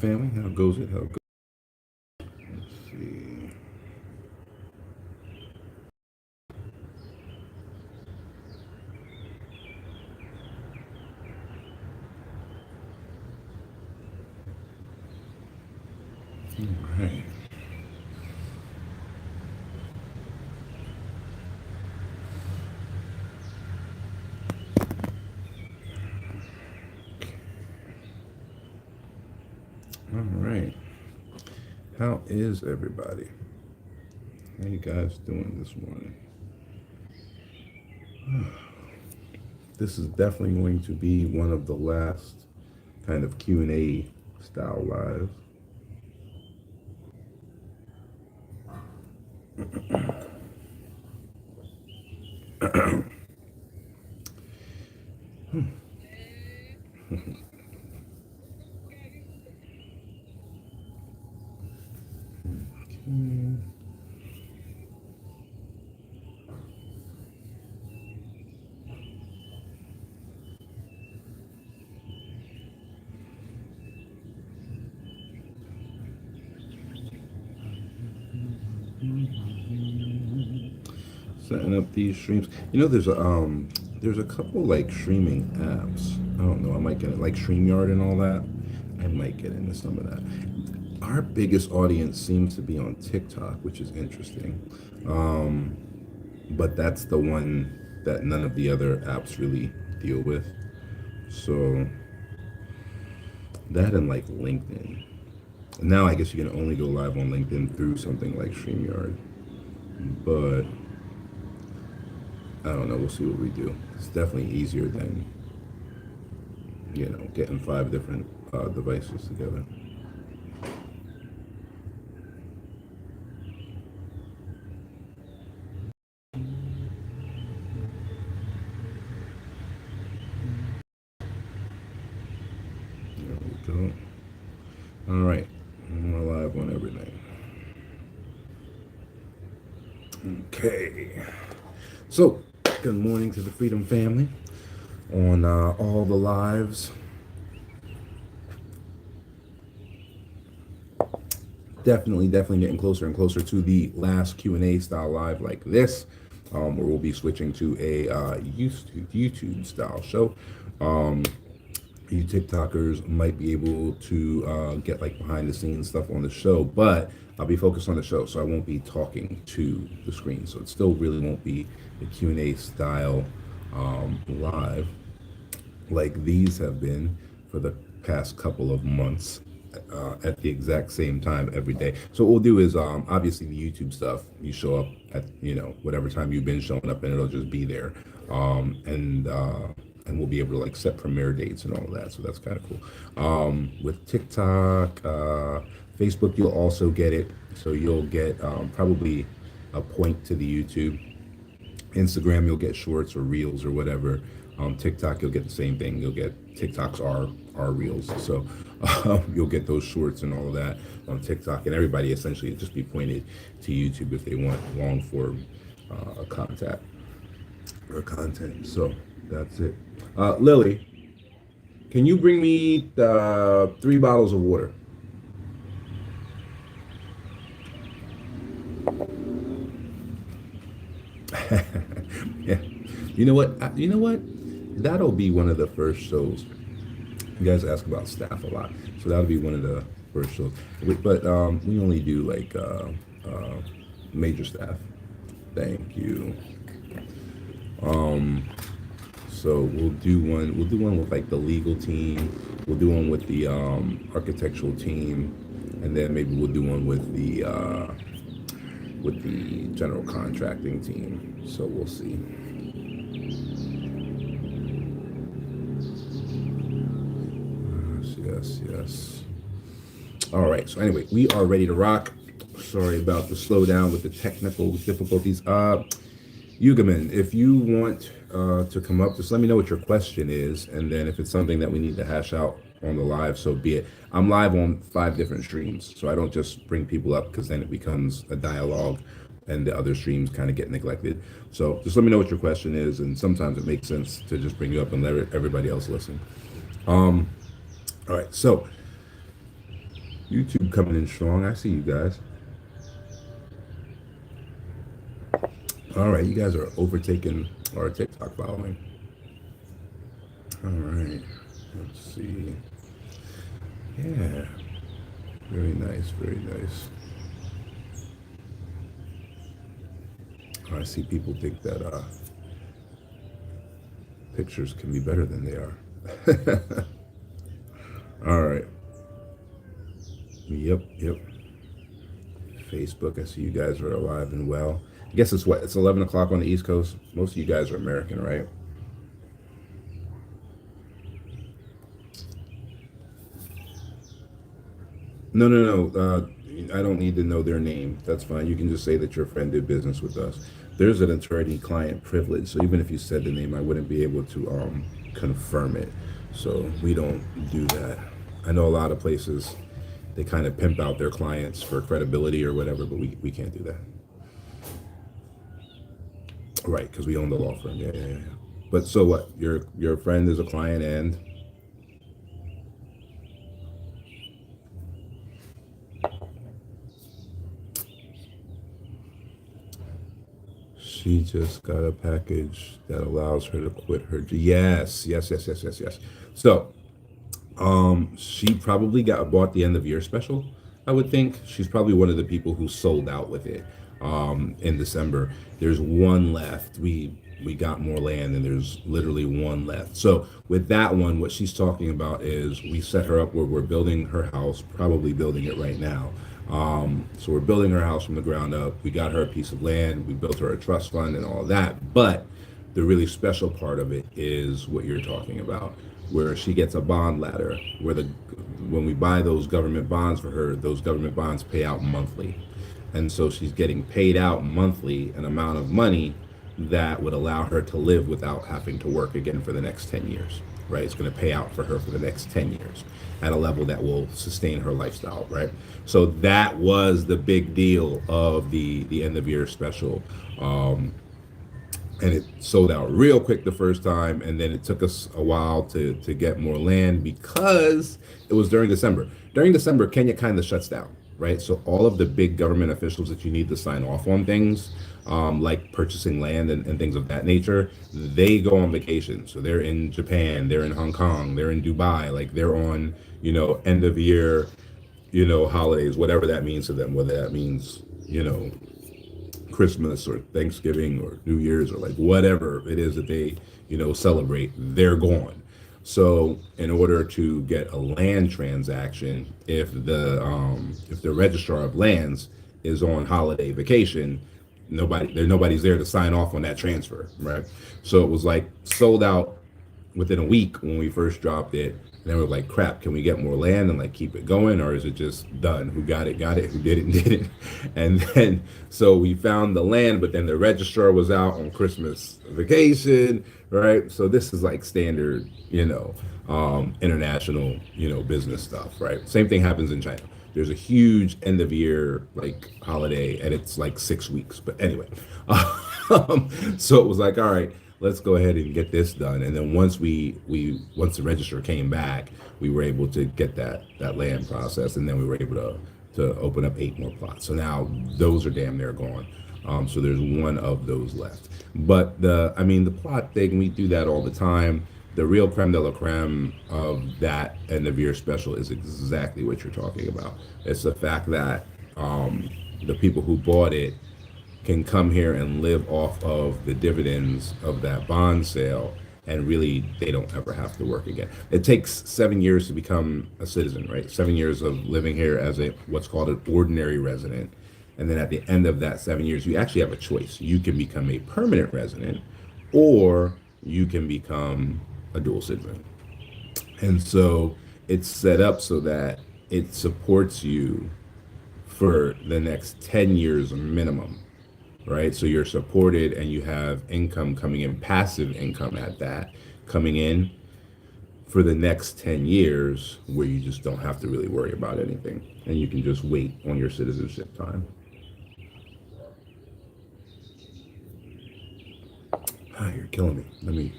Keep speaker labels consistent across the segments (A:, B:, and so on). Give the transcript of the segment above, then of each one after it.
A: family? How goes it? How goes it? Let's see. All right. All right. How is everybody? How you guys doing this morning? This is definitely going to be one of the last kind of Q&A style lives. Setting up these streams. You know, there's a couple like streaming apps. I don't know. I might get it like StreamYard and all that. I might get into some of that. Our biggest audience seems to be on TikTok, which is interesting. But that's the one that none of the other apps really deal with. So that and like LinkedIn. Now I guess you can only go live on LinkedIn through something like StreamYard. But I don't know. We'll see what we do. It's definitely easier than, getting 5 different devices together. There we go. All right. We're live on everything. Okay. So, good morning to the Freedom family on all the lives. Definitely getting closer and closer to the last Q&A style live like this, where we'll be switching to a YouTube style show. You TikTokers might be able to get like behind the scenes stuff on the show, but I'll be focused on the show, so I won't be talking to the screen. So it still really won't be the Q&A style live like these have been for the past couple of months at the exact same time every day. So what we'll do is obviously the YouTube stuff, you show up at whatever time you've been showing up, and it'll just be there. And we'll be able to like set premiere dates and all of that. So that's kind of cool. With TikTok, Facebook, you'll also get it. So you'll get probably a point to the YouTube. Instagram, you'll get shorts or reels or whatever. TikTok, you'll get the same thing. You'll get TikToks are reels. So you'll get those shorts and all of that on TikTok. And everybody essentially will just be pointed to YouTube if they want long form content. So that's it. Lily, can you bring me 3 bottles of water? Yeah. You know what? That'll be one of the first shows. You guys ask about staff a lot, so that'll be one of the first shows. But we only do like major staff. Thank you. So we'll do one. We'll do one with like the legal team. We'll do one with the architectural team, and then maybe we'll do one with the general contracting team. So we'll see. Yes. All right. So anyway, we are ready to rock. Sorry about the slowdown with the technical difficulties. Yugaman, if you want to come up, just let me know what your question is, and then if it's something that we need to hash out on the live, so be it. I'm live on 5 different streams, so I don't just bring people up because then it becomes a dialogue and the other streams kind of get neglected. So just let me know what your question is, and sometimes it makes sense to just bring you up and let everybody else listen. All right, so YouTube coming in strong. I see you guys. All right, you guys are overtaking our TikTok following. All right, let's see. Yeah, very nice, very nice. I see people think that pictures can be better than they are. All right. Yep, yep. Facebook, I see you guys are alive and well. I guess it's what? It's 11 o'clock on the East Coast. Most of you guys are American, right? No, no, no. I don't need to know their name. That's fine. You can just say that your friend did business with us. There's an attorney-client privilege, so even if you said the name, I wouldn't be able to confirm it. So we don't do that. I know a lot of places they kind of pimp out their clients for credibility or whatever, but we can't do that. Right, because we own the law firm. Yeah, yeah, yeah. But so what? Your friend is a client and she just got a package that allows her to quit her. Yes, yes, yes, yes, yes, yes. So, she probably got bought the end of year special. I would think she's probably one of the people who sold out with it. In December, there's one left. We got more land, and there's literally one left. So with that one, what she's talking about is we set her up where we're building her house, probably building it right now. So we're building her house from the ground up. We got her a piece of land. We built her a trust fund and all of that. But the really special part of it is what you're talking about, where she gets a bond ladder, where when we buy those government bonds for her, those government bonds pay out monthly. And so she's getting paid out monthly an amount of money that would allow her to live without having to work again for the next 10 years, right? It's going to pay out for her for the next 10 years at a level that will sustain her lifestyle, right? So that was the big deal of the end of year special. And it sold out real quick the first time, and then it took us a while to get more land because it was during December. During December, Kenya kind of shuts down, right? So all of the big government officials that you need to sign off on things, like purchasing land and things of that nature, they go on vacation. So they're in Japan, they're in Hong Kong, they're in Dubai, like they're on, end of year, holidays, whatever that means to them, whether that means, Christmas or Thanksgiving or New Year's or like whatever it is that they, celebrate, they're gone. So in order to get a land transaction, if the registrar of lands is on holiday vacation, nobody's there to sign off on that transfer, right? So it was like sold out within a week when we first dropped it. And then we're like, crap, can we get more land and like keep it going? Or is it just done? Who got it, got it. Who didn't, didn't. And then, so we found the land, but then the registrar was out on Christmas vacation, right? So this is like standard, international, business stuff, right? Same thing happens in China. There's a huge end of year like holiday and it's like 6 weeks. But anyway, so it was like, all right, let's go ahead and get this done. And then once once the register came back, we were able to get that land process, and then we were able to open up 8 more plots. So now those are damn near gone. So there's one of those left. But the plot thing, we do that all the time. The real creme de la creme of that end of year special is exactly what you're talking about. It's the fact that the people who bought it can come here and live off of the dividends of that bond sale, and really they don't ever have to work again. It takes 7 years to become a citizen, right? 7 years of living here as what's called an ordinary resident. And then at the end of that 7 years, you actually have a choice. You can become a permanent resident, or you can become a dual citizen. And so it's set up so that it supports you for the next 10 years minimum, right? So you're supported and you have income coming in, passive income at that, coming in for the next 10 years where you just don't have to really worry about anything. And you can just wait on your citizenship time. You're killing me.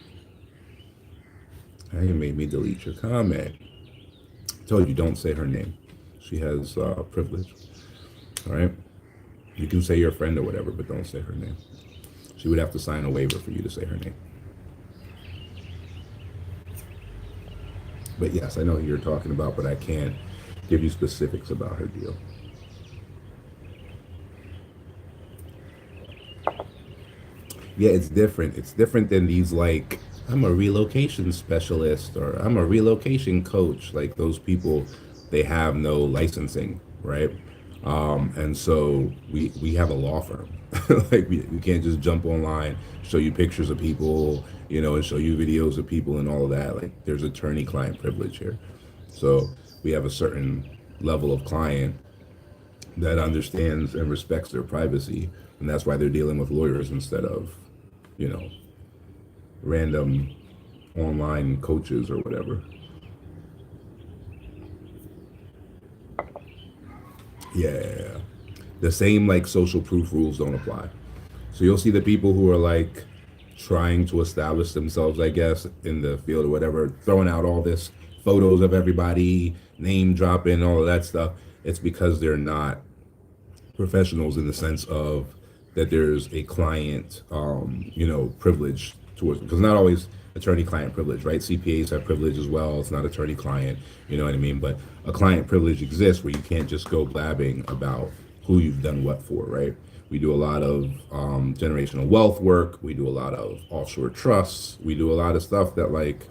A: You made me delete your comment. I told you don't say her name. She has privilege. All right. You can say your friend or whatever, but don't say her name. She would have to sign a waiver for you to say her name. But yes, I know who you're talking about, but I can't give you specifics about her deal. Yeah, it's different. It's different than these like I'm a relocation specialist or I'm a relocation coach. Like those people, they have no licensing, right? And so we have a law firm. Like we can't just jump online, show you pictures of people, and show you videos of people and all of that. Like there's attorney-client privilege here. So we have a certain level of client that understands and respects their privacy, and that's why they're dealing with lawyers instead of, you know, random online coaches or whatever. Yeah. The same like social proof rules don't apply. So you'll see the people who are like trying to establish themselves, I guess, in the field or whatever, throwing out all this photos of everybody, name dropping, all of that stuff. It's because they're not professionals in the sense of that there's a client, privilege towards, because not always attorney-client privilege, right? CPAs have privilege as well. It's not attorney-client, you know what I mean? But a client privilege exists where you can't just go blabbing about who you've done what for, right? We do a lot of generational wealth work. We do a lot of offshore trusts. We do a lot of stuff that like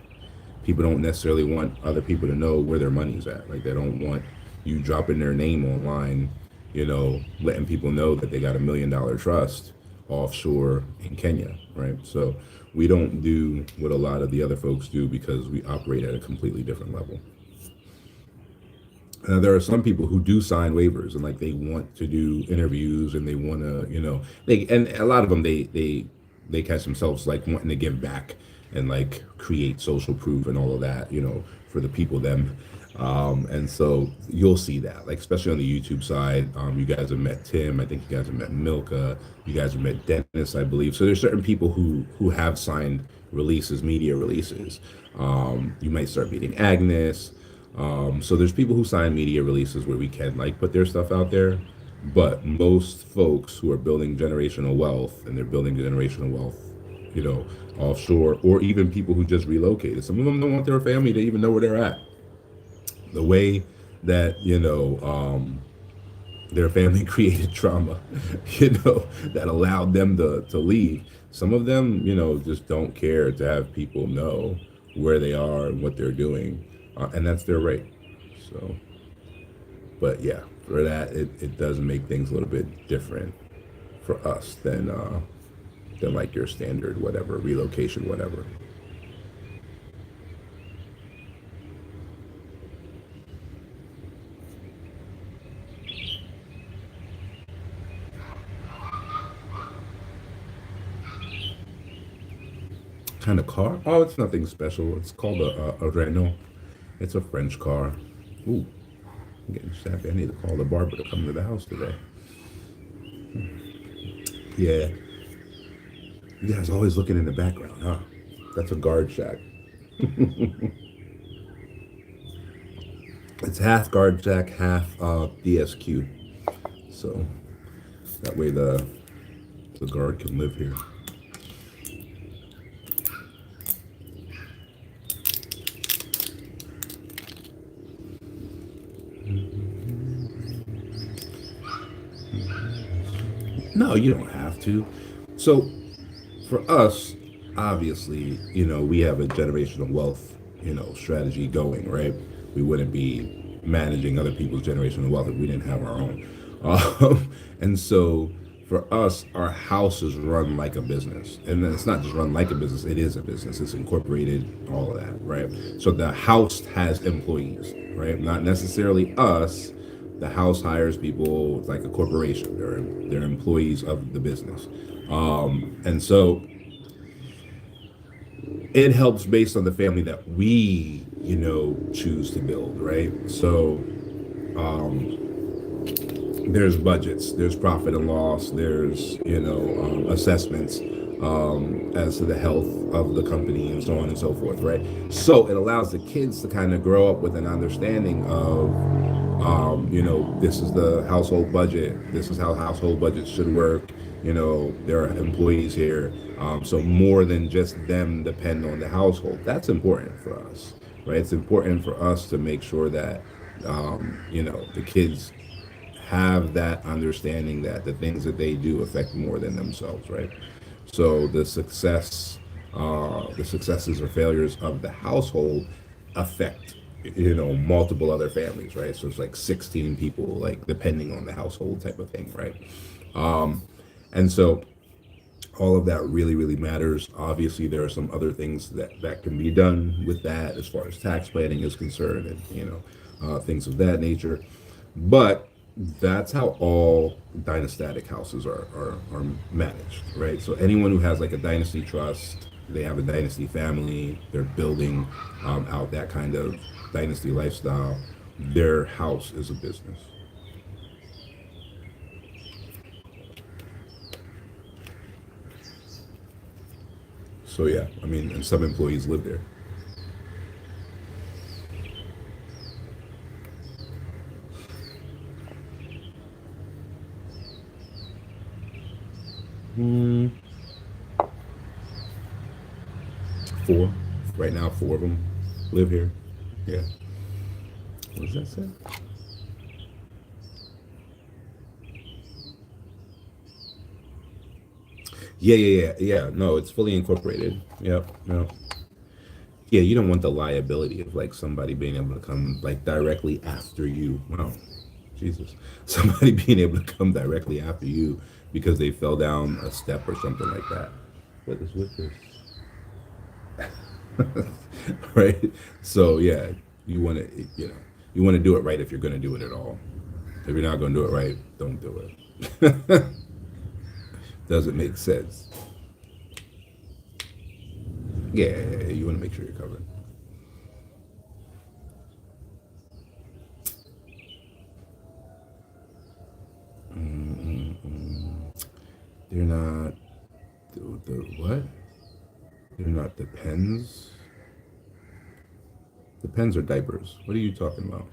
A: people don't necessarily want other people to know where their money's at. Like they don't want you dropping their name online, letting people know that they got $1 million trust offshore in Kenya, right? So we don't do what a lot of the other folks do because we operate at a completely different level. There are some people who do sign waivers and like they want to do interviews and they want to, and a lot of them they catch themselves like wanting to give back and like create social proof and all of that, for the people them. And so you'll see that, like especially on the YouTube side. You guys have met Tim. I think you guys have met Milka. You guys have met Dennis, I believe. So there's certain people who have signed releases, media releases. You might start meeting Agnes. So there's people who sign media releases where we can like put their stuff out there, but most folks who are building generational wealth and they're building generational wealth, offshore, or even people who just relocated. Some of them don't want their family to even know where they're at. The way that, their family created trauma, that allowed them to leave. Some of them, just don't care to have people know where they are and what they're doing. And that's their right. So, but yeah, for that, it does make things a little bit different for us than like your standard whatever, relocation, whatever. Kind of car? Oh, it's nothing special. It's called a Renault. It's a French car. Ooh, I'm getting sappy. I need to call the barber to come to the house today. Yeah. You guys always looking in the background, huh? That's a guard shack. It's half guard shack, half DSQ. So that way the guard can live here. No, you don't have to. So for us, obviously, we have a generational wealth, strategy going, right? We wouldn't be managing other people's generational wealth if we didn't have our own. And so for us, our house is run like a business. And it's not just run like a business, it is a business. It's incorporated, all of that, right? So the house has employees, right? Not necessarily us. The house hires people. It's like a corporation. They're employees of the business. And so it helps based on the family that we, choose to build, right? So there's budgets, there's profit and loss, there's, assessments as to the health of the company and so on and so forth, right? So it allows the kids to kind of grow up with an understanding of This is the household budget. This is how household budgets should work. There are employees here. So more than just them depend on the household. That's important for us, right? It's important for us to make sure that, the kids have that understanding that the things that they do affect more than themselves, right? So the successes or failures of the household affect, multiple other families, right? So it's like 16 people, like depending on the household type of thing, right? And so all of that really, really matters. Obviously, there are some other things that can be done with that as far as tax planning is concerned, and things of that nature. But that's how all dynastic houses are managed, right? So anyone who has like a dynasty trust, they have a dynasty family, they're building out that kind of dynasty lifestyle. Their house is a business. So yeah, I mean, and some employees live there. Hmm. Four. Right now, four of them live here. Yeah. What does that say? Yeah. No, it's fully incorporated. Yep. No. Yeah, you don't want the liability of like somebody being able to come like directly after you. Wow, Jesus. Somebody being able to come directly after you because they fell down a step or something like that. What is with this? Right? So yeah, you want to, you want to do it right if you're going to do it at all. If you're not going to do it right, don't do it. Doesn't make sense. Yeah, you want to make sure you're covered. They're not the what? They're not the pens. The pens are diapers. What are you talking about?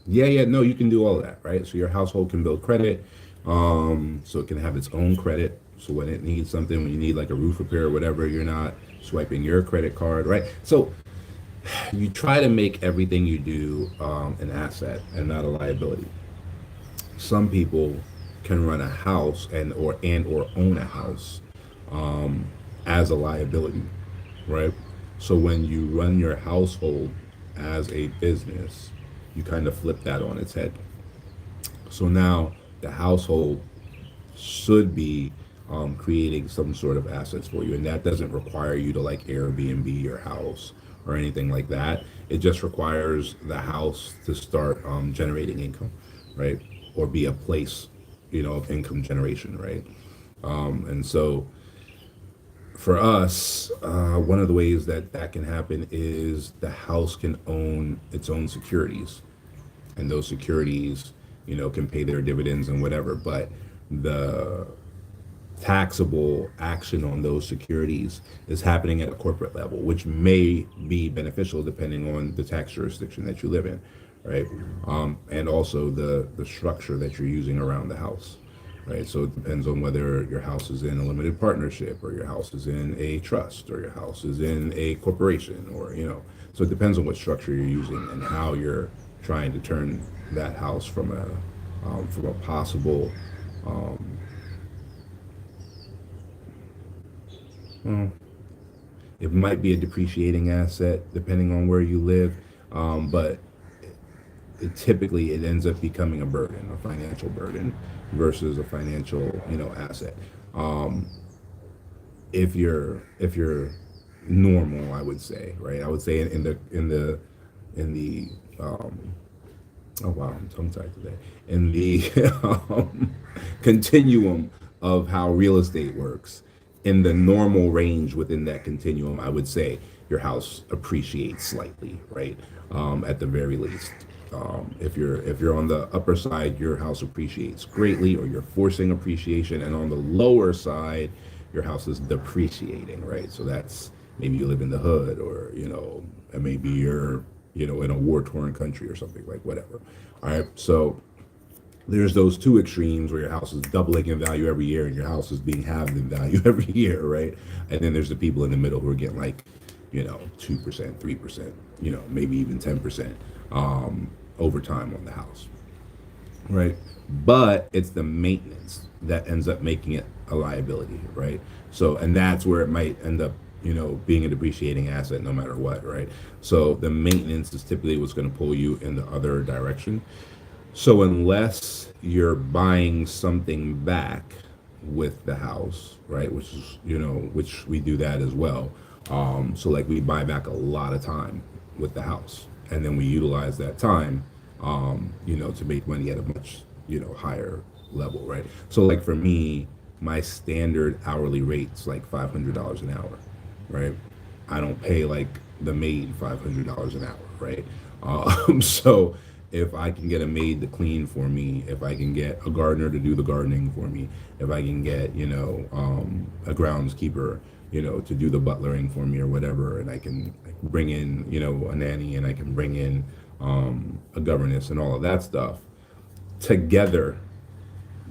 A: Yeah. No, you can do all of that, right? So your household can build credit. So it can have its own credit. So when it needs something, when you need like a roof repair or whatever, you're not swiping your credit card, right? So you try to make everything you do an asset and not a liability. Some people can run a house and or own a house as a liability, right? So when you run your household as a business, you kind of flip that on its head. So now the household should be creating some sort of assets for you, and that doesn't require you to like Airbnb your house or anything like that. It just requires the house to start generating income, right, or be a place, of income generation, right? And so for us, one of the ways that that can happen is the house can own its own securities, and those securities, can pay their dividends and whatever. But the taxable action on those securities is happening at a corporate level, which may be beneficial depending on the tax jurisdiction that you live in, right? And also the structure that you're using around the house, right? So it depends on whether your house is in a limited partnership, or your house is in a trust, or your house is in a corporation, or So it depends on what structure you're using and how you're trying to turn that house from a possible well, it might be a depreciating asset depending on where you live, but typically it ends up becoming a burden, a financial burden, versus a financial, asset. If you're normal, I would say, right? I would say in the oh wow, I'm tongue tied today. In the continuum of how real estate works, in the normal range within that continuum, I would say your house appreciates slightly, right? At the very least. If you're on the upper side, your house appreciates greatly, or you're forcing appreciation, and on the lower side, your house is depreciating, right? So that's, maybe you live in the hood, or and maybe you're in a war-torn country or something, like whatever. All right, so there's those two extremes where your house is doubling in value every year and your house is being halved in value every year, right? And then there's the people in the middle who are getting like 2%, 3%, maybe even 10% over time on the house, right? But it's the maintenance that ends up making it a liability, right? So, and that's where it might end up, being a depreciating asset no matter what, right? So the maintenance is typically what's going to pull you in the other direction. So unless you're buying something back with the house, right, which is, which we do that as well. So like we buy back a lot of time with the house, and then we utilize that time, to make money at a much, higher level, right? So like for me, my standard hourly rate's like $500 an hour, right? I don't pay like the maid $500 an hour, right? So if I can get a maid to clean for me, if I can get a gardener to do the gardening for me, if I can get, a groundskeeper, to do the butlering for me or whatever, and I can bring in, a nanny, and I can bring in a governess and all of that stuff, together,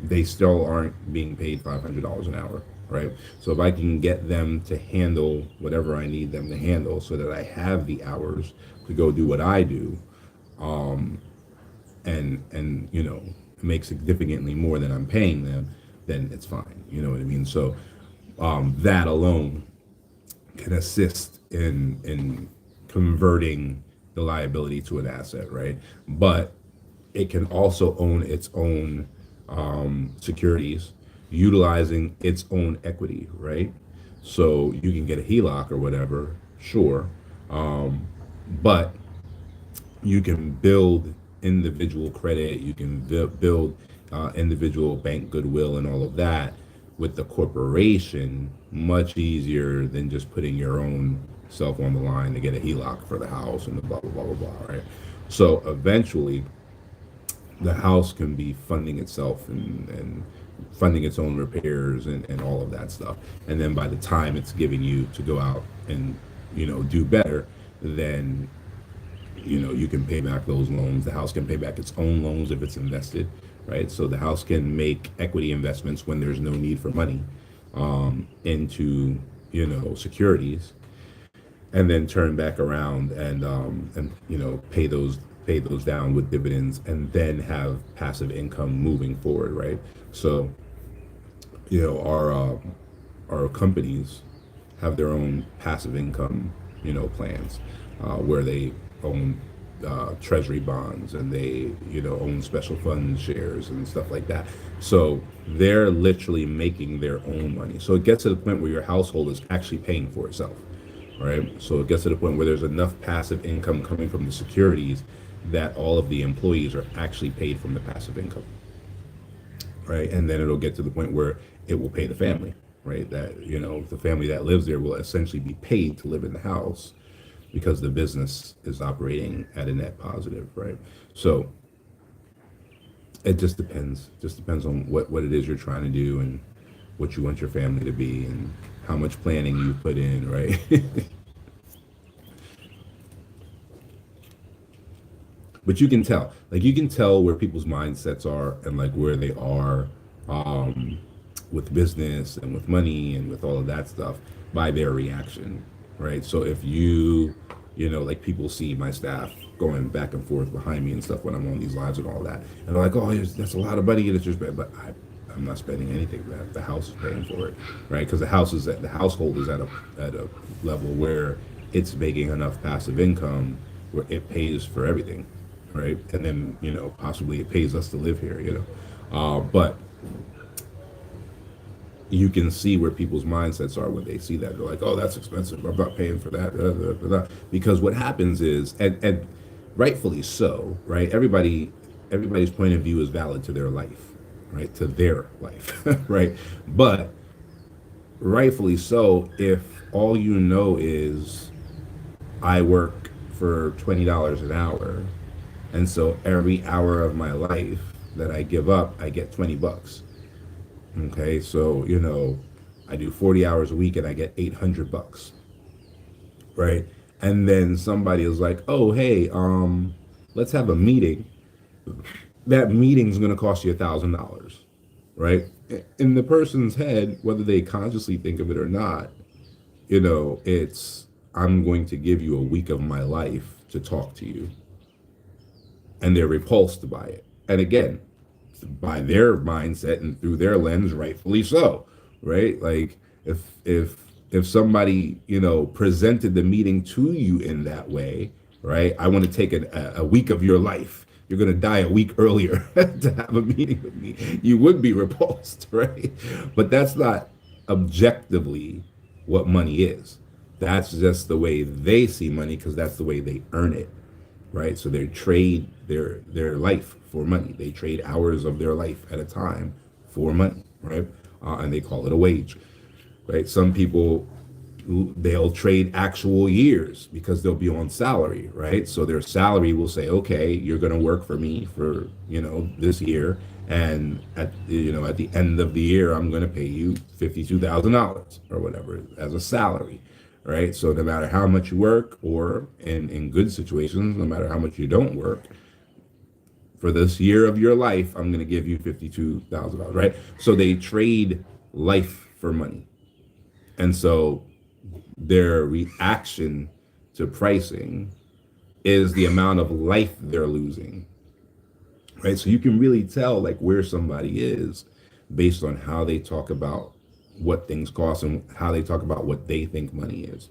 A: they still aren't being paid $500 an hour, right? So if I can get them to handle whatever I need them to handle so that I have the hours to go do what I do, and make significantly more than I'm paying them, then it's fine. You know what I mean? So that alone can assist in converting the liability to an asset, right? But it can also own its own securities, utilizing its own equity, right? So you can get a HELOC or whatever, sure, but you can build individual credit, you can build individual bank goodwill and all of that with the corporation much easier than just putting your own self on the line to get a HELOC for the house and the blah, blah, blah, blah, blah, right? So eventually, the house can be funding itself and funding its own repairs and all of that stuff. And then by the time it's giving you to go out and, do better, then you can pay back those loans. The house can pay back its own loans if it's invested, right? So the house can make equity investments when there's no need for money into securities, and then turn back around and pay those down with dividends, and then have passive income moving forward, right? So our companies have their own passive income plans where they own treasury bonds, and they own special fund shares and stuff like that. So they're literally making their own money. So it gets to the point where your household is actually paying for itself, right? So it gets to the point where there's enough passive income coming from the securities that all of the employees are actually paid from the passive income, right? And then it'll get to the point where it will pay the family, right? That the family that lives there will essentially be paid to live in the house, because the business is operating at a net positive, right? So it just depends. Just depends on what it is you're trying to do, and what you want your family to be, and how much planning you put in, right? But you can tell, where people's mindsets are, and like where they are with business and with money and with all of that stuff, by their reaction, right? So if like people see my staff going back and forth behind me and stuff when I'm on these lives and all that, and they're like, oh, that's a lot of money that's just bad, but I'm not spending anything. That the house is paying for it, right? Because the household is at a level where it's making enough passive income where it pays for everything, right? And then possibly it pays us to live here, but you can see where people's mindsets are when they see that. They're like, oh, that's expensive, I'm not paying for that, because what happens is, and rightfully so, right? Everybody's point of view is valid to their life, right? To their life, right? But rightfully so, if all you know is, I work for $20 an hour, And so every hour of my life that I give up, I get $20. Okay, so I do 40 hours a week and I get $800, right? And then somebody is like, "Oh, hey, let's have a meeting." That meeting's going to cost you $1,000, right? In the person's head, whether they consciously think of it or not, it's, I'm going to give you a week of my life to talk to you, and they're repulsed by it. And again, by their mindset and through their lens, rightfully so, right? Like if somebody presented the meeting to you in that way, right? I want to take a week of your life. You're going to die a week earlier to have a meeting with me. You would be repulsed, right? But that's not objectively what money is. That's just the way they see money because that's the way they earn it, right? So they trade their life for money. They trade hours of their life at a time for money, right? And they call it a wage, right? Some people, they'll trade actual years because they'll be on salary, right? So their salary will say, okay, you're going to work for me for this year, and at the end of the year, I'm going to pay you $52,000 or whatever as a salary, right? So no matter how much you work, or in good situations, no matter how much you don't work, for this year of your life, I'm going to give you $52,000, right? So they trade life for money. And so their reaction to pricing is the amount of life they're losing, right? So you can really tell like where somebody is based on how they talk about what things cost and how they talk about what they think money is.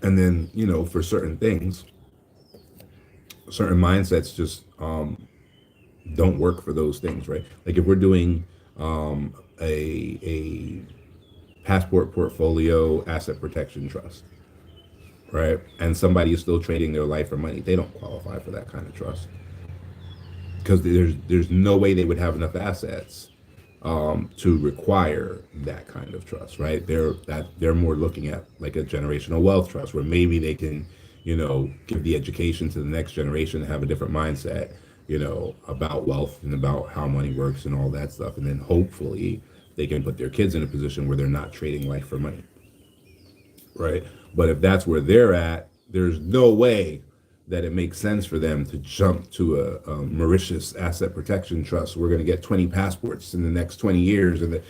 A: And then, for certain things, certain mindsets just don't work for those things, right? Like if we're doing a passport portfolio asset protection trust, right? And somebody is still trading their life for money, they don't qualify for that kind of trust because there's no way they would have enough assets to require that kind of trust, right? They're more looking at like a generational wealth trust where maybe they can, give the education to the next generation and have a different mindset, about wealth and about how money works and all that stuff. And then hopefully they can put their kids in a position where they're not trading life for money, right? But if that's where they're at, there's no way that it makes sense for them to jump to a Mauritius asset protection trust. We're going to get 20 passports in the next 20 years, and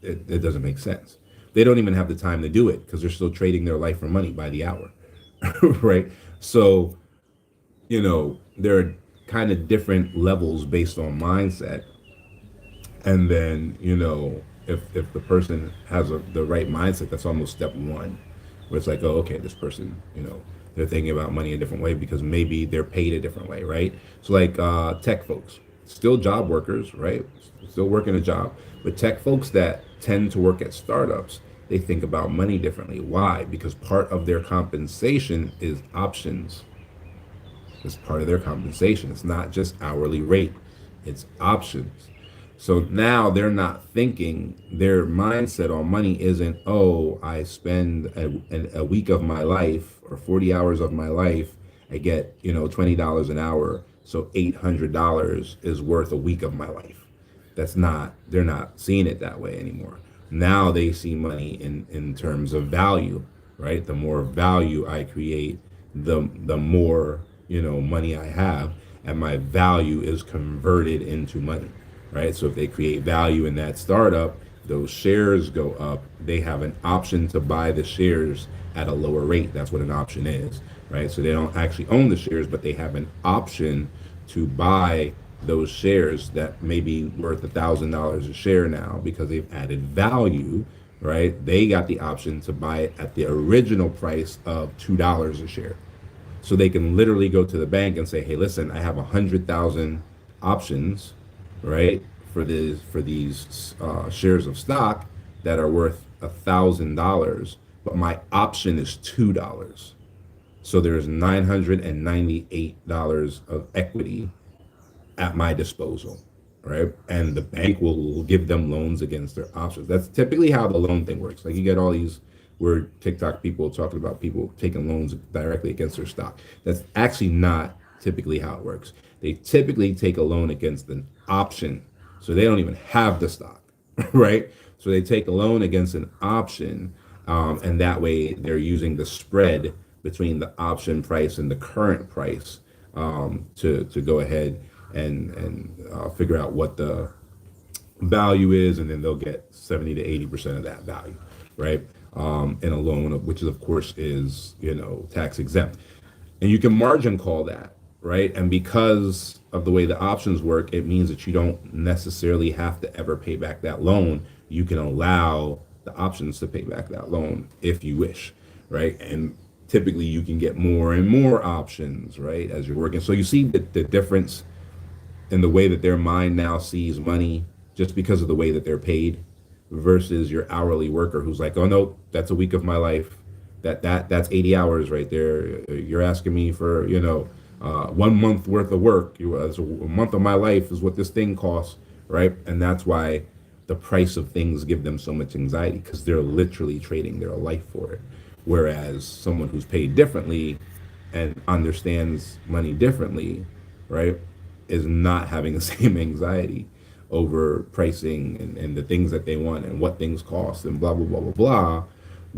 A: it doesn't make sense. They don't even have the time to do it because they're still trading their life for money by the hour, right? So, there are kind of different levels based on mindset. And then, if the person has the right mindset, that's almost step one, where it's like, oh, okay, this person, they're thinking about money a different way because maybe they're paid a different way, right? So like tech folks, still job workers, right? Still working a job, but tech folks that tend to work at startups, they think about money differently. Why? Because part of their compensation is options. It's part of their compensation. It's not just hourly rate, it's options. So now they're not thinking, their mindset on money isn't, oh, I spend a week of my life or 40 hours of my life, I get, $20 an hour. So $800 is worth a week of my life. They're not seeing it that way anymore. Now they see money in terms of value, right? The more value I create, the more, money I have, and my value is converted into money. Right? So if they create value in that startup, those shares go up. They have an option to buy the shares at a lower rate. That's what an option is, right? So they don't actually own the shares, but they have an option to buy those shares that may be worth $1,000 a share now because they've added value, right? They got the option to buy it at the original price of $2 a share. So they can literally go to the bank and say, hey, listen, I have 100,000 options, right, for these shares of stock that are worth $1,000, but my option is $2. So there's $998 of equity at my disposal, right? And the bank will give them loans against their options. That's typically how the loan thing works. Like you get all these where TikTok people talking about people taking loans directly against their stock. That's actually not typically how it works. They typically take a loan against an option, so they don't even have the stock, right? So they take a loan against an option, and that way they're using the spread between the option price and the current price, to go ahead and figure out what the value is, and then they'll get 70 to 80% of that value, right? In a loan, which is, of course, is, tax exempt. And you can margin call that, right? And because of the way the options work, it means that you don't necessarily have to ever pay back that loan. You can allow the options to pay back that loan if you wish, right? And typically you can get more and more options, right, as you're working. So you see the difference in the way that their mind now sees money just because of the way that they're paid versus your hourly worker who's like, oh no, that's a week of my life. That's 80 hours right there. You're asking me for, 1 month worth of work. That's a month of my life is what this thing costs, right? And that's why the price of things give them so much anxiety, because they're literally trading their life for it. Whereas someone who's paid differently and understands money differently, right, is not having the same anxiety over pricing and the things that they want and what things cost and blah, blah, blah, blah, blah,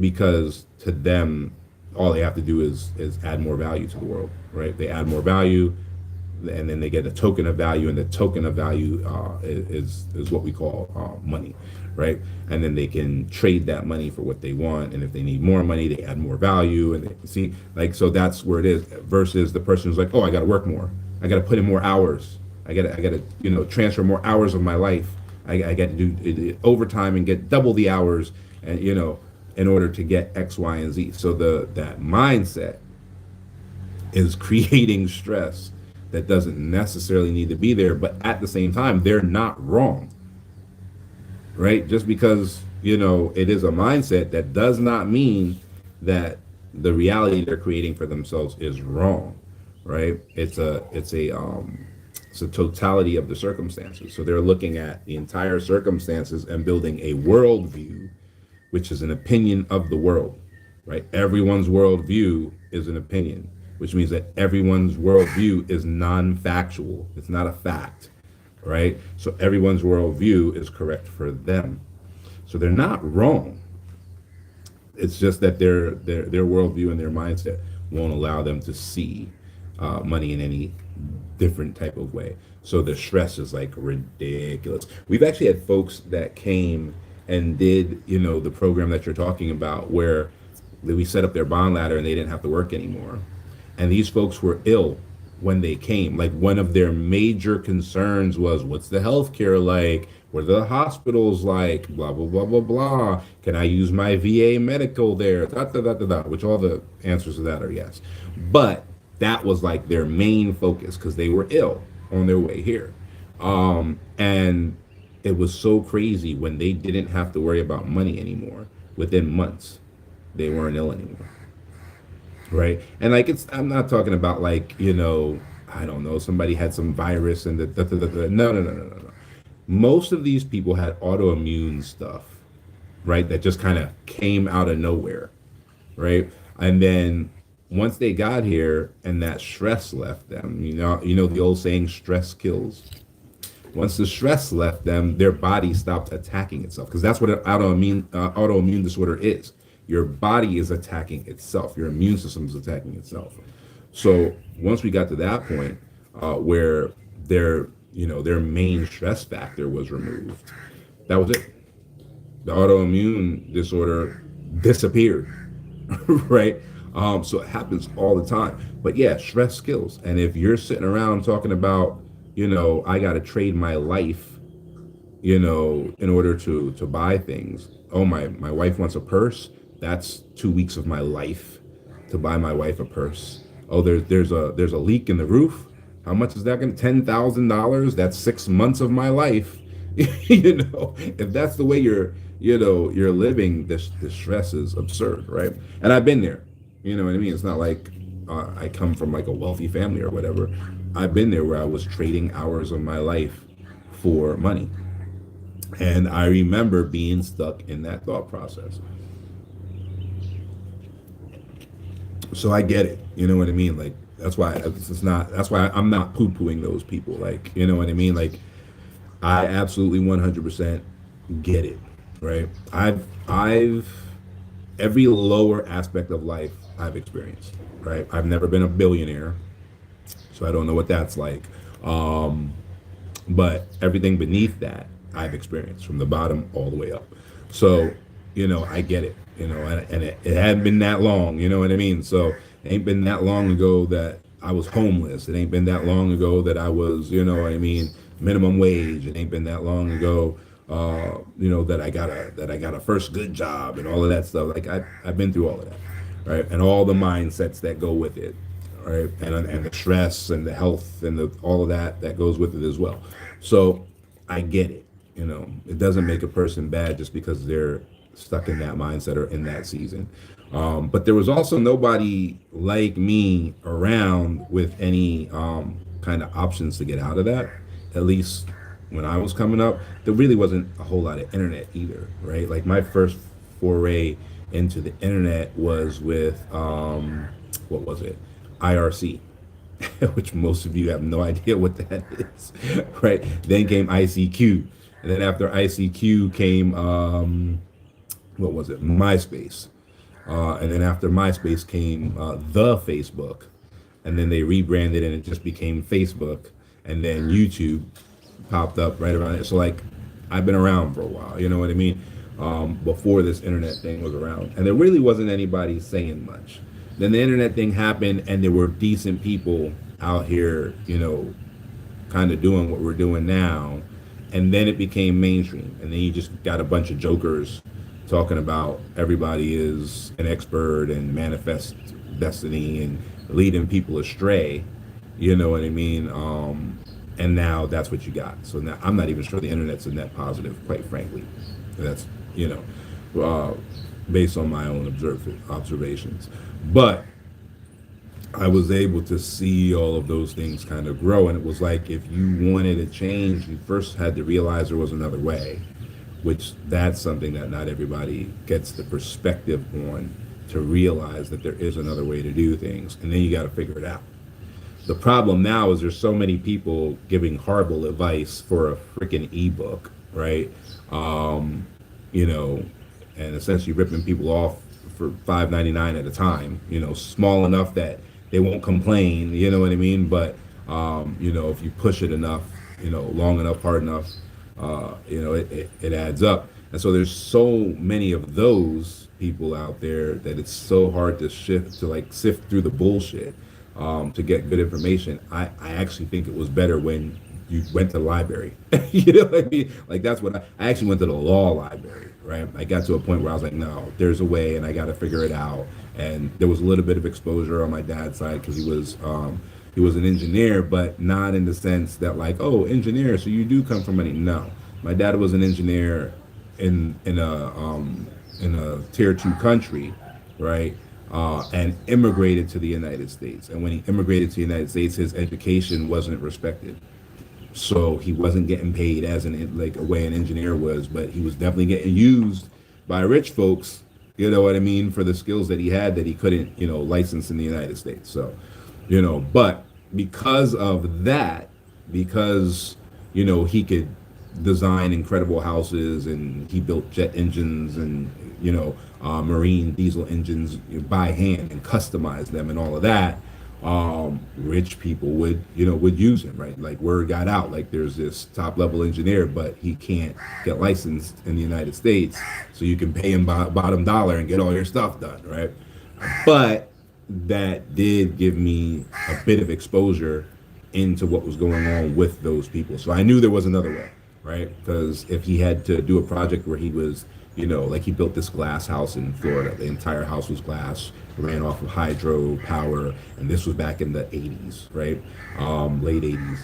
A: because to them, all they have to do is add more value to the world, right? They add more value, and then they get a token of value, and the token of value is what we call money, right? And then they can trade that money for what they want, and if they need more money, they add more value, and they see, like, so that's where it is. Versus the person who's like, oh, I got to work more, I got to put in more hours, I got to transfer more hours of my life, I got to do overtime and get double the hours, and in order to get X, Y, and Z. So that mindset is creating stress that doesn't necessarily need to be there, but at the same time, they're not wrong, right? Just because, it is a mindset, that does not mean that the reality they're creating for themselves is wrong, right? It's a totality of the circumstances. So they're looking at the entire circumstances and building a worldview, which is an opinion of the world, right? Everyone's worldview is an opinion, which means that everyone's worldview is non-factual. It's not a fact, right? So everyone's worldview is correct for them. So they're not wrong. It's just that their worldview and their mindset won't allow them to see money in any different type of way. So the stress is like ridiculous. We've actually had folks that came and did, the program that you're talking about, where we set up their bond ladder and they didn't have to work anymore. And these folks were ill when they came. Like, one of their major concerns was, what's the healthcare like? What are the hospitals like? Blah, blah, blah, blah, blah. Can I use my VA medical there? Da, da, da, da, da. Which all the answers to that are yes. But that was like their main focus, because they were ill on their way here. And it was so crazy when they didn't have to worry about money anymore. Within months, they weren't ill anymore. Right. And like, I'm not talking about like, I don't know, somebody had some virus and no. Most of these people had autoimmune stuff, right? That just kind of came out of nowhere. Right. And then once they got here and that stress left them, the old saying, stress kills. Once the stress left them, their body stopped attacking itself, because that's what an autoimmune disorder is. Your body is attacking itself. Your immune system is attacking itself. So once we got to that point where their main stress factor was removed, that was it. The autoimmune disorder disappeared, right? So it happens all the time. But yeah, stress kills. And if you're sitting around talking about, I got to trade my life, in order to buy things. Oh, my wife wants a purse. That's 2 weeks of my life to buy my wife a purse. Oh, there's a leak in the roof. How much is that going to? $10,000. That's 6 months of my life. If that's the way you're living, the stress is absurd, right? And I've been there. You know what I mean? It's not like I come from like a wealthy family or whatever. I've been there where I was trading hours of my life for money. And I remember being stuck in that thought process. So I get it. You know what I mean? Like that's why it's not. That's why I'm not poo-pooing those people. Like you know what I mean? Like I absolutely 100% get it. Right? I've every lower aspect of life I've experienced. Right? I've never been a billionaire, so I don't know what that's like. Um, but everything beneath that I've experienced from the bottom all the way up. So, I get it, and it hadn't been that long, you know what I mean? So it ain't been that long ago that I was homeless. It ain't been that long ago that I was, what I mean, minimum wage. It ain't been that long ago, that I got a first good job and all of that stuff. Like I've been through all of that, right? And all the mindsets that go with it, right? And the stress and the health and all of that goes with it as well. So I get it. It doesn't make a person bad just because they're stuck in that mindset or in that season. But there was also nobody like me around with any kind of options to get out of that. At least when I was coming up, there really wasn't a whole lot of internet either, right? Like my first foray into the internet was with what was it? IRC, which most of you have no idea what that is, right? Then came ICQ, and then after ICQ came what was it? MySpace, and then after MySpace came the Facebook, and then they rebranded and it just became Facebook, and then YouTube popped up right around it. So like, I've been around for a while. You know what I mean? Before this internet thing was around, and there really wasn't anybody saying much. Then the internet thing happened, and there were decent people out here, kind of doing what we're doing now. And then it became mainstream, and then you just got a bunch of jokers talking about everybody is an expert and manifest destiny and leading people astray. You know what I mean? And now that's what you got. So now I'm not even sure the internet's a net positive, quite frankly. That's uh, based on my own observations. But I was able to see all of those things kind of grow, and it was like if you wanted to change, you first had to realize there was another way, which that's something that not everybody gets the perspective on, to realize that there is another way to do things, and then you got to figure it out. The problem now is there's so many people giving horrible advice for a freaking ebook, right? You know, and essentially ripping people off for $5.99 at a time, small enough that they won't complain, you know what I mean? But if you push it enough, long enough, hard enough, it adds up. And so there's so many of those people out there that it's so hard to sift through the bullshit to get good information. I actually think it was better when you went to the library. You know what I mean? Like that's what I actually went to the law library, right? I got to a point where I was like, no, there's a way, and I got to figure it out. And there was a little bit of exposure on my dad's side because he was an engineer, but not in the sense that like, oh, engineer, so you do come from money. No, my dad was an engineer in a tier 2 country, right? And immigrated to the United States. And when he immigrated to the United States, his education wasn't respected. So he wasn't getting paid as like a way an engineer was, but he was definitely getting used by rich folks, you know what I mean, for the skills that he had that he couldn't, license in the United States. So, but because of that, because, he could design incredible houses and he built jet engines and, marine diesel engines by hand and customize them and all of that, rich people would use him, right? Like word got out, like there's this top level engineer, but he can't get licensed in the United States, so you can pay him bottom dollar and get all your stuff done, right? But that did give me a bit of exposure into what was going on with those people. So I knew there was another way, right? Because if he had to do a project where he was, like he built this glass house in Florida, the entire house was glass, ran off of hydro power, and this was back in the 80s, right? Late 80s.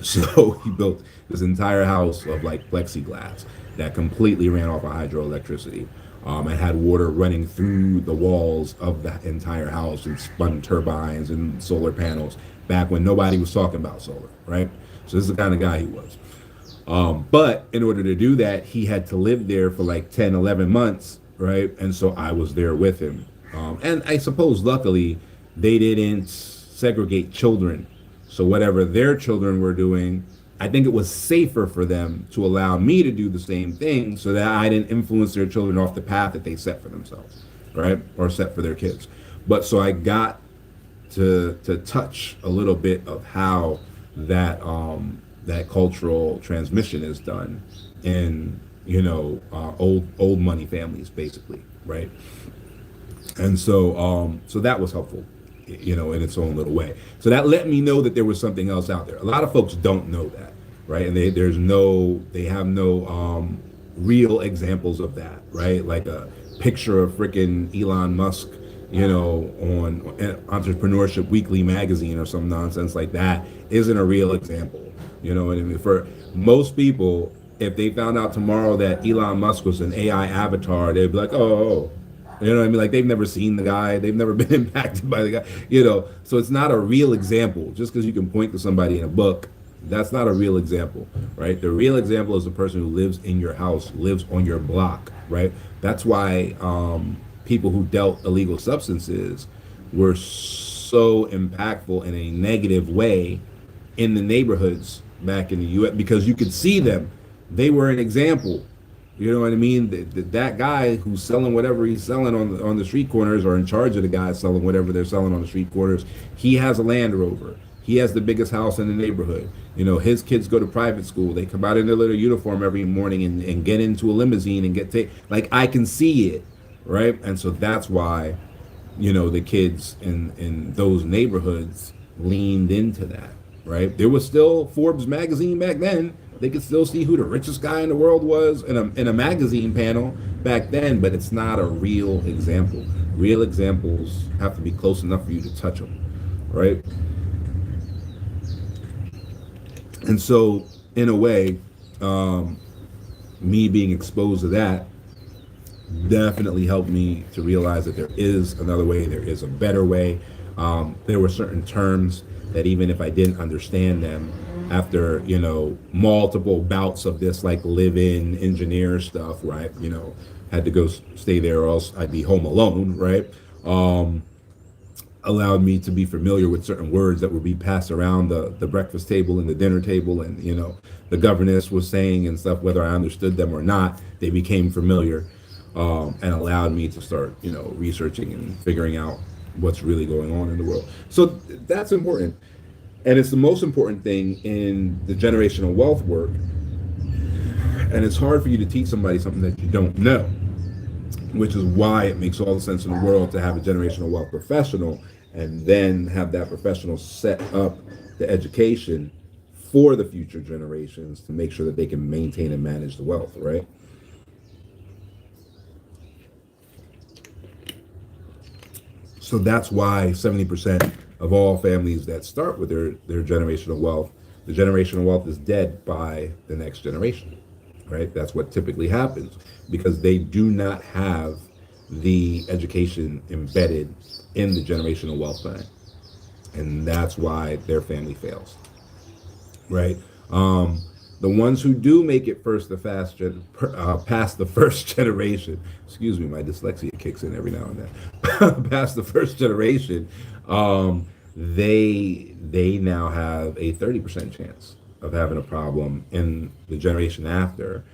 A: So he built this entire house of like plexiglass that completely ran off of hydroelectricity. And had water running through the walls of the entire house and spun turbines and solar panels back when nobody was talking about solar, right? So this is the kind of guy he was. But in order to do that, he had to live there for like 10, 11 months, right? And so I was there with him. And I suppose luckily they didn't segregate children. So whatever their children were doing, I think it was safer for them to allow me to do the same thing so that I didn't influence their children off the path that they set for themselves, right? Or set for their kids. But so I got to touch a little bit of how that cultural transmission is done in old money families, basically, right? And so that was helpful, in its own little way. So that let me know that there was something else out there. A lot of folks don't know that, right? And they have no real examples of that, right? Like a picture of freaking Elon Musk, on Entrepreneurship Weekly magazine or some nonsense like that isn't a real example. You know what I mean? For most people, if they found out tomorrow that Elon Musk was an AI avatar, they'd be like, oh. You know what I mean? Like they've never seen the guy, they've never been impacted by the guy, So it's not a real example. Just because you can point to somebody in a book, that's not a real example, right? The real example is the person who lives in your house, lives on your block, right? That's why people who dealt illegal substances were so impactful in a negative way in the neighborhoods back in the U.S. because you could see them. They were an example. You know what I mean? That guy who's selling whatever he's selling on the street corners, or in charge of the guys selling whatever they're selling on the street corners, he has a Land Rover. He has the biggest house in the neighborhood. His kids go to private school. They come out in their little uniform every morning and get into a limousine and get like I can see it, right? And so that's why, the kids in those neighborhoods leaned into that, right? There was still Forbes magazine back then. They could still see who the richest guy in the world was in a magazine panel back then, but it's not a real example. Real examples have to be close enough for you to touch them, right? And so, in a way, me being exposed to that definitely helped me to realize that there is another way, there is a better way. There were certain terms that even if I didn't understand them, after multiple bouts of this like live-in engineer stuff, right? Had to go stay there or else I'd be home alone, right? Allowed me to be familiar with certain words that would be passed around the breakfast table and the dinner table, and the governess was saying and stuff, whether I understood them or not, they became familiar, and allowed me to start researching and figuring out what's really going on in the world. So that's important. And it's the most important thing in the generational wealth work. And it's hard for you to teach somebody something that you don't know, which is why it makes all the sense in the world to have a generational wealth professional and then have that professional set up the education for the future generations to make sure that they can maintain and manage the wealth, right? So that's why 70% of all families that start with their generational wealth, the generational wealth is dead by the next generation, right? That's what typically happens because they do not have the education embedded in the generational wealth plan. And that's why their family fails, right? The ones who do make it past the first generation, excuse me, my dyslexia kicks in every now and then, past the first generation, they now have a 30% chance of having a problem in the generation after,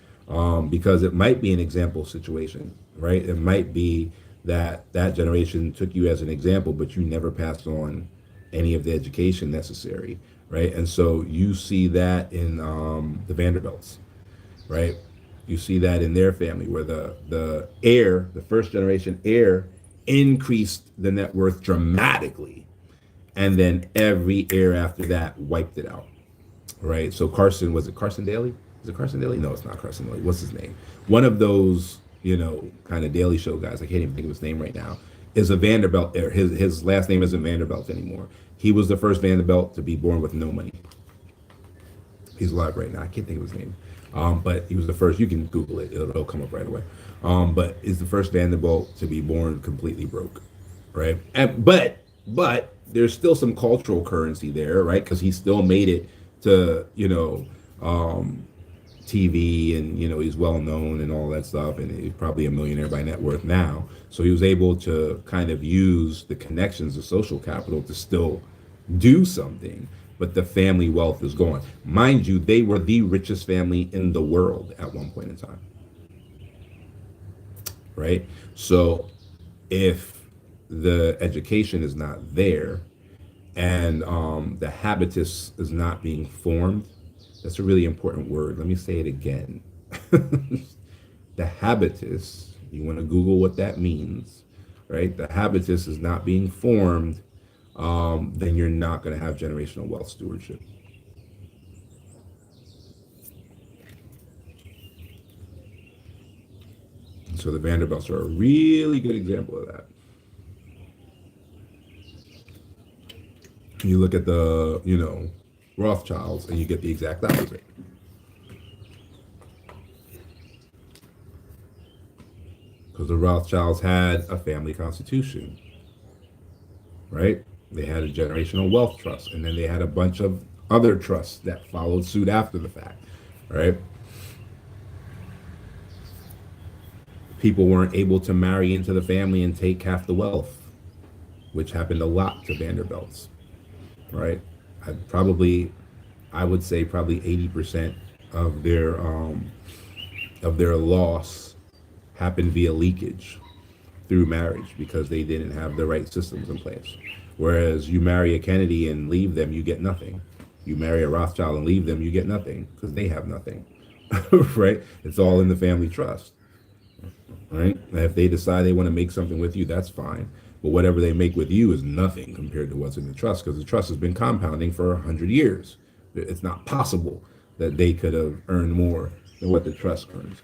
A: because it might be an example situation, right? It might be that generation took you as an example, but you never passed on any of the education necessary, right? And so you see that in the Vanderbilts, right? You see that in their family where the first generation heir increased the net worth dramatically. And then every heir after that wiped it out, right? So was it Carson Daly? Is it Carson Daly? No, it's not Carson Daly. What's his name? One of those, kind of Daily Show guys, I can't even think of his name right now, is a Vanderbilt heir. His last name isn't Vanderbilt anymore. He was the first Vanderbilt to be born with no money. He's alive right now. I can't think of his name. But he was the first. You can Google it. It'll come up right away. But is the first Vanderbilt to be born completely broke, right? But there's still some cultural currency there, right? Because he still made it to TV, and he's well known and all that stuff, and he's probably a millionaire by net worth now. So he was able to kind of use the connections of social capital to still do something, but the family wealth is gone. Mind you, they were the richest family in the world at one point in time, right? So if the education is not there, and the habitus is not being formed, that's a really important word. Let me say it again. The habitus, you want to Google what that means, right? The habitus is not being formed, then you're not going to have generational wealth stewardship. So the Vanderbilts are a really good example of that. You look at the, Rothschilds, and you get the exact opposite. Because the Rothschilds had a family constitution, right? They had a generational wealth trust, and then they had a bunch of other trusts that followed suit after the fact, right? People weren't able to marry into the family and take half the wealth, which happened a lot to Vanderbilts, right? I would say probably 80% of their loss happened via leakage through marriage, because they didn't have the right systems in place. Whereas you marry a Kennedy and leave them, you get nothing. You marry a Rothschild and leave them, you get nothing, because they have nothing, right? It's all in the family trust, right? And if they decide they want to make something with you, that's fine. But whatever they make with you is nothing compared to what's in the trust, because the trust has been compounding for 100 years. It's not possible that they could have earned more than what the trust earns.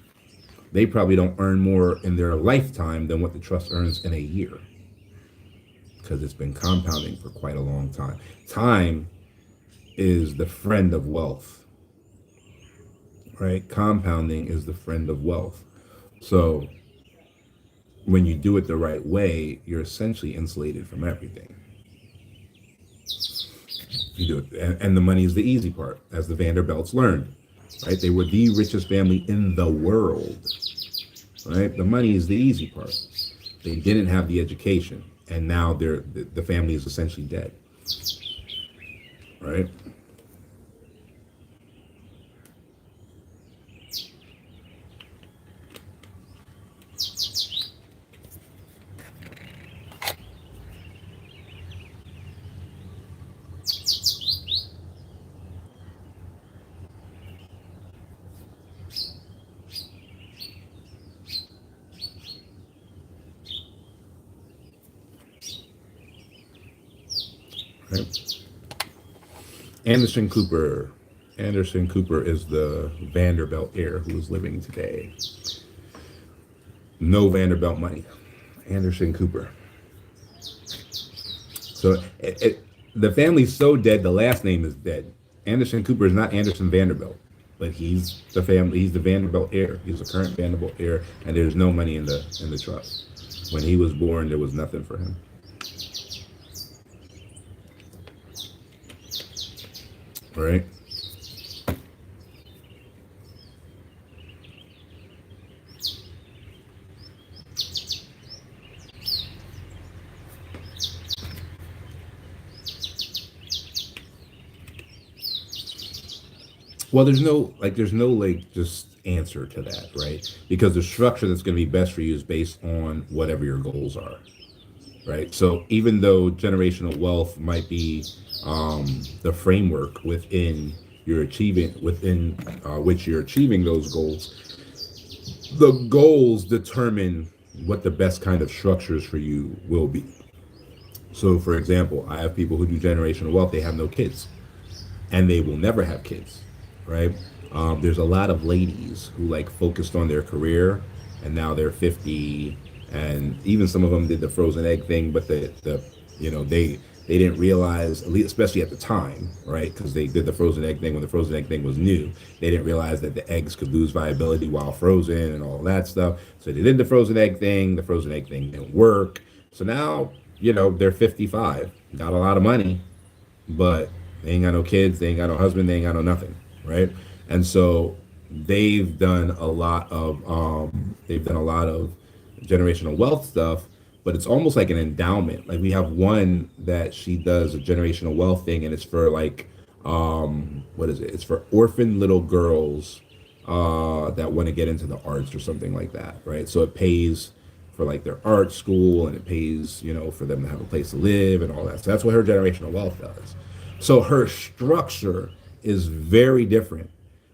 A: They probably don't earn more in their lifetime than what the trust earns in a year, because it's been compounding for quite a long time. Time is the friend of wealth, right? Compounding is the friend of wealth. So when you do it the right way, you're essentially insulated from everything. You do it, and the money is the easy part, as the Vanderbilts learned, right? They were the richest family in the world, right? The money is the easy part. They didn't have the education, and now the family is essentially dead, right? Right. Anderson Cooper. Anderson Cooper is the Vanderbilt heir who is living today. No Vanderbilt money. Anderson Cooper. So the family's so dead, the last name is dead. Anderson Cooper is not Anderson Vanderbilt, but he's the family. He's the Vanderbilt heir. He's the current Vanderbilt heir, and there's no money in the trust. When he was born, there was nothing for him. Right? Well, there's no just answer to that, right? Because the structure that's going to be best for you is based on whatever your goals are, right? So even though generational wealth might be the framework within which you're achieving those goals, the goals determine what the best kind of structures for you will be. So, for example, I have people who do generational wealth. They have no kids, and they will never have kids, right? There's a lot of ladies who focused on their career, and now they're 50, and even some of them did the frozen egg thing, but they didn't realize, at least especially at the time, right? Because they did the frozen egg thing when the frozen egg thing was new. They didn't realize that the eggs could lose viability while frozen and all that stuff. So they did the frozen egg thing. The frozen egg thing didn't work. So now, they're 55, got a lot of money, but they ain't got no kids, they ain't got no husband, they ain't got no nothing, right? And so they've done a lot of generational wealth stuff, but it's almost like an endowment. Like we have one that she does a generational wealth thing, and it's for like what is it? It's for orphan little girls that want to get into the arts or something like that, right? So it pays for like their art school, and it pays, for them to have a place to live and all that. So that's what her generational wealth does. So her structure is very different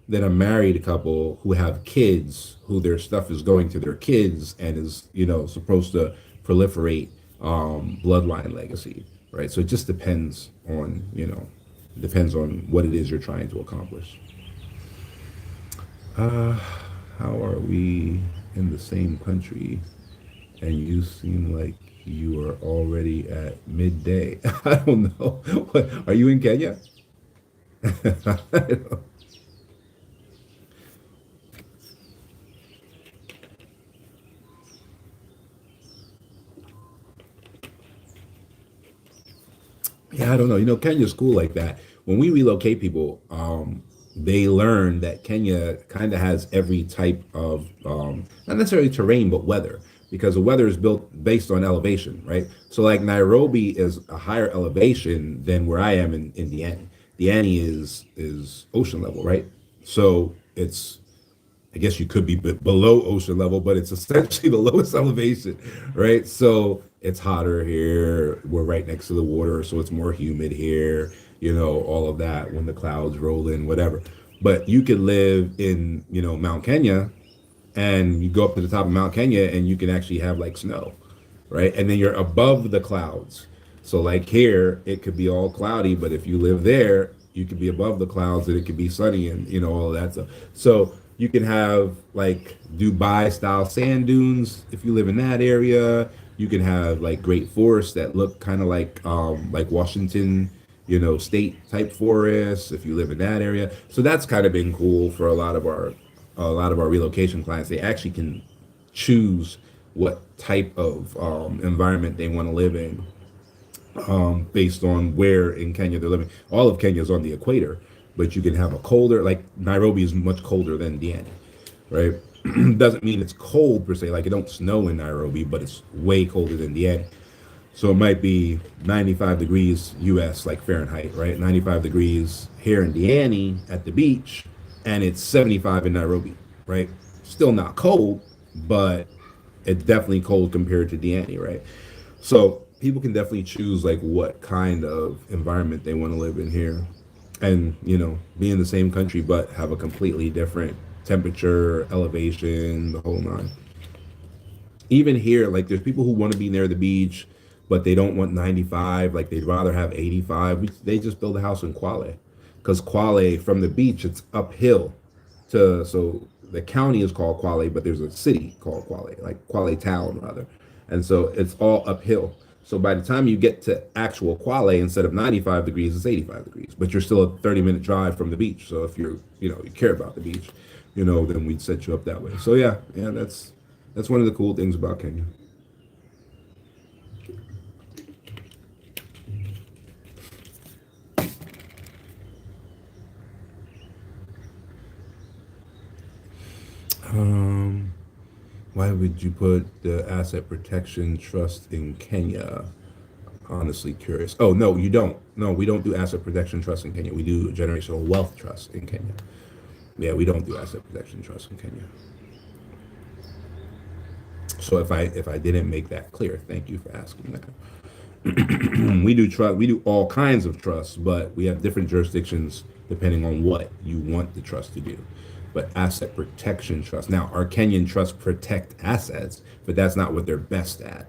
A: than a married couple who have kids, who their stuff is going to their kids and is, supposed to proliferate bloodline legacy, right? So it just depends on what it is you're trying to accomplish. How are we in the same country and you seem like you are already at midday? I don't know. What, are you in Kenya? I don't- Yeah, I don't know. Kenya's cool like that. When we relocate people, they learn that Kenya kind of has every type of, not necessarily terrain, but weather, because the weather is built based on elevation, right? So, like Nairobi is a higher elevation than where I am in Diani. Diani is ocean level, right? So it's I guess you could be below ocean level, but it's essentially the lowest elevation, right? So it's hotter here. We're right next to the water, so it's more humid here, all of that when the clouds roll in, whatever. But you could live in, Mount Kenya, and you go up to the top of Mount Kenya and you can actually have like snow, right? And then you're above the clouds. So like here, it could be all cloudy, but if you live there, you could be above the clouds and it could be sunny and all of that stuff. So you can have like Dubai style sand dunes if you live in that area. You can have like great forests that look kind of like Washington, state type forests if you live in that area. So that's kind of been cool for a lot of our relocation clients. They actually can choose what type of environment they want to live in based on where in Kenya they're living. All of Kenya is on the equator, but you can have a colder, like Nairobi is much colder than Diani, right? Doesn't mean it's cold per se, like it don't snow in Nairobi, but it's way colder than Diani. So it might be 95 degrees US, like Fahrenheit, right? 95 degrees here in Diani at the beach, and it's 75 in Nairobi, right? Still not cold, but it's definitely cold compared to Diani, right? So people can definitely choose like what kind of environment they want to live in here, and be in the same country but have a completely different temperature, elevation, the whole nine. Even here, like there's people who want to be near the beach, but they don't want 95. Like they'd rather have 85. They just build a house in Kwale, because Kwale from the beach it's uphill so the county is called Kwale, but there's a city called Kwale, like Kwale town rather, and so it's all uphill. So by the time you get to actual Kwale, instead of 95 degrees, it's 85 degrees, but you're still a 30-minute drive from the beach. So if you care about the beach, then we'd set you up that way. So yeah, that's one of the cool things about Kenya. Um, why would you put the asset protection trust in Kenya? Honestly curious. Oh, no, you don't. No, we don't do asset protection trust in Kenya. We do generational wealth trust in Kenya. Yeah, we don't do asset protection trust in Kenya. So if I didn't make that clear, thank you for asking that. We do all kinds of trusts, but we have different jurisdictions depending on what you want the trust to do. But asset protection trust. Now, our Kenyan trusts protect assets, but that's not what they're best at,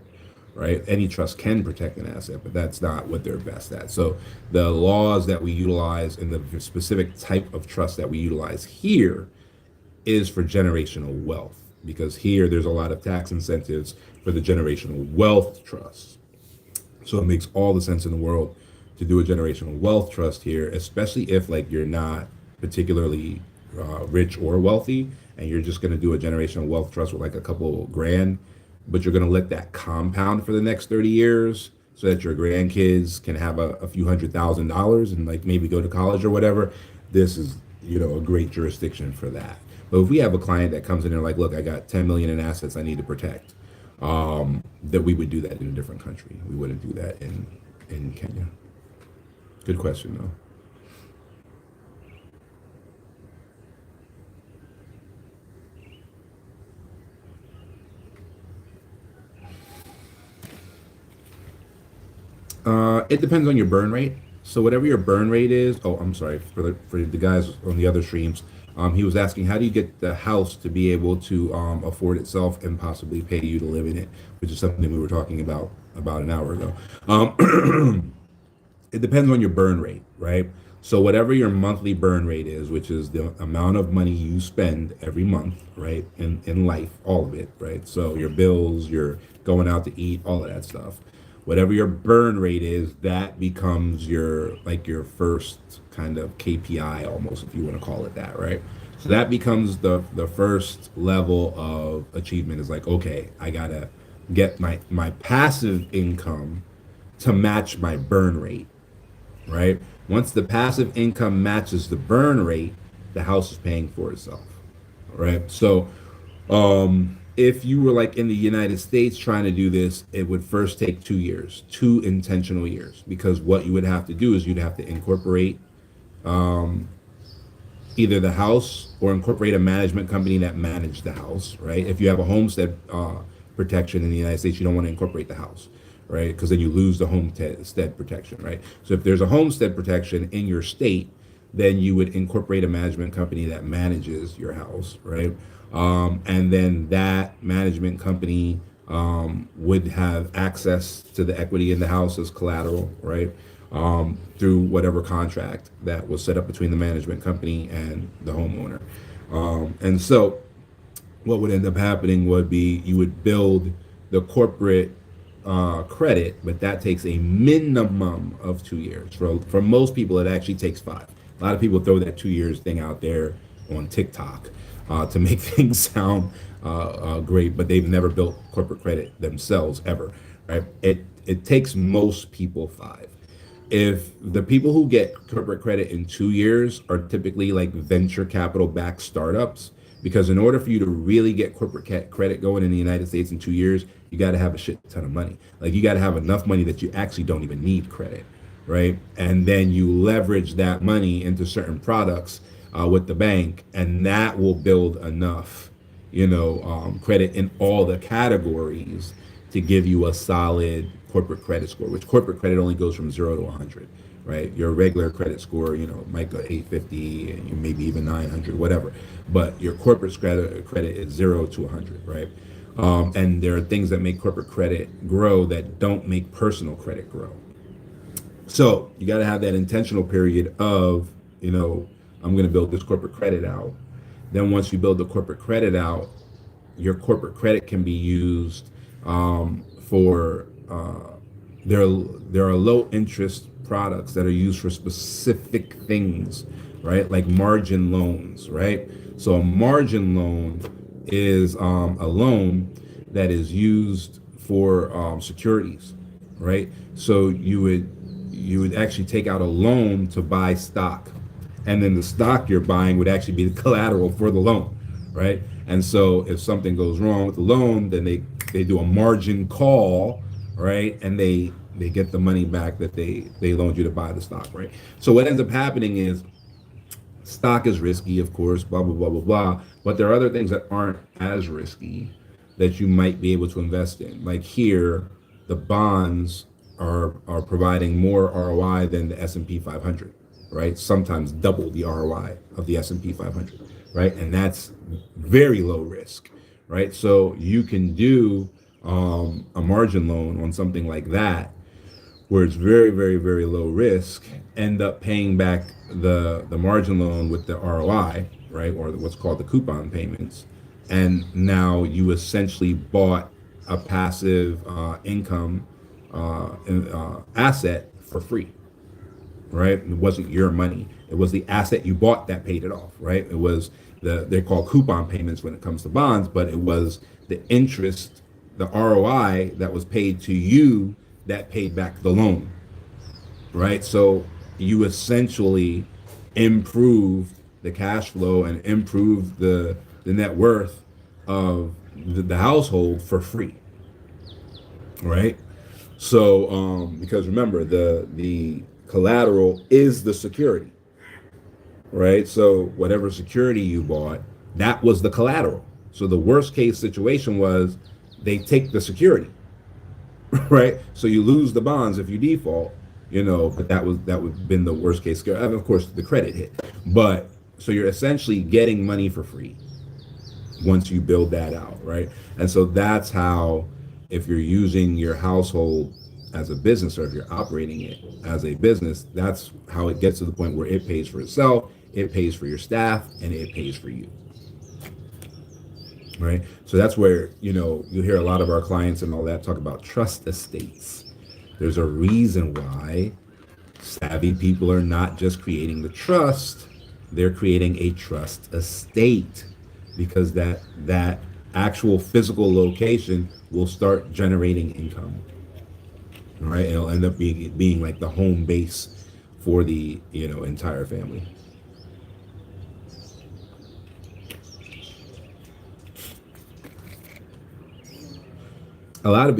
A: right? Any trust can protect an asset, but that's not what they're best at. So the laws that we utilize and the specific type of trust that we utilize here is for generational wealth, because here there's a lot of tax incentives for the generational wealth trust. So it makes all the sense in the world to do a generational wealth trust here, especially if like you're not particularly rich or wealthy, and you're just going to do a generational wealth trust with like a couple grand, but you're going to let that compound for the next 30 years so that your grandkids can have a few $100,000 and like maybe go to college or whatever. This is a great jurisdiction for that. But if we have a client that comes in and like, look, I got 10 million in assets I need to protect, that we would do that in a different country. We wouldn't do that in Kenya. Good question though. It depends on your burn rate. So whatever your burn rate is, oh, I'm sorry for the guys on the other streams. He was asking, how do you get the house to be able to afford itself and possibly pay you to live in it, which is something we were talking about an hour ago. It depends on your burn rate, right? So whatever your monthly burn rate is, which is the amount of money you spend every month, right, in life, all of it, right? So your bills, your going out to eat, all of that stuff. Whatever your burn rate is, that becomes your like your first kind of KPI almost, if you want to call it that, right? So that becomes the first level of achievement is like, okay, I gotta get my passive income to match my burn rate, right? Once the passive income matches the burn rate, the house is paying for itself, right? So, if you were like in the United States trying to do this, it would first take 2 years, 2 intentional years, because what you would have to do is you'd have to incorporate either the house or incorporate a management company that managed the house, right? If you have a homestead protection in the United States, you don't want to incorporate the house, right? Because then you lose the homestead protection, right? So if there's a homestead protection in your state, then you would incorporate a management company that manages your house, right? And then that management company would have access to the equity in the house as collateral, right? Through whatever contract that was set up between the management company and the homeowner. And so what would end up happening would be you would build the corporate credit, but that takes a minimum of 2 years. For most people, it actually takes 5. A lot of people throw that 2 years thing out there on TikTok to make things sound great, but they've never built corporate credit themselves ever, right? It takes most people 5. If the people who get corporate credit in 2 years are typically like venture capital backed startups, because in order for you to really get corporate credit going in the United States in 2 years, you got to have a shit ton of money. Like you got to have enough money that you actually don't even need credit, right? And then you leverage that money into certain products with the bank, and that will build enough, credit in all the categories to give you a solid corporate credit score, which corporate credit only goes from 0 to 100, right? Your regular credit score, might go 850 and maybe even 900, whatever. But your corporate credit is 0 to 100, right? And there are things that make corporate credit grow that don't make personal credit grow. So you got to have that intentional period of, I'm going to build this corporate credit out. Then once you build the corporate credit out, your corporate credit can be used for there are low interest products that are used for specific things, right? Like margin loans, right? So a margin loan is a loan that is used for securities, right? So you would actually take out a loan to buy stock, and then the stock you're buying would actually be the collateral for the loan, right? And so if something goes wrong with the loan, then they do a margin call, right? And they get the money back that they loaned you to buy the stock, right? So what ends up happening is stock is risky, of course, blah, blah, blah, blah, blah. But there are other things that aren't as risky that you might be able to invest in. Like here, the bonds are providing more ROI than the S&P 500, right? Sometimes double the ROI of the S&P 500, right? And that's very low risk, right? So you can do a margin loan on something like that, where it's very, very, very low risk, end up paying back the margin loan with the ROI, right? Or what's called the coupon payments. And now you essentially bought a passive income asset for free, right? It wasn't your money. It was the asset you bought that paid it off, right? It was they're called coupon payments when it comes to bonds, but it was the interest, the ROI that was paid to you that paid back the loan, right? So you essentially improved the cash flow and improve the net worth of the household for free, right? So because remember, the collateral is the security, right? So whatever security you bought, that was the collateral. So the worst case situation was they take the security, right? So you lose the bonds if you default, but that would have been the worst case scenario. And of course, the credit hit, but so you're essentially getting money for free once you build that out, right? And so that's how, if you're using your household as a business, or if you're operating it as a business, that's how it gets to the point where it pays for itself, it pays for your staff, and it pays for you, right? So that's where, you hear a lot of our clients and all that talk about trust estates. There's a reason why savvy people are not just creating the trust, they're creating a trust estate, because that actual physical location will start generating income, right? It'll end up being like the home base for the entire family. A lot of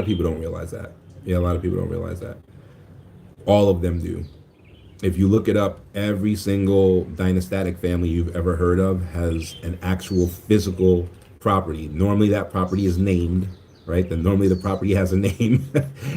A: people don't realize that. Yeah, a lot of people don't realize that. All of them do. If you look it up, every single dynastatic family you've ever heard of has an actual physical property. Normally that property is named, right? Normally the property has a name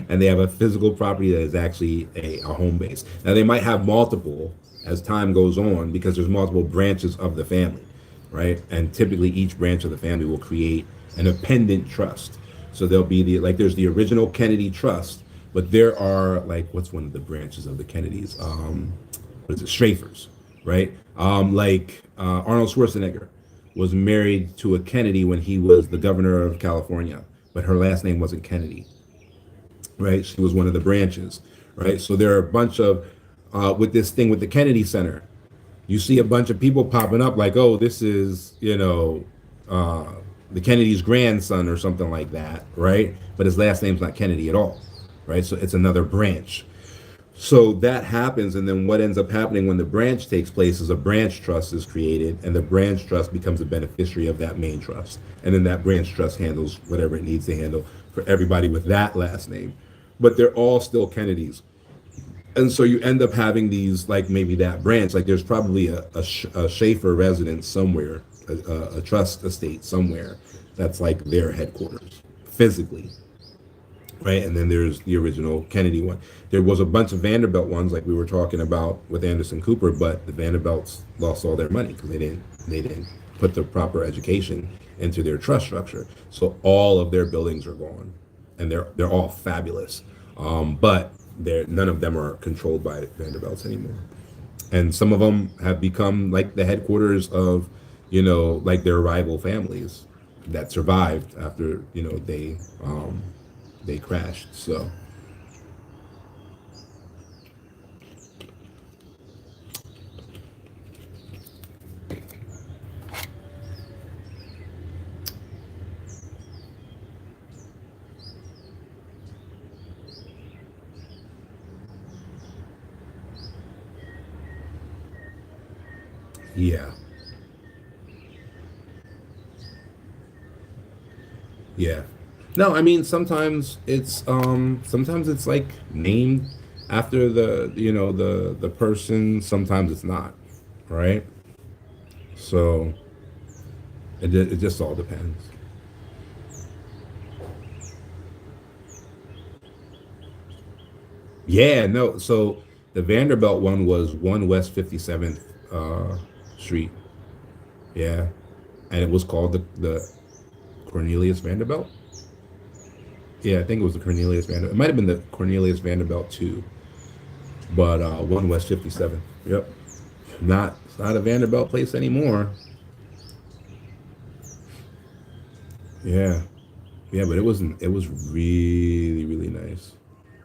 A: and they have a physical property that is actually a home base. Now they might have multiple as time goes on, because there's multiple branches of the family, right? And typically each branch of the family will create an appendant trust. So there'll be there's the original Kennedy Trust, but there are what's one of the branches of the Kennedys? What is it? Strafers, right? Arnold Schwarzenegger was married to a Kennedy when he was the governor of California, but her last name wasn't Kennedy, right? She was one of the branches, right? So there are a bunch of, with this thing with the Kennedy Center, you see a bunch of people popping up like, oh, this is, the Kennedy's grandson or something like that, right? But his last name's not Kennedy at all, right? So it's another branch. So that happens, and then what ends up happening when the branch takes place is a branch trust is created, and the branch trust becomes a beneficiary of that main trust. And then that branch trust handles whatever it needs to handle for everybody with that last name. But they're all still Kennedys. And so you end up having these, maybe that branch, there's probably a Schaefer residence somewhere, a trust estate somewhere that's their headquarters physically, right? And then there's the original Kennedy one. There was a bunch of Vanderbilt ones like we were talking about with Anderson Cooper, but the Vanderbilts lost all their money because they didn't put the proper education into their trust structure. So all of their buildings are gone, and they're all fabulous, but none of them are controlled by Vanderbilts anymore. And some of them have become the headquarters of their rival families that survived after they crashed. So yeah. Yeah. No, I mean sometimes it's named after the person, sometimes it's not, right? So it just all depends. Yeah, no. So the Vanderbilt one was 1 West 57th Street. Yeah. And it was called the Cornelius Vanderbilt. Yeah, I think it was the Cornelius Vanderbilt. It might have been the Cornelius Vanderbilt too, but 1 West 57th. Yep. It's not a Vanderbilt place anymore. Yeah. Yeah, but it was really, really nice.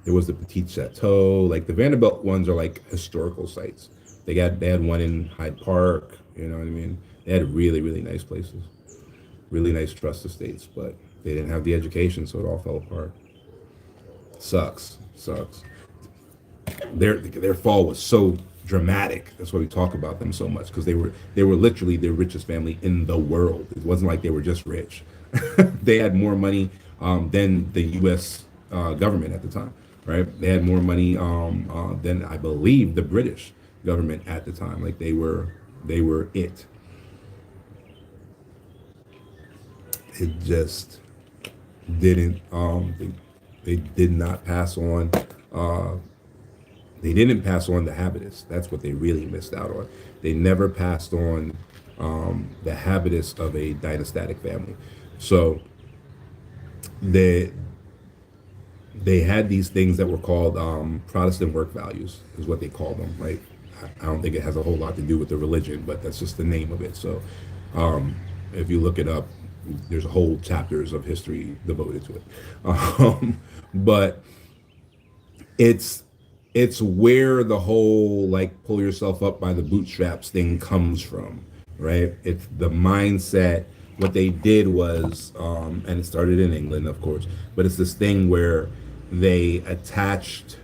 A: It was the Petit Chateau. The Vanderbilt ones are historical sites. They had one in Hyde Park, you know what I mean? They had really, really nice places. Really nice trust estates, but they didn't have the education, so it all fell apart. Sucks. Their fall was so dramatic. That's why we talk about them so much, because they were literally the richest family in the world. It wasn't like they were just rich. They had more money than the U.S. Government at the time, right? They had more money than, I believe, the British government at the time. Like they were it. It just didn't. They did not pass on. Uh, they didn't pass on the habitus. That's what they really missed out on. They never passed on the habitus of a dynastic family. So they they had these things that were called Protestant work values, is what they call them, right? I don't think it has a whole lot to do with the religion, but that's just the name of it. So if you look it up, there's whole chapters of history devoted to it. But it's where the whole like pull yourself up by the bootstraps thing comes from, right? It's the mindset. What they did was, and it started in England, of course, but it's this thing where they attached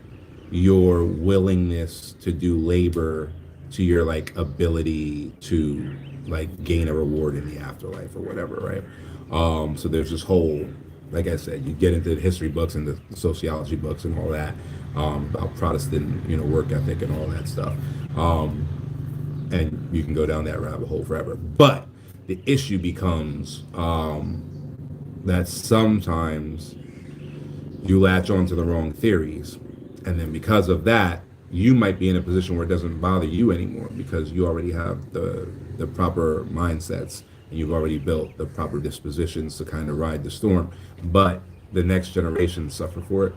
A: your willingness to do labor to your like ability to like gain a reward in the afterlife or whatever, right? So there's this whole, like I said, you get into the history books and the sociology books and all that, about Protestant, work ethic and all that stuff. And you can go down that rabbit hole forever. But the issue becomes that sometimes you latch onto the wrong theories. And then because of that, you might be in a position where it doesn't bother you anymore because you already have the proper mindsets and you've already built the proper dispositions to kind of ride the storm. But the next generation suffer for it.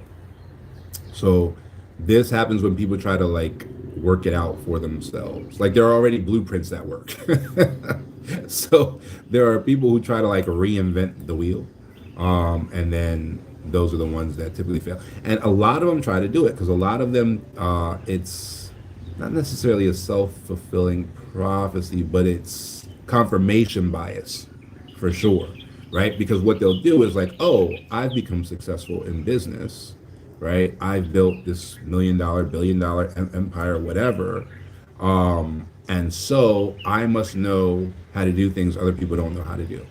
A: So this happens when people try to like work it out for themselves. Like there are already blueprints that work. So there are people who try to like reinvent the wheel. And then those are the ones that typically fail. And a lot of them try to do it because a lot of them, it's not necessarily a self-fulfilling prophecy, but it's confirmation bias for sure, right? Because what they'll do is like, oh, I've become successful in business, right? I've built this $1 million, $1 billion empire, whatever. And so I must know how to do things other people don't know how to do,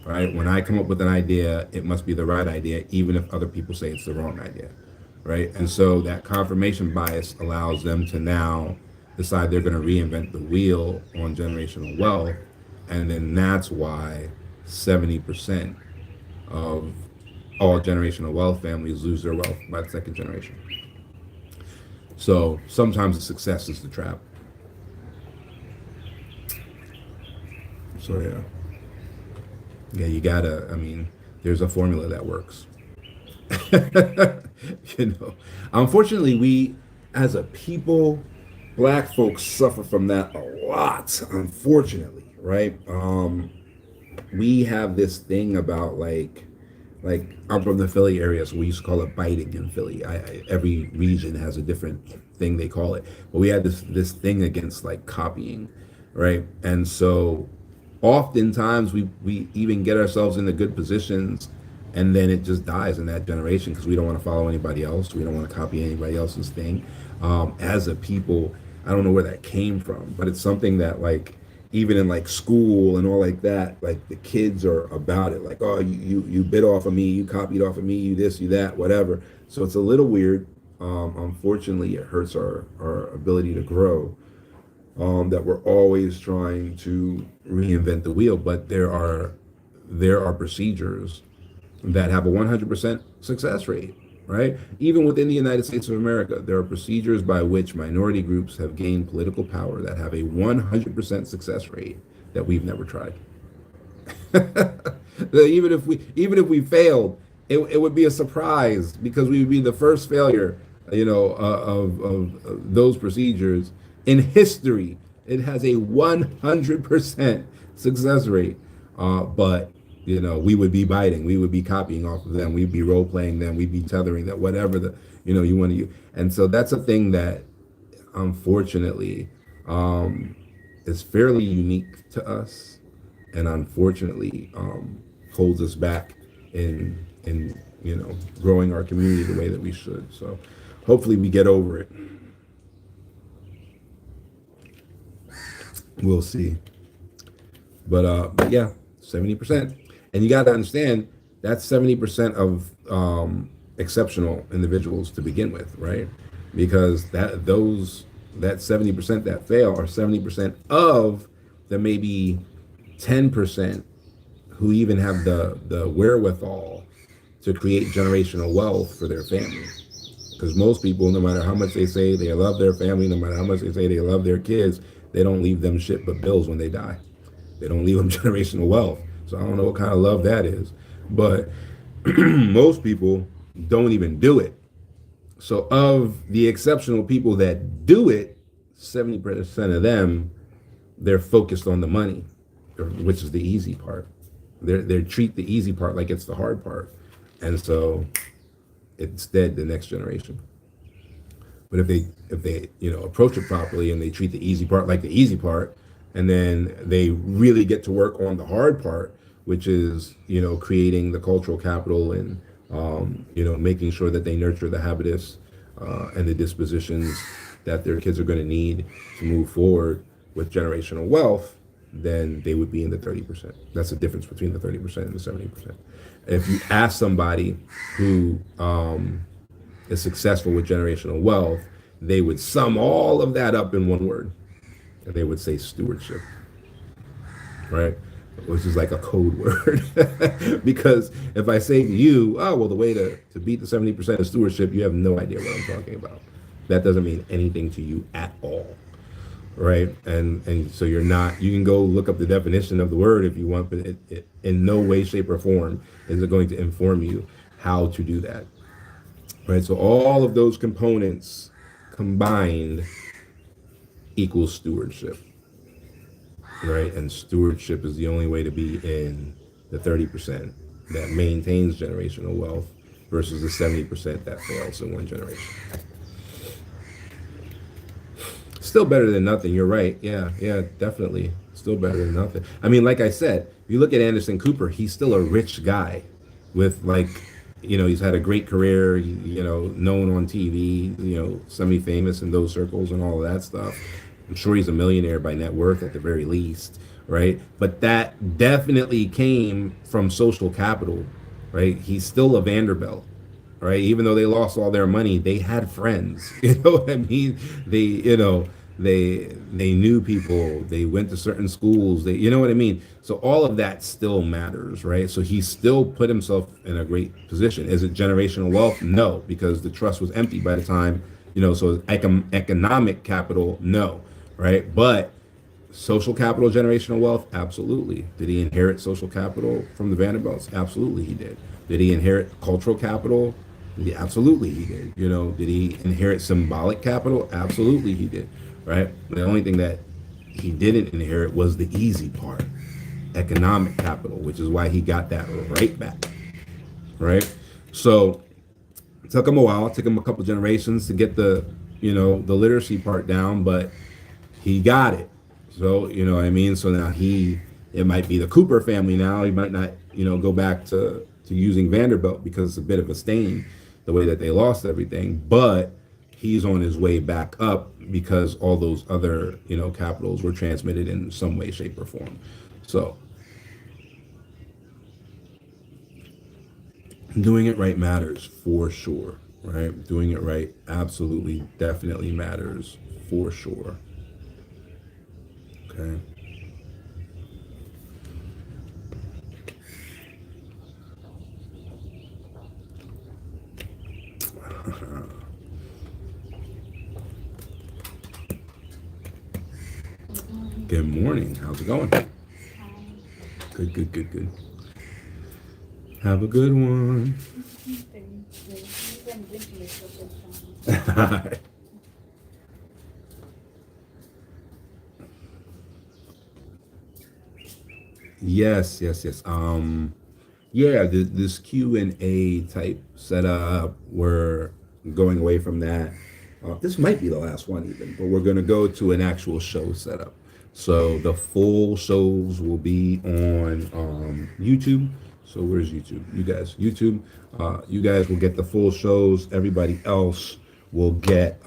A: right? When I come up with an idea, it must be the right idea, even if other people say it's the wrong idea, right? And so that confirmation bias allows them to now decide they're going to reinvent the wheel on generational wealth. And then that's why 70% of all generational wealth families lose their wealth by the second generation. So sometimes the success is the trap. So yeah, you gotta, there's a formula that works. Unfortunately, we as a people, black folks suffer from that a lot, unfortunately, right? We have this thing about like I'm from the Philly area, so we used to call it biting in Philly. Every region has a different thing they call it, but we had this thing against like copying, right? And so oftentimes we even get ourselves into good positions, and then it just dies in that generation because we don't want to follow anybody else. We don't want to copy anybody else's thing. As a people, I don't know where that came from, but it's something that like even in like school and all like that, like the kids are about it. Like, oh, you bit off of me, you copied off of me, you this, you that, whatever. So it's a little weird. Unfortunately, it hurts our ability to grow. That we're always trying to reinvent the wheel, but there are procedures that have a 100% success rate, right? Even within the United States of America, there are procedures by which minority groups have gained political power that have a 100% success rate that we've never tried. even if we failed, it would be a surprise because we would be the first failure, of those procedures in history. It has a 100% success rate, but we would be biting, we would be copying off of them, we'd be role playing them, we'd be tethering that, whatever you want to use. And so that's a thing that unfortunately is fairly unique to us, and unfortunately holds us back in growing our community the way that we should. So hopefully we get over it. We'll see. But yeah, 70%. And you got to understand that's 70% of exceptional individuals to begin with, right? Because that 70% that fail are 70% of the maybe 10% who even have the wherewithal to create generational wealth for their family. Because most people, no matter how much they say they love their family, no matter how much they say they love their kids, they don't leave them shit but bills when they die. They don't leave them generational wealth. So I don't know what kind of love that is. But most people don't even do it. So of the exceptional people that do it, 70% of them, they're focused on the money, which is the easy part. They treat the easy part like it's the hard part. And so it's dead the next generation. But if they approach it properly and they treat the easy part like the easy part, and then they really get to work on the hard part, which is creating the cultural capital and making sure that they nurture the habitus and the dispositions that their kids are going to need to move forward with generational wealth, then they would be in the 30%. That's the difference between the 30% and the 70%. If you ask somebody who is successful with generational wealth, they would sum all of that up in one word, and they would say stewardship, right? Which is like a code word. Because if I say to you, oh, well, the way to beat the 70% of stewardship, you have no idea what I'm talking about. That doesn't mean anything to you at all, right? And so you can go look up the definition of the word if you want, but it in no way, shape, or form is it going to inform you how to do that, right? So all of those components combined equals stewardship, right? And stewardship is the only way to be in the 30% that maintains generational wealth versus the 70% that fails in one generation. Still better than nothing. You're right. Yeah, definitely. Still better than nothing. I mean, like I said, if you look at Anderson Cooper, he's still a rich guy with he's had a great career, known on TV, semi-famous in those circles and all of that stuff. I'm sure he's a millionaire by net worth at the very least, right? But that definitely came from social capital, right? He's still a Vanderbilt, right? Even though they lost all their money, they had friends. You know what I mean? They knew people. They went to certain schools. You know what I mean? So all of that still matters, right? So he still put himself in a great position. Is it generational wealth? No, because the trust was empty by the time, so economic capital, no, right? But social capital, generational wealth, absolutely. Did he inherit social capital from the Vanderbilts? Absolutely, he did. Did he inherit cultural capital? Yeah, absolutely, he did. Did he inherit symbolic capital? Absolutely, he did. Right? The only thing that he didn't inherit was the easy part, economic capital, which is why he got that right back. Right? So it took him a while. It took him a couple generations to get the literacy part down, but he got it. So, what I mean? So now it might be the Cooper family now. He might not, go back to using Vanderbilt because it's a bit of a stain, the way that they lost everything. But he's on his way back up because all those other, capitals were transmitted in some way, shape, or form. So doing it right matters for sure, right? Doing it right absolutely, definitely matters for sure. Okay. Good morning. How's it going? Good. Have a good one. Yes. Yeah, this Q&A type setup, we're going away from that. This might be the last one even, but we're going to go to an actual show setup. So the full shows will be on YouTube. So where's YouTube? You guys, YouTube. You guys will get the full shows. Everybody else will get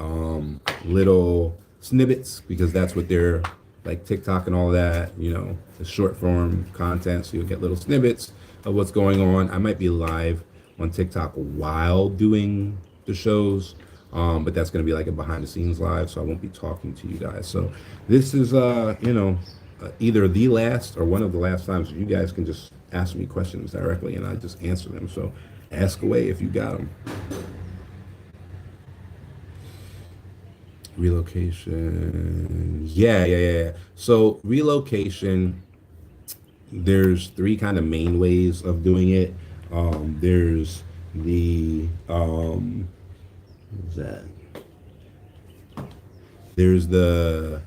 A: little snippets because that's what they're like TikTok and all that, the short form content. So you'll get little snippets of what's going on. I might be live on TikTok while doing the shows, but that's going to be like a behind the scenes live. So I won't be talking to you guys. So this is, either the last or one of the last times you guys can just ask me questions directly and I just answer them. So ask away if you got them. Relocation. Yeah. So relocation, there's three kind of main ways of doing it. There's the what's that? There's the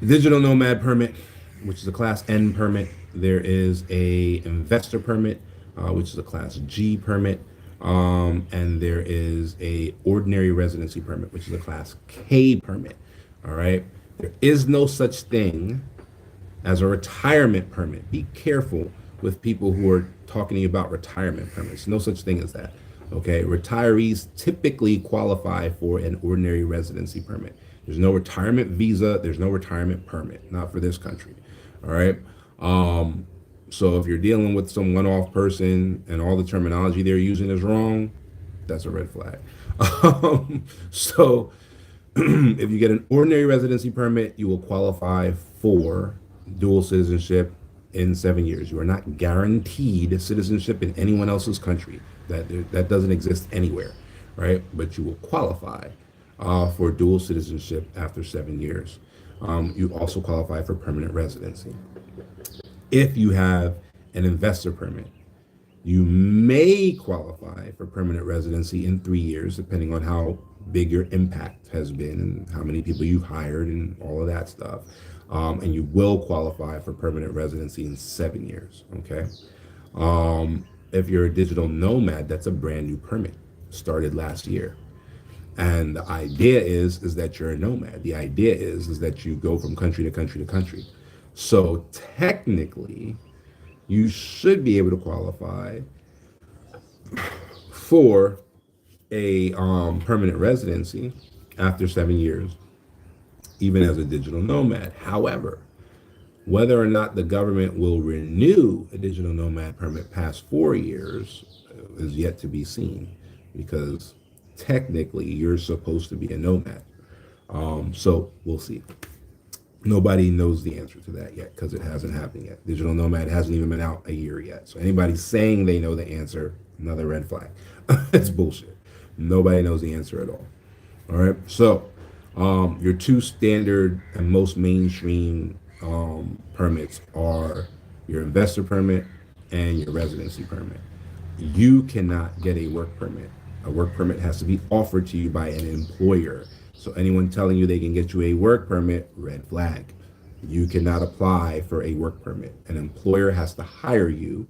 A: digital nomad permit, which is a class N permit. There is a investor permit, which is a class G permit. And there is a ordinary residency permit, which is a class K permit. All right. There is no such thing as a retirement permit. Be careful with people who are talking to you about retirement permits. No such thing as that. Okay. Retirees typically qualify for an ordinary residency permit. There's no retirement visa. There's no retirement permit. Not for this country. All right. So if you're dealing with some one-off person and all the terminology they're using is wrong, that's a red flag. So if you get an ordinary residency permit, you will qualify for dual citizenship in 7 years. You are not guaranteed citizenship in anyone else's country. That doesn't exist anywhere, right? But you will qualify for dual citizenship after 7 years. You also qualify for permanent residency. If you have an investor permit, you may qualify for permanent residency in 3 years, depending on how big your impact has been and how many people you've hired and all of that stuff. And you will qualify for permanent residency in 7 years, okay? If you're a digital nomad, that's a brand new permit, started last year. And the idea is that you're a nomad. The idea is that you go from country to country to country. So technically, you should be able to qualify for a permanent residency after 7 years, even as a digital nomad. However, whether or not the government will renew a digital nomad permit past 4 years is yet to be seen, because technically you're supposed to be a nomad. So we'll see. Nobody knows the answer to that yet because it hasn't happened yet. Digital nomad hasn't even been out a year yet. So anybody saying they know the answer, another red flag. It's bullshit. Nobody knows the answer at all. All right. So your two standard and most mainstream permits are your investor permit and your residency permit. You cannot get a work permit. A work permit has to be offered to you by an employer. So anyone telling you they can get you a work permit, red flag. You cannot apply for a work permit. An employer has to hire you,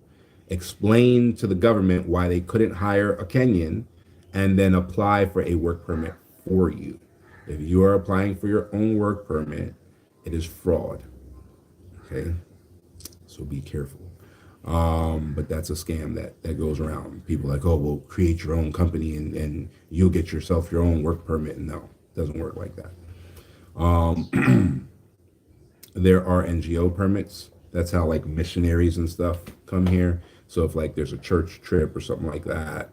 A: explain to the government why they couldn't hire a Kenyan, and then apply for a work permit for you. If you are applying for your own work permit, it is fraud. Okay? So be careful. But that's a scam that goes around. People are like, oh, well, create your own company and you'll get yourself your own work permit. No. Doesn't work like that. There are NGO permits. That's how like missionaries and stuff come here. So if like there's a church trip or something like that,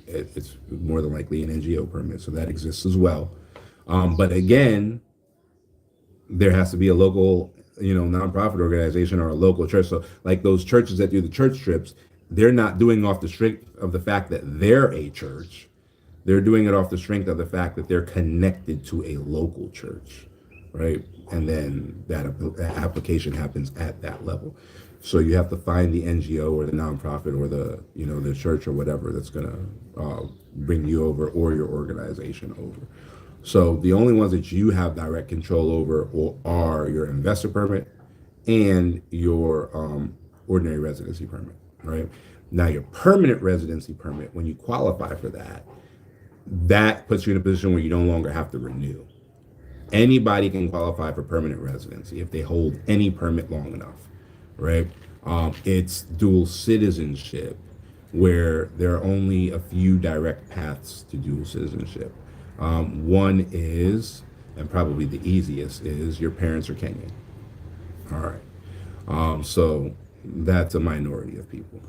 A: it's more than likely an NGO permit. So that exists as well. But again, there has to be a local, nonprofit organization or a local church. So like those churches that do the church trips, they're not doing off the strength of the fact that they're a church. They're doing it off the strength of the fact that they're connected to a local church, right? And then that application happens at that level. So you have to find the NGO or the nonprofit or the church or whatever that's going to bring you over, or your organization over. So the only ones that you have direct control over are your investor permit and your ordinary residency permit, right? Now your permanent residency permit, when you qualify for that puts you in a position where you no longer have to renew. Anybody can qualify for permanent residency if they hold any permit long enough, right? It's dual citizenship, where there are only a few direct paths to dual citizenship. One is and probably the easiest, is your parents are Kenyan. All right. So that's a minority of people.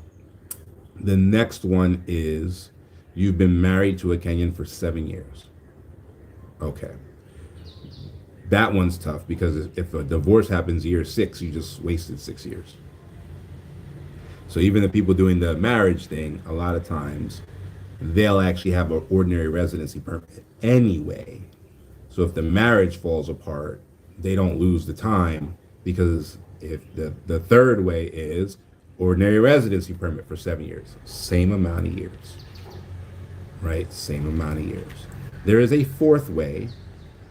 A: The next one is you've been married to a Kenyan for 7 years. Okay. That one's tough because if a divorce happens year six, you just wasted 6 years. So even the people doing the marriage thing, a lot of times they'll actually have an ordinary residency permit anyway. So if the marriage falls apart, they don't lose the time because if the third way is ordinary residency permit for 7 years, same amount of years, right? Same amount of years. There is a fourth way.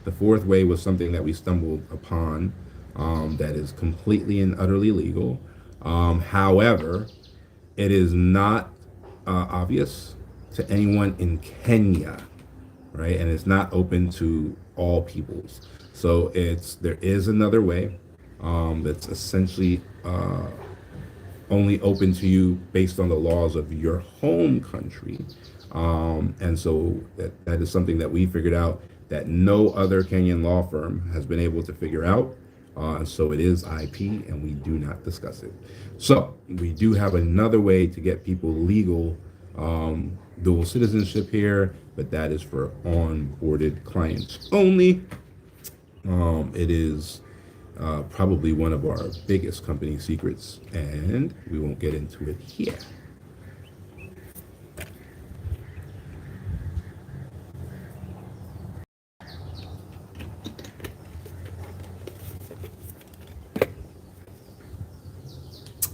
A: The fourth way was something that we stumbled upon that is completely and utterly legal. However, it is not obvious to anyone in Kenya, right? And it's not open to all peoples. So there is another way that's essentially only open to you based on the laws of your home country. And so that is something that we figured out that no other Kenyan law firm has been able to figure out. So it is IP, and we do not discuss it. So we do have another way to get people legal dual citizenship here, but that is for onboarded clients only. It is probably one of our biggest company secrets, and we won't get into it here.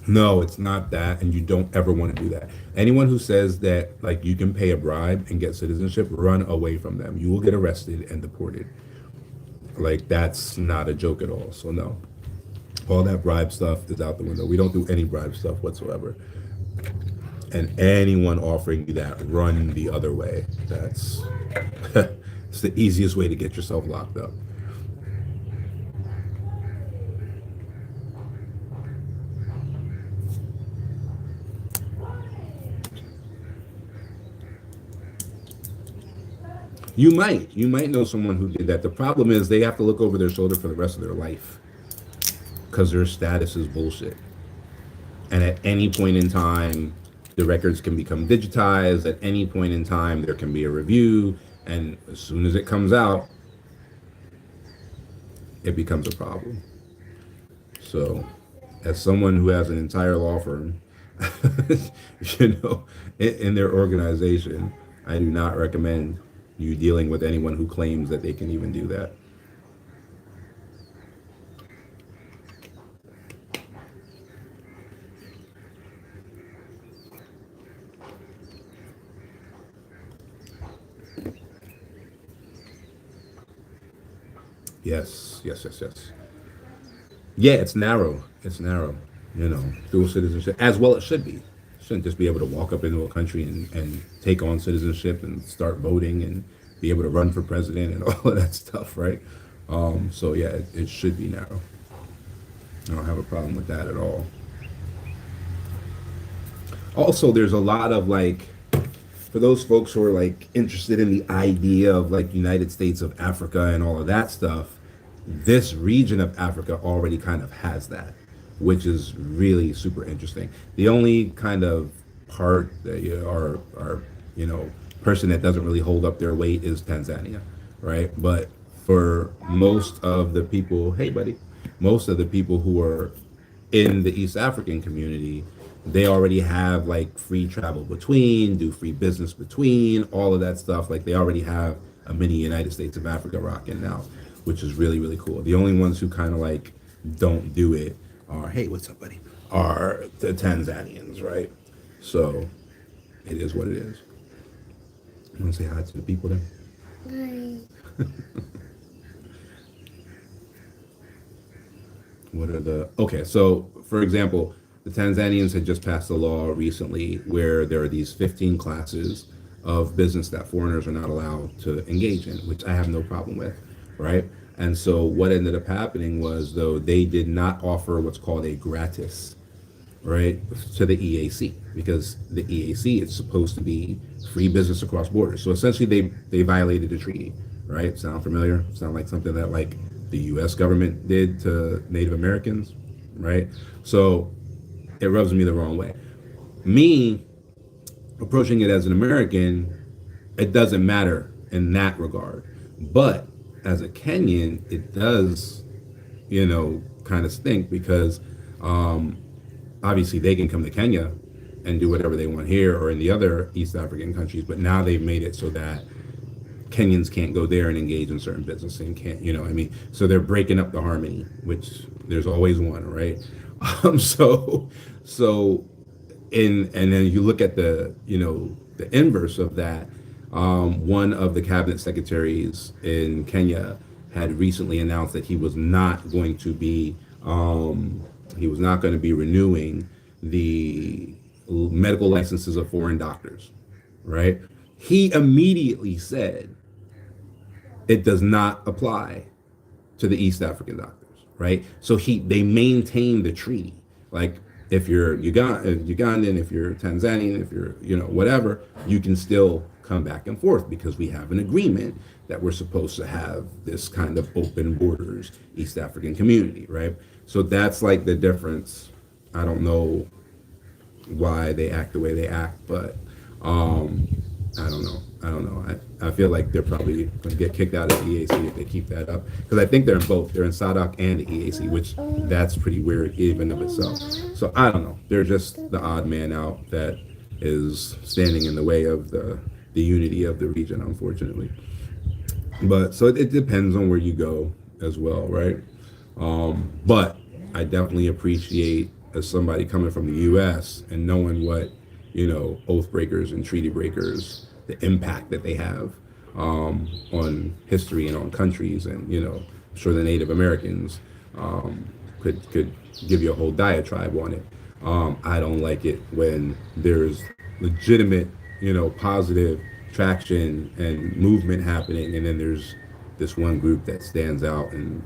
A: No, it's not that, and you don't ever want to do that. Anyone who says that like you can pay a bribe and get citizenship, run away from them. You will get arrested and deported. Like that's not a joke at all. So no, all that bribe stuff is out the window. We don't do any bribe stuff whatsoever. And anyone offering you that, run the other way. That's it's the easiest way to get yourself locked up. You might know someone who did that. The problem is they have to look over their shoulder for the rest of their life because their status is bullshit. And at any point in time, the records can become digitized. At any point in time, there can be a review. And as soon as it comes out, it becomes a problem. So, as someone who has an entire law firm, in their organization, I do not recommend you dealing with anyone who claims that they can even do that. Yes, yes, yes, yes. Yeah, it's narrow. It's narrow. Dual citizenship, as well it should be. Shouldn't just be able to walk up into a country and take on citizenship and start voting and be able to run for president and all of that stuff, right? So yeah, it should be narrow. I don't have a problem with that at all. Also, there's a lot of like, for those folks who are like interested in the idea of like United States of Africa and all of that stuff, this region of Africa already kind of has that, which is really super interesting. The only kind of part that person that doesn't really hold up their weight is Tanzania, right? But for most of the people, hey buddy, most of the people who are in the East African community, they already have like free travel between, do free business between, all of that stuff. Like they already have a mini United States of Africa rocking now, which is really, really cool. The only ones who kind of like don't do it are, hey, what's up, buddy? Are the Tanzanians, right? So it is what it is. You want to say hi to the people then? Hi. Okay, so for example, the Tanzanians had just passed a law recently where there are these 15 classes of business that foreigners are not allowed to engage in, which I have no problem with, right? And so what ended up happening was, though, they did not offer what's called a gratis, right, to the EAC, because the EAC is supposed to be free business across borders. So essentially they violated the treaty, right? Sound familiar? Sound like something that like the U.S. government did to Native Americans, right? So it rubs me the wrong way. Me approaching it as an American, it doesn't matter in that regard. But as a Kenyan, it does, kind of stink because obviously they can come to Kenya and do whatever they want here or in the other East African countries, but now they've made it so that Kenyans can't go there and engage in certain business and can't, so they're breaking up the harmony, which there's always one, right? So, so and then you look at the inverse of that. One of the cabinet secretaries in Kenya had recently announced that he was not going to be renewing the medical licenses of foreign doctors, right? He immediately said it does not apply to the East African doctors, right? So they maintain the treaty. Like if you're Ugandan, if you're Tanzanian, if you're whatever, you can still come back and forth because we have an agreement that we're supposed to have this kind of open borders East African community, right? So that's like the difference. I don't know why they act the way they act, but I don't know. I feel like they're probably going to get kicked out of the EAC if they keep that up. Because I think they're in both. They're in SADC and the EAC, which that's pretty weird even of itself. So I don't know. They're just the odd man out that is standing in the way of the unity of the region, unfortunately. But so it depends on where you go as well, right? But I definitely appreciate as somebody coming from the U.S. and knowing what oath breakers and treaty breakers, the impact that they have on history and on countries, and I'm sure the Native Americans could give you a whole diatribe on it. I don't like it when there's legitimate, positive traction and movement happening, and then there's this one group that stands out and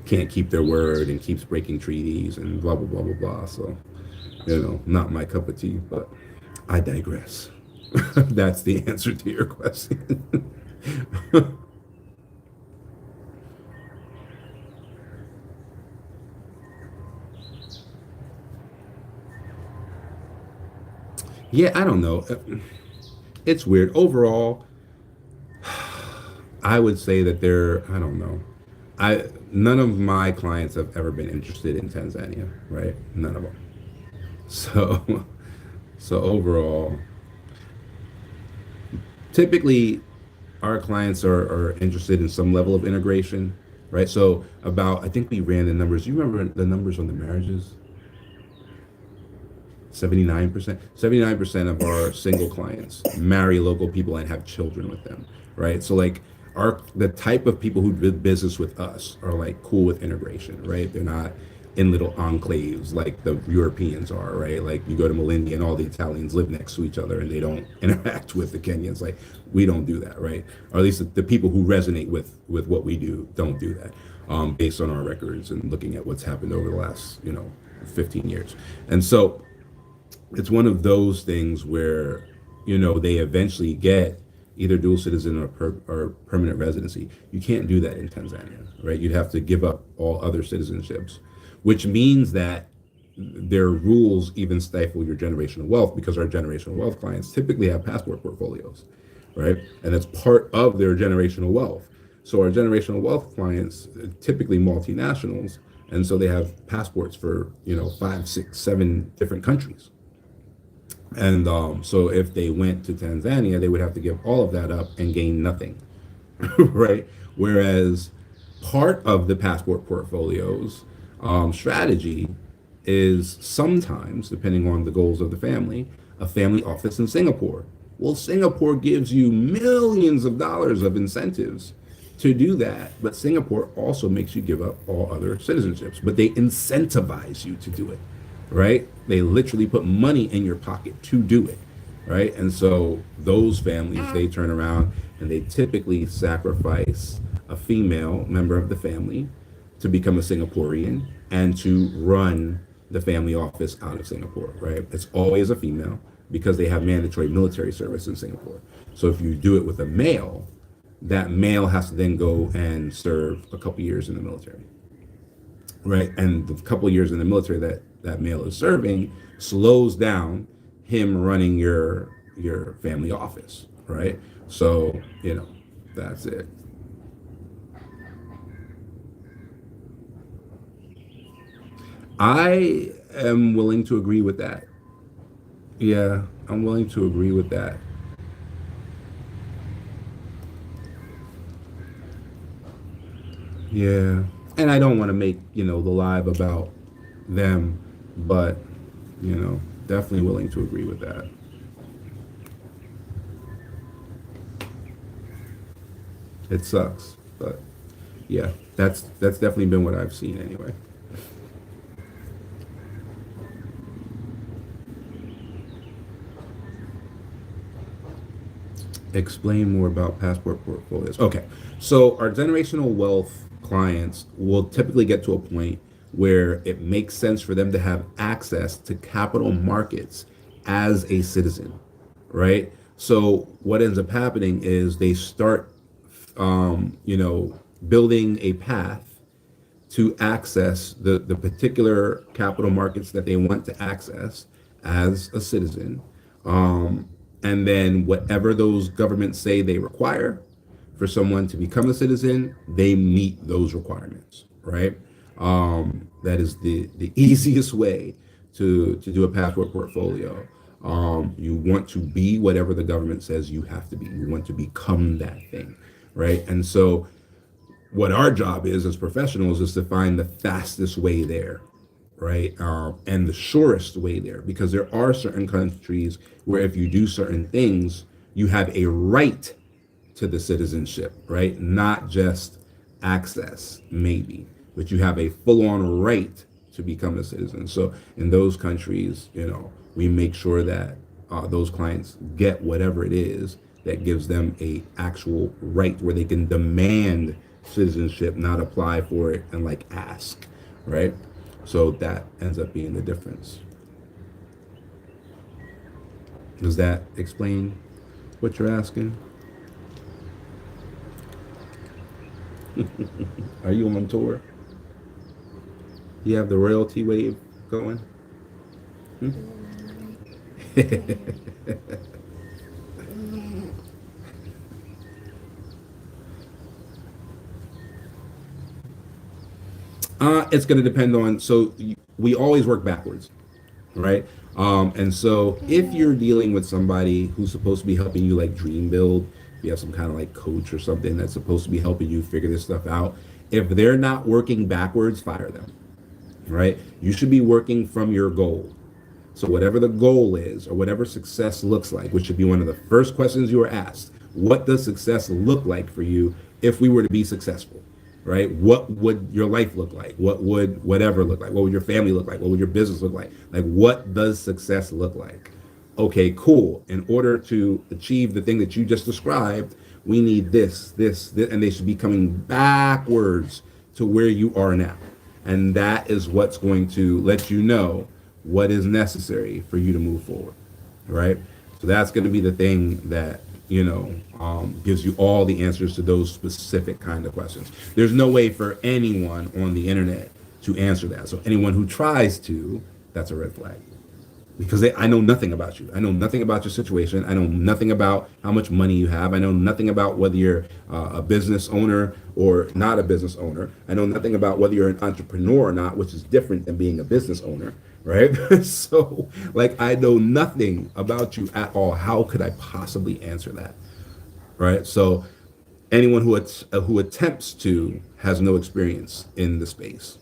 A: can't keep their word and keeps breaking treaties and blah blah blah blah blah. So, not my cup of tea, but I digress. That's the answer to your question. Yeah, I don't know. It's weird. Overall, I would say that I don't know. None of my clients have ever been interested in Tanzania, right? None of them. So, so overall, typically our clients are interested in some level of integration, right? So I think we ran the numbers. You remember the numbers on the marriages? 79%. 79% of our single clients marry local people and have children with them, right? So like the type of people who do business with us are like cool with integration, right? They're not in little enclaves like the Europeans are, right? Like you go to Malindi and all the Italians live next to each other and they don't interact with the Kenyans. Like we don't do that, right? Or at least the people who resonate with what we do don't do that, based on our records and looking at what's happened over the last 15 years. And so it's one of those things where they eventually get either dual citizen or permanent residency. You can't do that in Tanzania, right? You'd have to give up all other citizenships, which means that their rules even stifle your generational wealth, because our generational wealth clients typically have passport portfolios, right? And that's part of their generational wealth. So our generational wealth clients, typically multinationals, and so they have passports for 5, 6, 7 different countries. And so if they went to Tanzania, they would have to give all of that up and gain nothing, right? Whereas part of the passport portfolio's strategy is sometimes, depending on the goals of the family, a family office in Singapore. Well, Singapore gives you millions of dollars of incentives to do that, but Singapore also makes you give up all other citizenships, but they incentivize you to do it, right? They literally put money in your pocket to do it, right? And so those families, they turn around and they typically sacrifice a female member of the family to become a Singaporean and to run the family office out of Singapore, right? It's always a female because they have mandatory military service in Singapore. So if you do it with a male, that male has to then go and serve a couple years in the military, right? And the couple years in the military that male is serving slows down him running your family office, right? So, that's it. I am willing to agree with that. Yeah, I'm willing to agree with that. Yeah. And I don't want to make, the live about them, but, definitely willing to agree with that. It sucks, but yeah, that's definitely been what I've seen anyway. Explain more about passport portfolios. Okay, so our generational wealth clients will typically get to a point where it makes sense for them to have access to capital markets as a citizen, right? So what ends up happening is they start, building a path to access the particular capital markets that they want to access as a citizen. And then whatever those governments say they require for someone to become a citizen, they meet those requirements, right? That is the easiest way to do a passport portfolio. You want to be whatever the government says you have to be. You want to become that thing, right? And so what our job is as professionals is to find the fastest way there, right? And the surest way there, because there are certain countries where if you do certain things, you have a right to the citizenship, right? Not just access, maybe, but you have a full-on right to become a citizen. So in those countries, we make sure that those clients get whatever it is that gives them a actual right where they can demand citizenship, not apply for it and like ask, right? So that ends up being the difference. Does that explain what you're asking? Are you on tour? You have the royalty wave going? Hmm? It's going to depend on, so we always work backwards, right? And so if you're dealing with somebody who's supposed to be helping you like dream build, you have some kind of like coach or something that's supposed to be helping you figure this stuff out. If they're not working backwards, fire them, right? You should be working from your goal. So whatever the goal is or whatever success looks like, which should be one of the first questions you are asked, what does success look like for you if we were to be successful? Right? What would your life look like? What would whatever look like? What would your family look like? What would your business look like? Like, what does success look like? Okay, cool. In order to achieve the thing that you just described, we need this, and they should be coming backwards to where you are now. And that is what's going to let you know what is necessary for you to move forward, right? So that's going to be the thing that gives you all the answers to those specific kind of questions. There's no way for anyone on the internet to answer that. So anyone who tries to, that's a red flag. Because I know nothing about you. I know nothing about your situation. I know nothing about how much money you have. I know nothing about whether you're a business owner or not a business owner. I know nothing about whether you're an entrepreneur or not, which is different than being a business owner, right? So, like, I know nothing about you at all. How could I possibly answer that, right? So, anyone who attempts to has no experience in the space.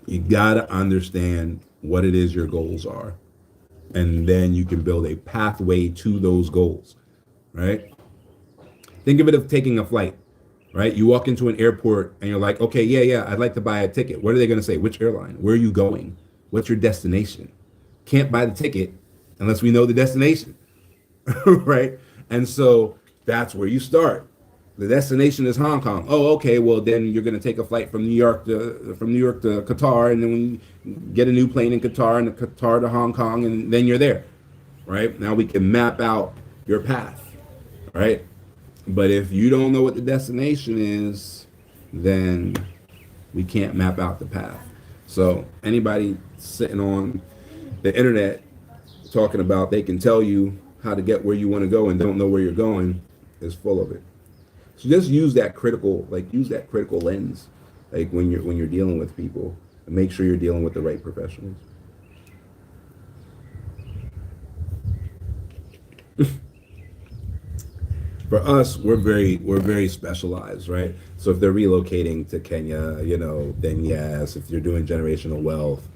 A: You gotta understand what it is your goals are, and then you can build a pathway to those goals, right? Think of it as taking a flight, right? You walk into an airport and you're like, okay, yeah, I'd like to buy a ticket. What are they gonna say? Which airline? Where are you going? What's your destination? Can't buy the ticket unless we know the destination, right? And so that's where you start. The destination is Hong Kong. Oh, okay. Well, then you're going to take a flight from New York to Qatar, and then we get a new plane in Qatar, and Qatar to Hong Kong, and then you're there, right? Now we can map out your path, right? But if you don't know what the destination is, then we can't map out the path. So anybody sitting on the internet talking about they can tell you how to get where you want to go and don't know where you're going is full of it. So just use that critical, lens, like when you're dealing with people, and make sure you're dealing with the right professionals. For us, we're very specialized, right? So if they're relocating to Kenya, then yes. If you're doing generational wealth,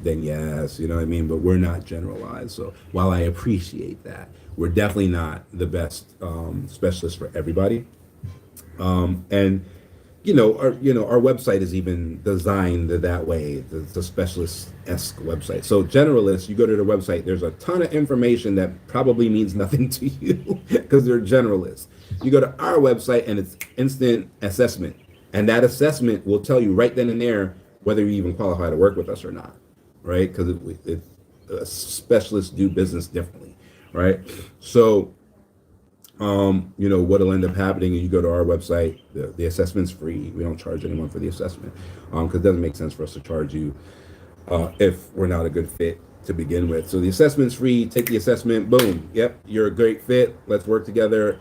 A: then yes, you know what I mean? But we're not generalized. So while I appreciate that, we're definitely not the best specialist for everybody. And our website is even designed that way. The specialist-esque website. So generalists, you go to their website, there's a ton of information that probably means nothing to you because they're generalists. You go to our website and it's instant assessment. And that assessment will tell you right then and there whether you even qualify to work with us or not, right? Because specialists do business differently, right? So what'll end up happening is you go to our website, the assessment's free. We don't charge anyone for the assessment because it doesn't make sense for us to charge you if we're not a good fit to begin with. So the assessment's free. Take the assessment. Boom. Yep, you're a great fit. Let's work together.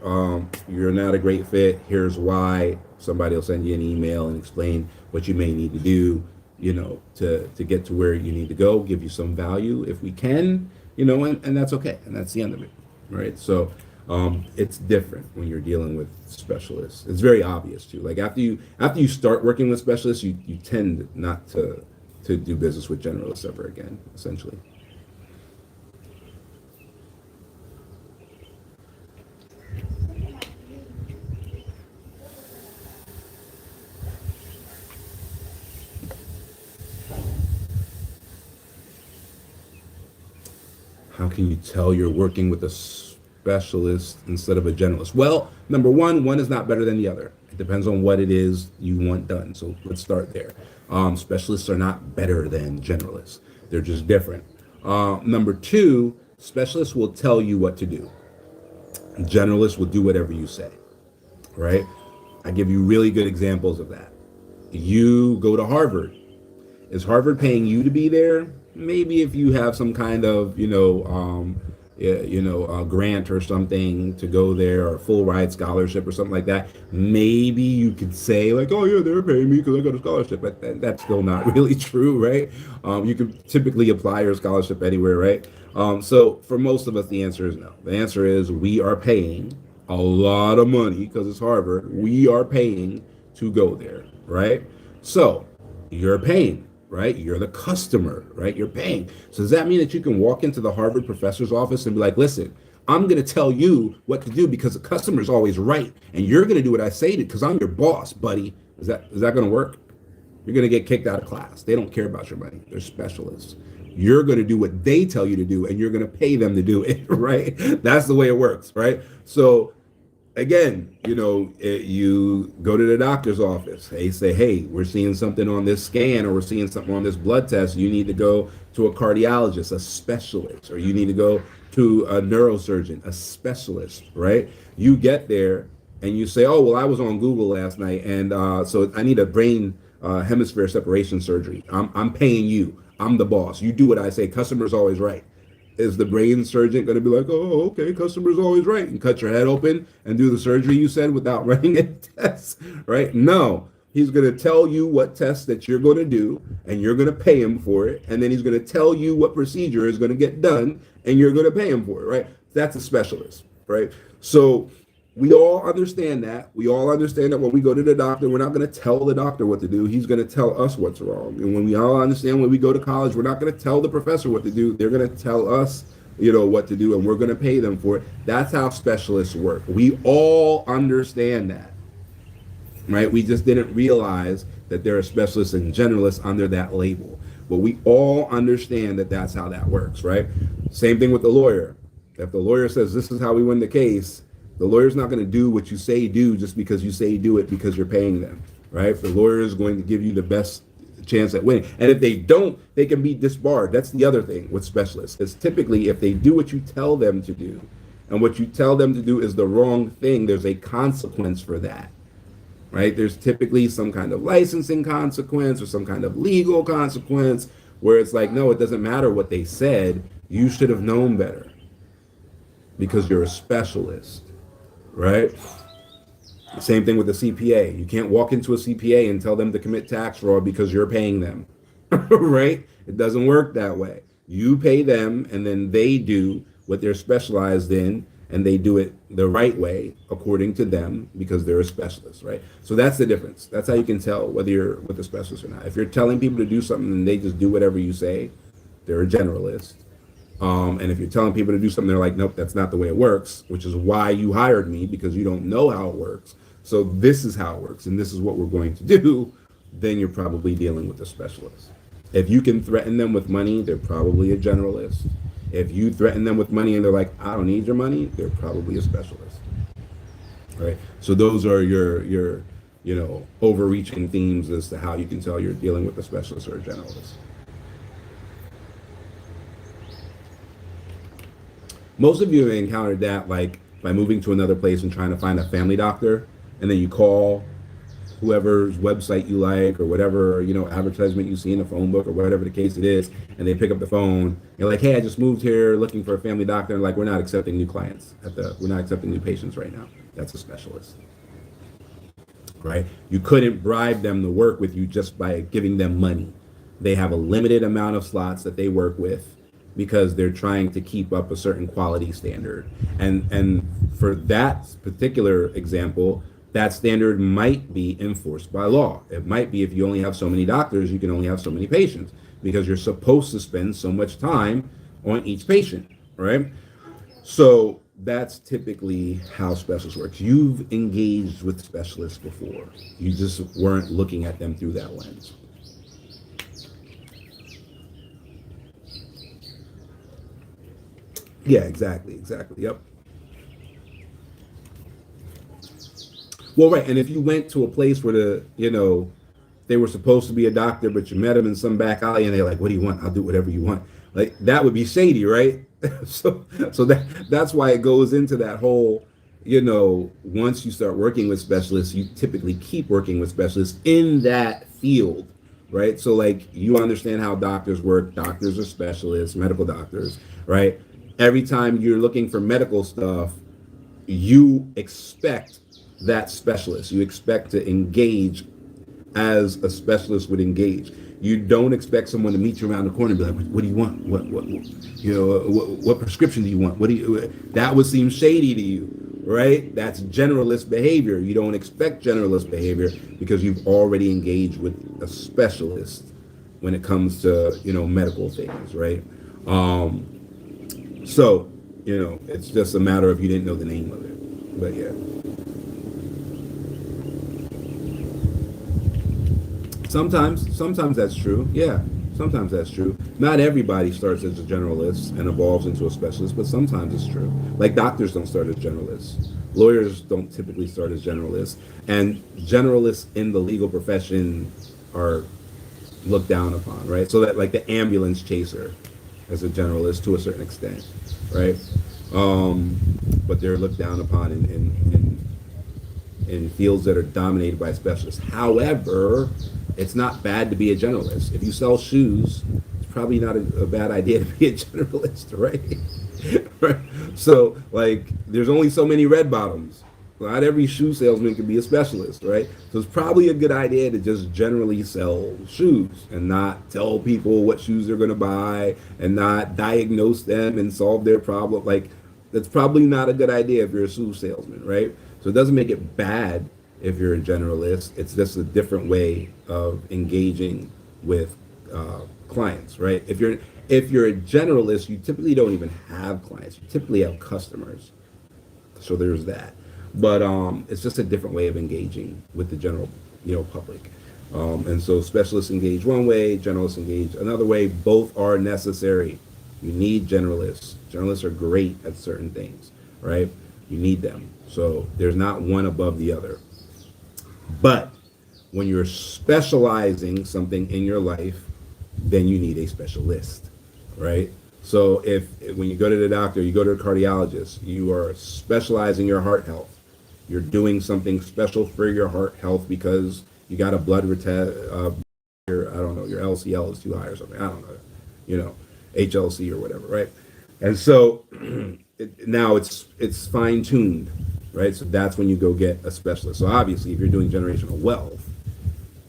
A: You're not a great fit. Here's why. Somebody will send you an email and explain what you may need to do, to get to where you need to go, give you some value if we can, and that's okay. And that's the end of it, right? So it's different when you're dealing with specialists. It's very obvious too. Like after you start working with specialists, you tend not to do business with generalists ever again, essentially. How can you tell you're working with a specialist instead of a generalist? Well, number one is not better than the other. It depends on what it is you want done. So let's start there. Specialists are not better than generalists. They're just different. Number two, specialists will tell you what to do. Generalists will do whatever you say, right? I give you really good examples of that. You go to Harvard. Is Harvard paying you to be there? Maybe if you have some kind of, a grant or something to go there, or a full ride scholarship or something like that, maybe you could say like, oh yeah, they're paying me because I got a scholarship, but that's still not really true, right? You can typically apply your scholarship anywhere, right? So for most of us, the answer is no. The answer is we are paying a lot of money because it's Harvard. We are paying to go there, right? So you're paying. Right? You're the customer, right? You're paying. So does that mean that you can walk into the Harvard professor's office and be like, listen, I'm going to tell you what to do because the customer's always right. And you're going to do what I say to because I'm your boss, buddy. Is that going to work? You're going to get kicked out of class. They don't care about your money. They're specialists. You're going to do what they tell you to do and you're going to pay them to do it, right? That's the way it works, right? So again, you go to the doctor's office. They say, hey, we're seeing something on this scan or we're seeing something on this blood test. You need to go to a cardiologist, a specialist, or you need to go to a neurosurgeon, a specialist, right? You get there and you say, oh, well, I was on Google last night and so I need a brain hemisphere separation surgery. I'm paying you. I'm the boss. You do what I say. Customer's always right. Is the brain surgeon going to be like, oh, okay, customer's always right, and cut your head open and do the surgery you said without running any tests, right? No, he's going to tell you what tests that you're going to do, and you're going to pay him for it, and then he's going to tell you what procedure is going to get done, and you're going to pay him for it, right? That's a specialist, right? So we all understand that. We all understand that when we go to the doctor, we're not going to tell the doctor what to do. He's going to tell us what's wrong. And when we all understand when we go to college, we're not going to tell the professor what to do. They're going to tell us, what to do, and we're going to pay them for it. That's how specialists work. We all understand that, right? We just didn't realize that there are specialists and generalists under that label. But we all understand that that's how that works, right? Same thing with the lawyer. If the lawyer says this is how we win the case, the lawyer's not going to do what you say do just because you say do it because you're paying them, right? The lawyer is going to give you the best chance at winning. And if they don't, they can be disbarred. That's the other thing with specialists. Is typically if they do what you tell them to do, and what you tell them to do is the wrong thing, there's a consequence for that, right? There's typically some kind of licensing consequence or some kind of legal consequence where it's like, no, it doesn't matter what they said. You should have known better because you're a specialist, right? Same thing with the CPA. You can't walk into a CPA and tell them to commit tax fraud because you're paying them, right? It doesn't work that way. You pay them and then they do what they're specialized in, and they do it the right way according to them because they're a specialist, right? So that's the difference. That's how you can tell whether you're with a specialist or not. If you're telling people to do something and they just do whatever you say, they're a generalist. And if you're telling people to do something, they're like, nope, that's not the way it works, which is why you hired me, because you don't know how it works. So this is how it works, and this is what we're going to do. Then you're probably dealing with a specialist. If you can threaten them with money, they're probably a generalist. If you threaten them with money and they're like, I don't need your money, they're probably a specialist, right? So those are your overreaching themes as to how you can tell you're dealing with a specialist or a generalist. Most of you have encountered that, like by moving to another place and trying to find a family doctor, and then you call whoever's website you like or whatever, advertisement you see in a phone book or whatever the case it is, and they pick up the phone. You're like, hey, I just moved here looking for a family doctor. And like, we're not accepting new clients we're not accepting new patients right now. That's a specialist, right? You couldn't bribe them to work with you just by giving them money. They have a limited amount of slots that they work with because they're trying to keep up a certain quality standard. And for that particular example, that standard might be enforced by law. It might be if you only have so many doctors, you can only have so many patients because you're supposed to spend so much time on each patient, right? So that's typically how specialists work. You've engaged with specialists before. You just weren't looking at them through that lens. Yeah, exactly. Yep. Well, right, and if you went to a place where they were supposed to be a doctor, but you met them in some back alley, and they're like, "What do you want? I'll do whatever you want." Like that would be shady, right? so that's why it goes into that whole, once you start working with specialists, you typically keep working with specialists in that field, right? So like you understand how doctors work. Doctors are specialists, medical doctors, right? Every time you're looking for medical stuff, you expect that specialist. You expect to engage as a specialist would engage. You don't expect someone to meet you around the corner and be like, "What do you want? What prescription do you want? What do you?" That would seem shady to you, right? That's generalist behavior. You don't expect generalist behavior because you've already engaged with a specialist when it comes to medical things, right? So it's just a matter of you didn't know the name of it, but yeah. Sometimes that's true. Yeah, sometimes that's true. Not everybody starts as a generalist and evolves into a specialist, but sometimes it's true. Like doctors don't start as generalists. Lawyers don't typically start as generalists. And generalists in the legal profession are looked down upon, right? So that like the ambulance chaser as a generalist to a certain extent, right? But they're looked down upon in fields that are dominated by specialists. However, it's not bad to be a generalist. If you sell shoes, it's probably not a bad idea to be a generalist, right? Right? So, like, there's only so many red bottoms. Not every shoe salesman can be a specialist, right? So it's probably a good idea to just generally sell shoes and not tell people what shoes they're going to buy and not diagnose them and solve their problem. Like, that's probably not a good idea if you're a shoe salesman, right? So it doesn't make it bad if you're a generalist. It's just a different way of engaging with clients, right? If you're a generalist, you typically don't even have clients. You typically have customers. So there's that. But it's just a different way of engaging with the general, public. And so specialists engage one way, generalists engage another way. Both are necessary. You need generalists. Generalists are great at certain things, right? You need them. So there's not one above the other. But when you're specializing something in your life, then you need a specialist, right? So if when you go to the doctor, you go to a cardiologist, you are specializing your heart health. You're doing something special for your heart health because you got a your, I don't know, your LCL is too high or something. I don't know, you know, HLC or whatever, right? And so now it's fine tuned, right? So that's when you go get a specialist. So obviously, if you're doing generational wealth,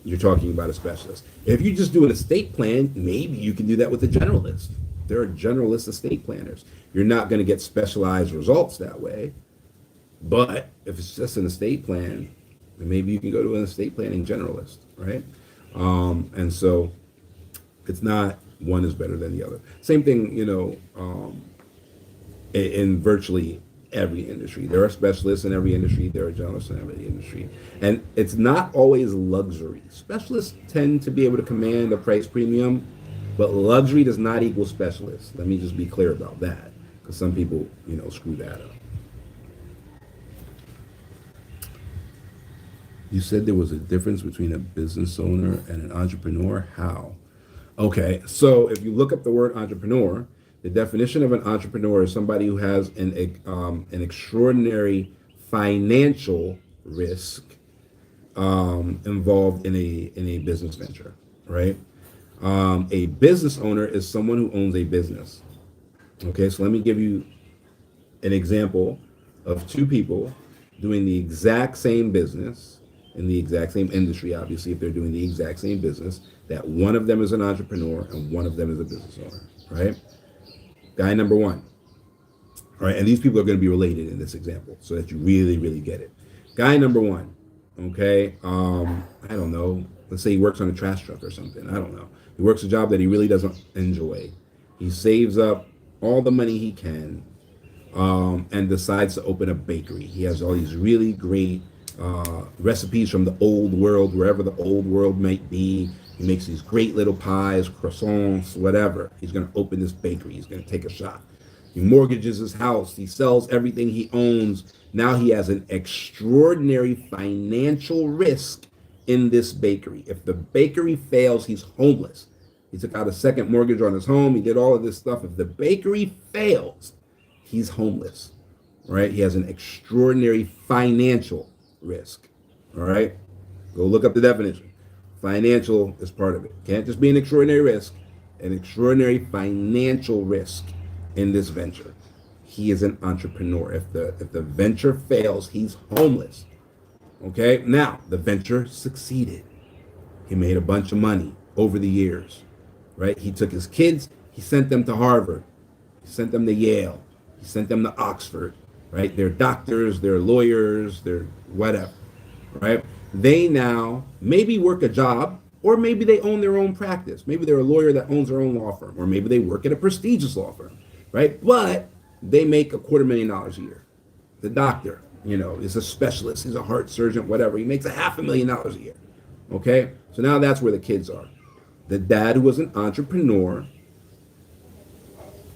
A: you're talking about a specialist. If you just do an estate plan, maybe you can do that with a generalist. There are generalist estate planners. You're not going to get specialized results that way, but if it's just an estate plan, then maybe you can go to an estate planning generalist, right? And so it's not one is better than the other. Same thing, in virtually every industry. There are specialists in every industry. There are generalists in every industry. And it's not always luxury. Specialists tend to be able to command a price premium, but luxury does not equal specialist. Let me just be clear about that, because some people, screw that up. You said there was a difference between a business owner and an entrepreneur. How? Okay, so if you look up the word entrepreneur, the definition of an entrepreneur is somebody who has an extraordinary financial risk involved in a business venture, right? A business owner is someone who owns a business. Okay, so let me give you an example of two people doing the exact same business in the exact same industry, obviously, if they're doing the exact same business, that one of them is an entrepreneur and one of them is a business owner, right? Guy number one. All right, and these people are going to be related in this example so that you really, really get it. Guy number one, okay, I don't know, let's say he works on a trash truck or something, I don't know. He works a job that he really doesn't enjoy. He saves up all the money he can and decides to open a bakery. He has all these really great recipes from the old world, wherever the old world might be. He makes these great little pies, croissants, whatever. He's going to open this bakery. He's going to take a shot. He mortgages his house. He sells everything he owns. Now he has an extraordinary financial risk in this bakery. If the bakery fails, he's homeless. He took out a second mortgage on his home. He did all of this stuff. If the bakery fails, he's homeless, right? He has an extraordinary financial risk, all right? Go look up the definition. Financial is part of it. Can't just be an extraordinary risk, an extraordinary financial risk in this venture. He is an entrepreneur. If the venture fails, he's homeless. Okay? Now, the venture succeeded. He made a bunch of money over the years, right? He took his kids, he sent them to Harvard. He sent them to Yale. He sent them to Oxford, right? They're doctors, they're lawyers, they're whatever, right? They now maybe work a job, or maybe they own their own practice. Maybe they're a lawyer that owns their own law firm, or maybe they work at a prestigious law firm, right? But they make $250,000 a year. The doctor, is a specialist. He's a heart surgeon, whatever. He makes $500,000 a year, okay? So now that's where the kids are. The dad, who was an entrepreneur,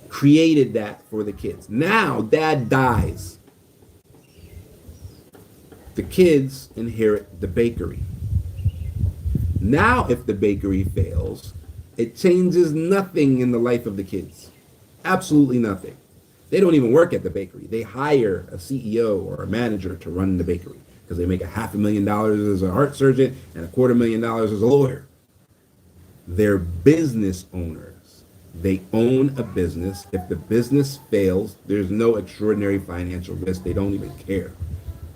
A: created that for the kids. Now dad dies. The kids inherit the bakery. Now, if the bakery fails, it changes nothing in the life of the kids. Absolutely nothing. They don't even work at the bakery. They hire a CEO or a manager to run the bakery because they make $500,000 as a heart surgeon and $250,000 as a lawyer. They're business owners. They own a business. If the business fails, there's no extraordinary financial risk. They don't even care.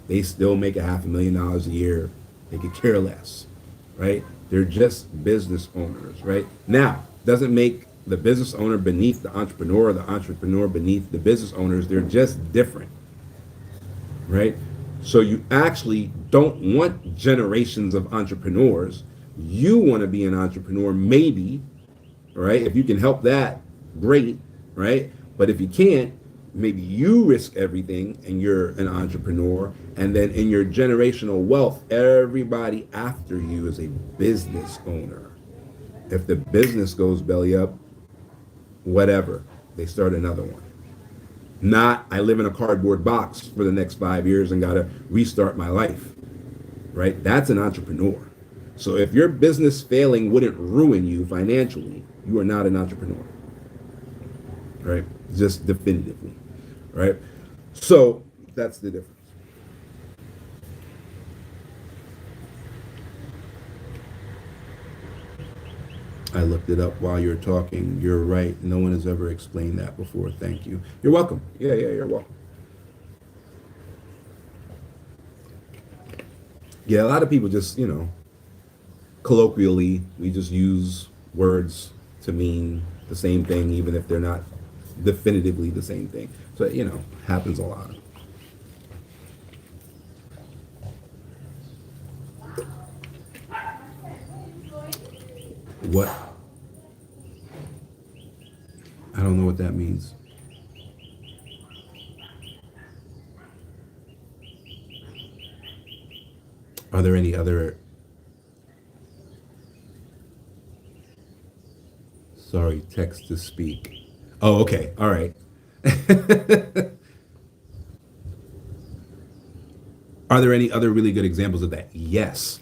A: They still make $500,000 a year. They could care less, right? They're just business owners, right? Now, doesn't make the business owner beneath the entrepreneur or the entrepreneur beneath the business owners. They're just different, right? So you actually don't want generations of entrepreneurs. You want to be an entrepreneur, maybe, right? If you can help that, great, right? But if you can't, maybe you risk everything and you're an entrepreneur, and then in your generational wealth, everybody after you is a business owner. If the business goes belly up, whatever, they start another one. Not, I live in a cardboard box for the next 5 years and got to restart my life, right? That's an entrepreneur. So if your business failing wouldn't ruin you financially, you are not an entrepreneur. right? Just definitively, right? So that's the difference. I looked it up while you're talking. You're right. No one has ever explained that before. Thank you. You're welcome. Yeah, you're welcome. Yeah, a lot of people just, colloquially, we just use words to mean the same thing, even if they're not definitively the same thing. So, happens a lot. What? I don't know what that means. Are there any other? Sorry, text to speak. Oh, okay. All right. Are there any other really good examples of that? Yes.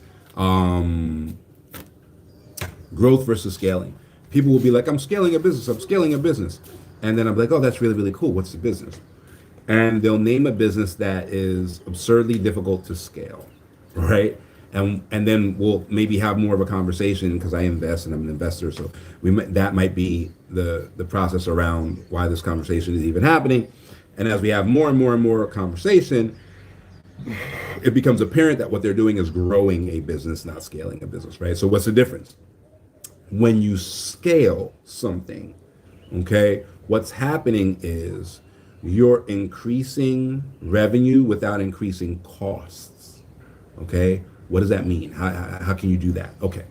A: Growth versus scaling. People will be like, I'm scaling a business, I'm scaling a business. And then I'm like, oh, that's really, really cool. What's the business? And they'll name a business that is absurdly difficult to scale, right? And then we'll maybe have more of a conversation because I invest and I'm an investor. So that might be the process around why this conversation is even happening. And as we have more and more and more conversation, it becomes apparent that what they're doing is growing a business, not scaling a business, right? So what's the difference? When you scale something, okay, what's happening is you're increasing revenue without increasing costs, okay? What does that mean? How can you do that? Okay,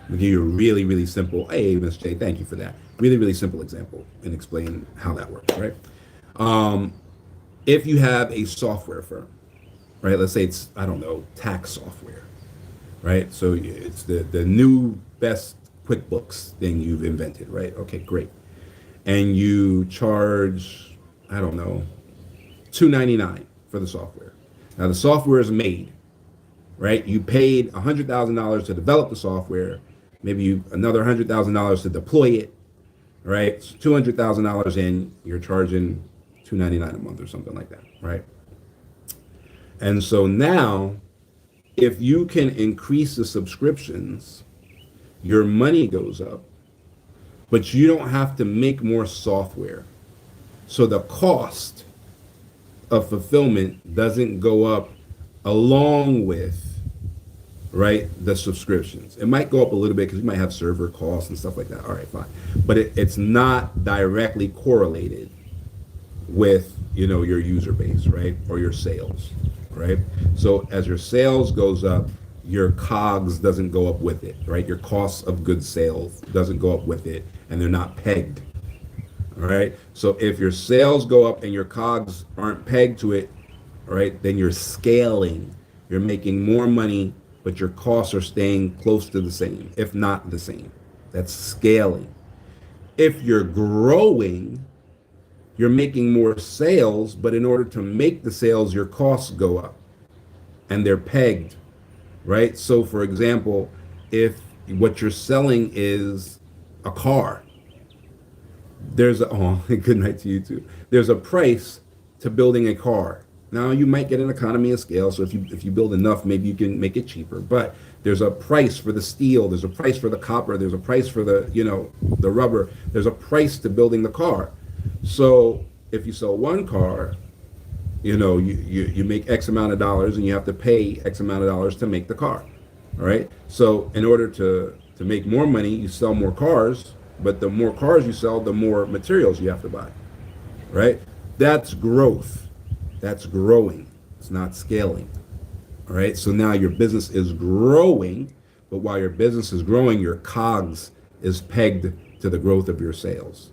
A: I'll give you a really, really simple, hey, Ms. J, thank you for that. Really, really simple example and explain how that works, right? If you have a software firm, right? Let's say it's, I don't know, tax software, right? So it's the new best QuickBooks thing you've invented, right? Okay, great. And you charge, I don't know, $299 for the software. Now the software is made, right? You paid $100,000 to develop the software, maybe another $100,000 to deploy it, right? So $200,000 in, you're charging $299 a month or something like that, right? And so now, if you can increase the subscriptions, your money goes up, but you don't have to make more software. So the cost of fulfillment doesn't go up along with, right, the subscriptions. It might go up a little bit because you might have server costs and stuff like that. All right, fine. But it's not directly correlated with, your user base, right, or your sales, right? So as your sales goes up, your COGS doesn't go up with it, right? Your costs of goods sales doesn't go up with it, and they're not pegged, all right? So if your sales go up and your COGS aren't pegged to it, all right, then you're scaling. You're making more money, but your costs are staying close to the same, if not the same. That's scaling. If you're growing, you're making more sales, but in order to make the sales, your costs go up, and they're pegged, right? So for example, if what you're selling is a car, good night to you too. There's a price to building a car. Now you might get an economy of scale, so if you build enough, maybe you can make it cheaper. But there's a price for the steel, there's a price for the copper, there's a price for the rubber, there's a price to building the car. So if you sell one car, you make X amount of dollars and you have to pay X amount of dollars to make the car. All right. So in order to make more money, you sell more cars, but the more cars you sell, the more materials you have to buy. Right. That's growth. That's growing. It's not scaling. All right. So now your business is growing, but while your business is growing, your COGS is pegged to the growth of your sales.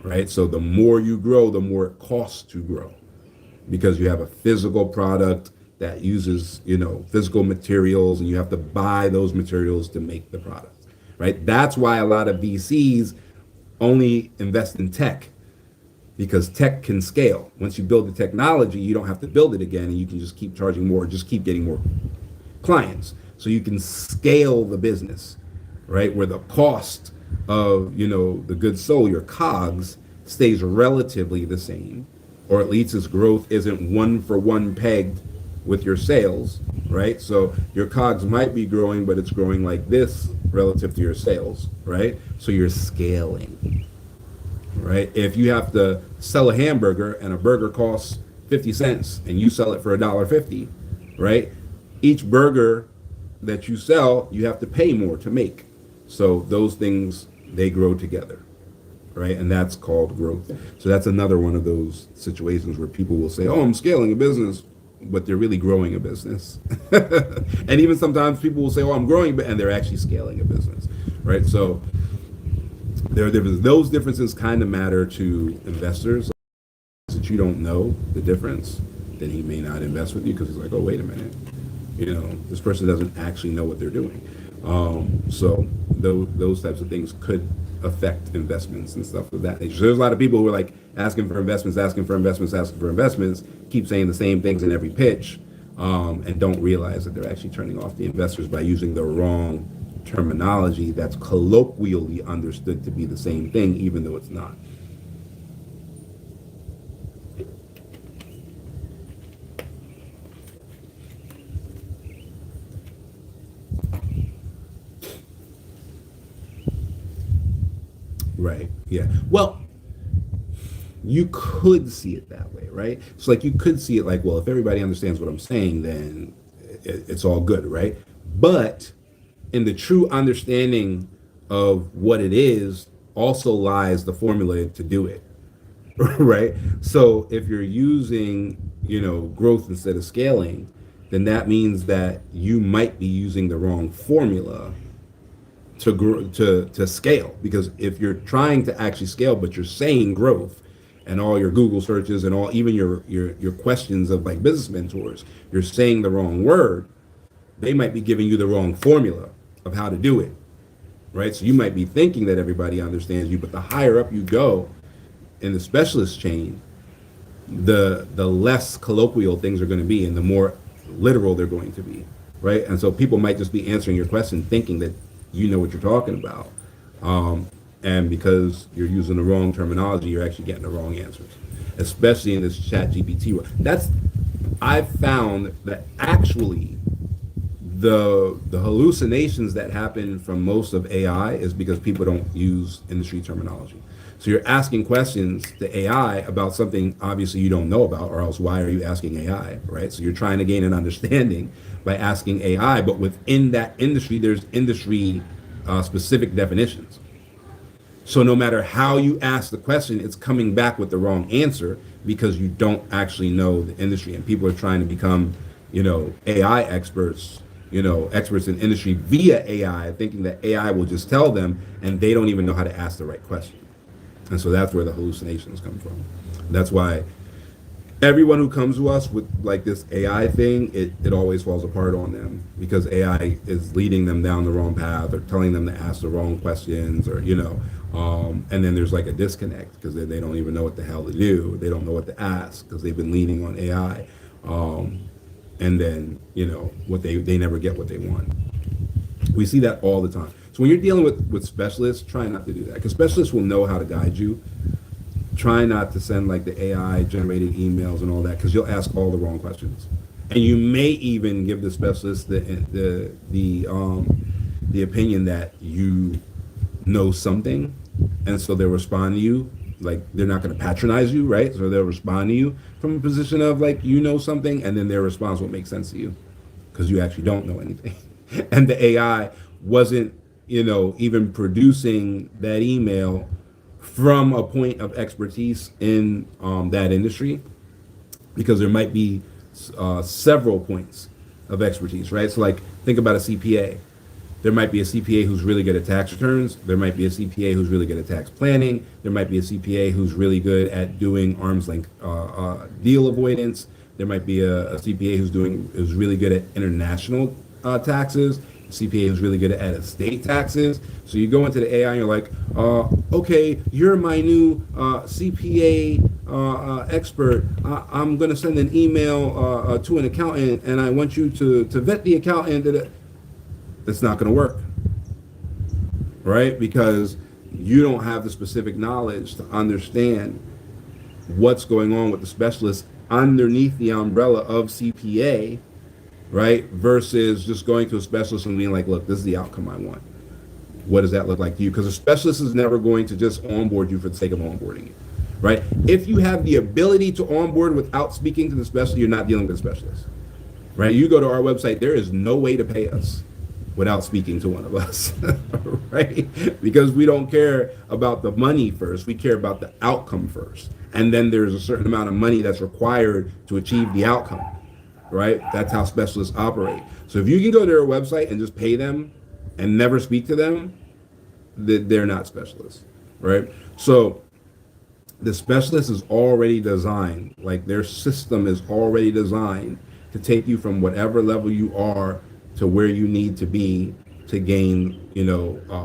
A: Right. So the more you grow, the more it costs to grow, because you have a physical product that uses, physical materials, and you have to buy those materials to make the product, right? That's why a lot of VCs only invest in tech, because tech can scale. Once you build the technology, you don't have to build it again, and you can just keep charging more, just keep getting more clients. So you can scale the business, right? Where the cost of, the goods sold, your COGS, stays relatively the same, or at least its growth isn't one for one pegged with your sales, right? So your COGS might be growing, but it's growing like this relative to your sales, right? So you're scaling, right? If you have to sell a hamburger and a burger costs 50 cents and you sell it for $1.50, right? Each burger that you sell, you have to pay more to make. So those things, they grow together, right? And that's called growth. So that's another one of those situations where people will say, oh, I'm scaling a business, but they're really growing a business. And even sometimes people will say, oh, I'm growing, and they're actually scaling a business, right? So there are differences. Those differences kind of matter to investors. That you don't know the difference, then he may not invest with you because he's like, oh, wait a minute. This person doesn't actually know what they're doing. So those types of things could affect investments and stuff of that nature. So there's a lot of people who are like asking for investments, keep saying the same things in every pitch, and don't realize that they're actually turning off the investors by using the wrong terminology that's colloquially understood to be the same thing, even though it's not. Right. Yeah. Well, you could see it that way, right? So like you could see it like, well, if everybody understands what I'm saying, then it's all good, right? But in the true understanding of what it is also lies the formula to do it, right? So if you're using, growth instead of scaling, then that means that you might be using the wrong formula to grow, to scale. Because if you're trying to actually scale but you're saying growth, and all your Google searches and all even your questions of like business mentors, you're saying the wrong word, they might be giving you the wrong formula of how to do it, right? So you might be thinking that everybody understands you, but the higher up you go in the specialist chain, the less colloquial things are going to be and the more literal they're going to be, right? And so people might just be answering your question thinking that you know what you're talking about. And because you're using the wrong terminology, you're actually getting the wrong answers, especially in this chat GPT world. I've found that actually the hallucinations that happen from most of AI is because people don't use industry terminology. So you're asking questions to AI about something obviously you don't know about, or else why are you asking AI, right? So you're trying to gain an understanding by asking AI, but within that industry, there's industry specific definitions. So no matter how you ask the question, it's coming back with the wrong answer because you don't actually know the industry, and people are trying to become, AI experts, experts in industry via AI, thinking that AI will just tell them, and they don't even know how to ask the right question. And so that's where the hallucinations come from. That's why everyone who comes to us with like this AI thing, it always falls apart on them because AI is leading them down the wrong path or telling them to ask the wrong questions, or and then there's like a disconnect because they don't even know what the hell to do. They don't know what to ask because they've been leaning on AI, and then what they never get what they want. We see that all the time. So when you're dealing with specialists, try not to do that because specialists will know how to guide you. Try not to send like the AI generated emails and all that because you'll ask all the wrong questions, and you may even give the specialist the opinion that you know something, and so they'll respond to you like they're not going to patronize you, right? So they'll respond to you from a position of like something, and then their response won't make sense to you because you actually don't know anything, and the AI wasn't even producing that email from a point of expertise in that industry, because there might be several points of expertise, right? So like think about a CPA. There might be a CPA who's really good at tax returns. There might be a CPA who's really good at tax planning. There might be a CPA who's really good at doing arm's length deal avoidance. There might be a CPA who's really good at international taxes. CPA who's really good at estate taxes. So you go into the AI and you're like, okay, you're my new CPA expert. I'm going to send an email to an accountant, and I want you to vet the accountant. That's not going to work, right? Because you don't have the specific knowledge to understand what's going on with the specialist underneath the umbrella of CPA, right? Versus just going to a specialist and being like, look, this is the outcome I want. What does that look like to you? Because a specialist is never going to just onboard you for the sake of onboarding you, right? If you have the ability to onboard without speaking to the specialist, you're not dealing with a specialist, right? You go to our website, there is no way to pay us without speaking to one of us, right? Because we don't care about the money first, we care about the outcome first. And then there's a certain amount of money that's required to achieve the outcome, right? That's how specialists operate. So if you can go to their website and just pay them and never speak to them, they're not specialists, right? So the specialist is already designed, like their system is already designed to take you from whatever level you are to where you need to be to gain,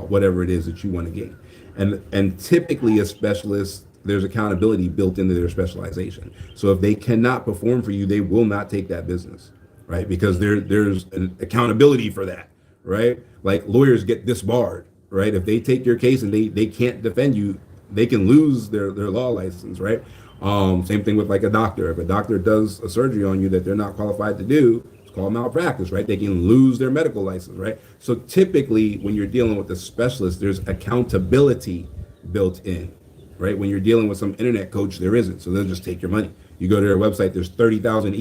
A: whatever it is that you want to gain. And typically a specialist, there's accountability built into their specialization. So if they cannot perform for you, they will not take that business, right? Because there's an accountability for that, right? Like lawyers get disbarred, right? If they take your case and they can't defend you, they can lose their law license, right? Same thing with like a doctor. If a doctor does a surgery on you that they're not qualified to do, it's called malpractice, right? They can lose their medical license, right? So typically when you're dealing with a specialist, there's accountability built in, right? When you're dealing with some internet coach, there isn't. So they'll just take your money. You go to their website, there's 30,000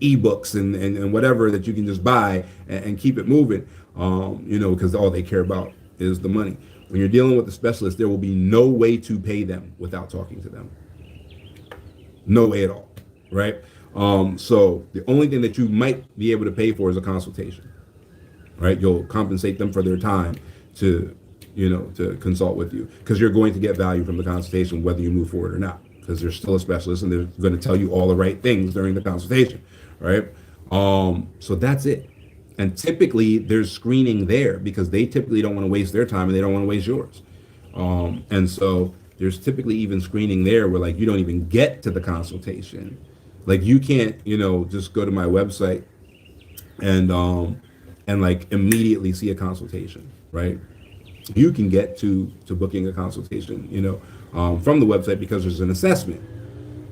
A: ebooks and whatever that you can just buy and keep it moving, because all they care about is the money. When you're dealing with a specialist, there will be no way to pay them without talking to them. No way at all, right? So the only thing that you might be able to pay for is a consultation, right? You'll compensate them for their time to consult with you, because you're going to get value from the consultation whether you move forward or not, because they're still a specialist and they're going to tell you all the right things during the consultation, right? So that's it. And typically there's screening there because they typically don't want to waste their time and they don't want to waste yours. And so there's typically even screening there where like you don't even get to the consultation. Like you can't, just go to my website and like immediately see a consultation, right? You can get to booking a consultation, from the website because there's an assessment.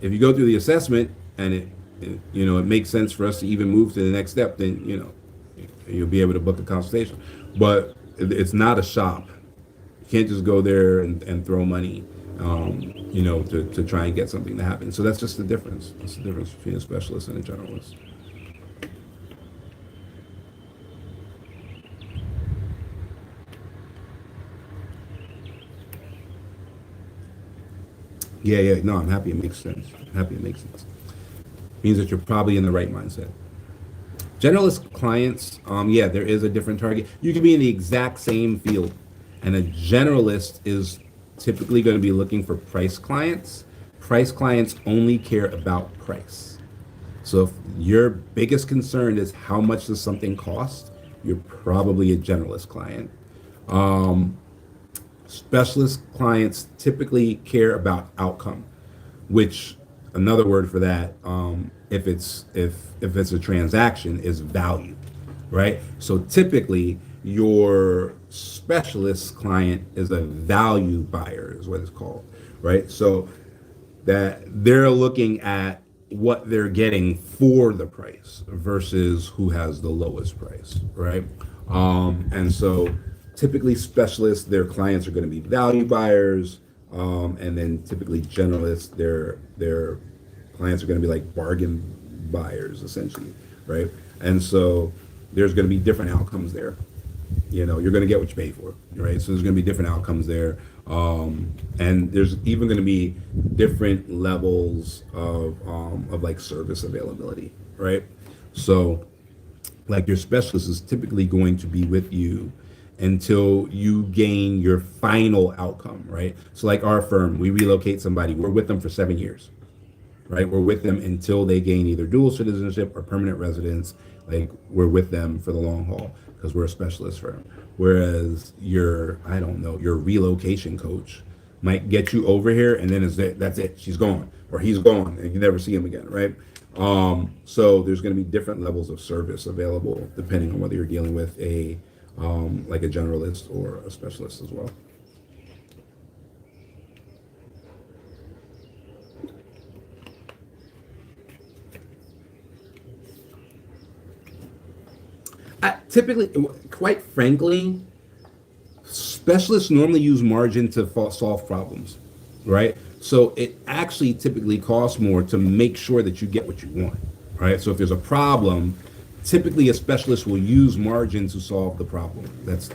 A: If you go through the assessment and it makes sense for us to even move to the next step, then, you'll be able to book a consultation. But it's not a shop. You can't just go there and throw money, to try and get something to happen. So that's just the difference. That's the difference between a specialist and a generalist. Yeah. No, I'm happy it makes sense. Means that you're probably in the right mindset. Generalist clients, there is a different target. You can be in the exact same field, and a generalist is typically going to be looking for price clients. Price clients only care about price. So if your biggest concern is how much does something cost, you're probably a generalist client. Specialist clients typically care about outcome, which another word for that, if it's a transaction, is value, right? So typically your specialist client is a value buyer, is what it's called, right? So that they're looking at what they're getting for the price versus who has the lowest price, right? And so typically specialists, their clients are going to be value buyers, and then typically generalists, their clients are going to be like bargain buyers, essentially, right? And so there's going to be different outcomes there. You're going to get what you pay for, right? So there's going to be different outcomes there, and there's even going to be different levels of like service availability, right? So like your specialist is typically going to be with you until you gain your final outcome, right? So like our firm, we relocate somebody, we're with them for 7 years, right? We're with them until they gain either dual citizenship or permanent residence. Like we're with them for the long haul because we're a specialist firm. Whereas your relocation coach might get you over here and then that's it, she's gone or he's gone and you never see him again, right? So there's going to be different levels of service available depending on whether you're dealing with like a generalist or a specialist as well. Typically, quite frankly, specialists normally use margin to solve problems, right? So it actually typically costs more to make sure that you get what you want, right? So if there's a problem, typically a specialist will use margin to solve the problem. That's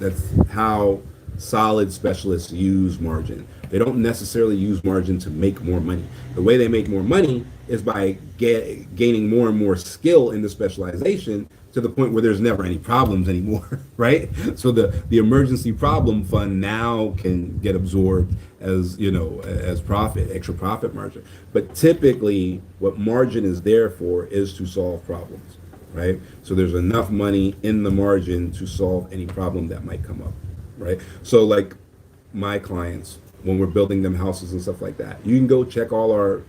A: how solid specialists use margin. They don't necessarily use margin to make more money. The way they make more money is by gaining more and more skill in the specialization to the point where there's never any problems anymore, right? So the emergency problem fund now can get absorbed as, as profit, extra profit margin. But typically what margin is there for is to solve problems, right? So there's enough money in the margin to solve any problem that might come up, right? So like my clients, when we're building them houses and stuff like that, you can go check our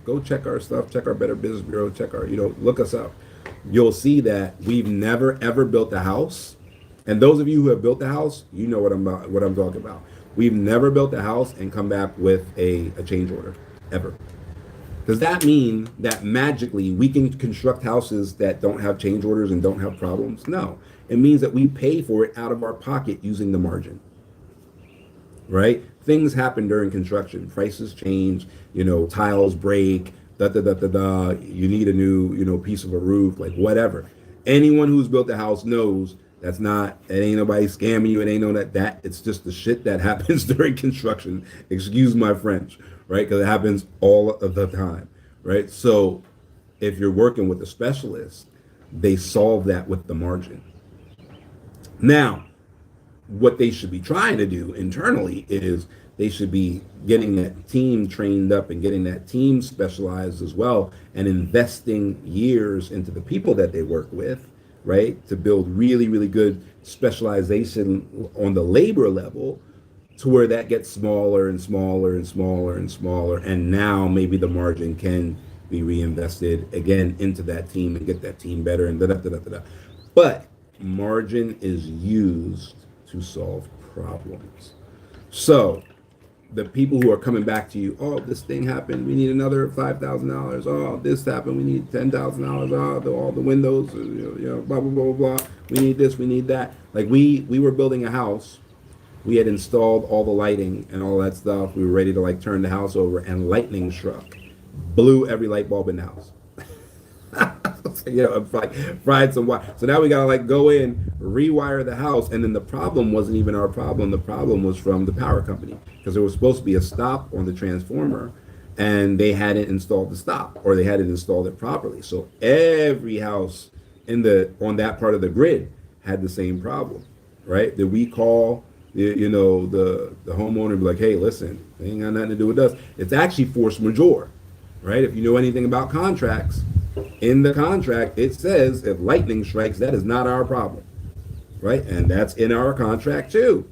A: stuff, check our Better Business Bureau, check our, look us up. You'll see that we've never ever built a house. And those of you who have built a house, you know what I'm talking about. We've never built a house and come back with a change order, ever. Does that mean that magically we can construct houses that don't have change orders and don't have problems? No. It means that we pay for it out of our pocket using the margin, right? Things happen during construction. Prices change, tiles break, you need a new, piece of a roof, like whatever. Anyone who's built a house knows it ain't nobody scamming you. It ain't no that it's just the shit that happens during construction. Excuse my French, right? Because it happens all of the time, right? So if you're working with a specialist, they solve that with the margin. Now, what they should be trying to do internally is they should be getting that team trained up and getting that team specialized as well, and investing years into the people that they work with, right? To build really, really good specialization on the labor level, to where that gets smaller and smaller and smaller and smaller. And now maybe the margin can be reinvested again into that team and get that team better and da-da-da-da-da. But margin is used to solve problems. So the people who are coming back to you, oh, this thing happened, we need another $5,000. Oh, this happened, we need $10,000. Oh, all the windows, blah, blah, blah, blah, blah. We need this, we need that. Like we were building a house. We had installed all the lighting and all that stuff. We were ready to turn the house over, and lightning struck, blew every light bulb in the house. Fried some wire. So now we gotta go in, rewire the house, and then the problem wasn't even our problem. The problem was from the power company, because there was supposed to be a stop on the transformer, and they hadn't installed the stop, or they hadn't installed it properly. So every house on that part of the grid had the same problem, right? Did we call the homeowner and be like, hey, listen, it ain't got nothing to do with us? It's actually force majeure, right? If you know anything about contracts, in the contract, it says if lightning strikes, that is not our problem, right? And that's in our contract too.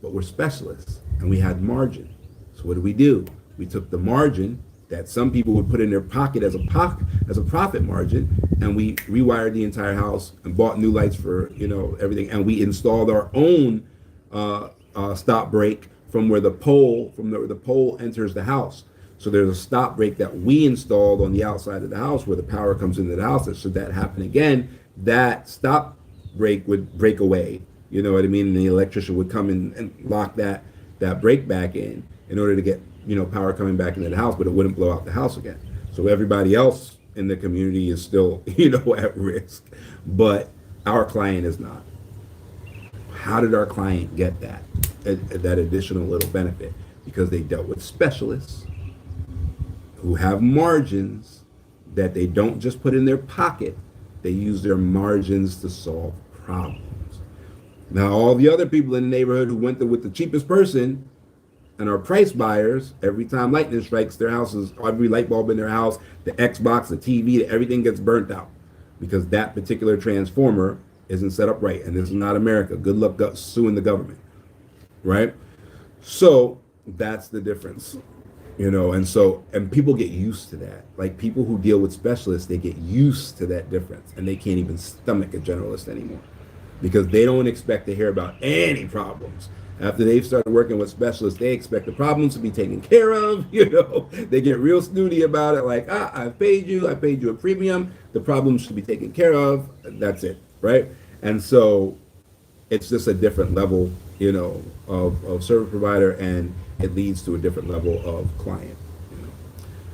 A: But we're specialists and we had margin. So what do? We took the margin that some people would put in their pocket as a profit margin, and we rewired the entire house and bought new lights for everything, and we installed our own stop break from where the pole enters the house. So there's a stop break that we installed on the outside of the house where the power comes into the house. And should that happen again, that stop break would break away. You know what I mean? And the electrician would come in and lock that break back in order to get power coming back into the house, but it wouldn't blow out the house again. So everybody else in the community is still at risk, but our client is not. How did our client get that additional little benefit? Because they dealt with specialists who have margins that they don't just put in their pocket. They use their margins to solve problems. Now, all the other people in the neighborhood who went there with the cheapest person and are price buyers, every time lightning strikes their houses, every light bulb in their house, the Xbox, the TV, everything gets burnt out because that particular transformer isn't set up right. And this is not America. Good luck suing the government, right? So that's the difference. And people get used to that. Like people who deal with specialists, they get used to that difference, and they can't even stomach a generalist anymore because they don't expect to hear about any problems. After they've started working with specialists, they expect the problems to be taken care of. They get real snooty about it. Like, I paid you a premium. The problems should be taken care of. That's it, right? And so it's just a different level, of service provider, and it leads to a different level of client.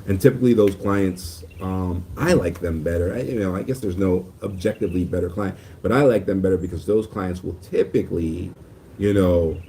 A: And typically those clients, I like them better. I guess there's no objectively better client, but I like them better because those clients will typically, you know,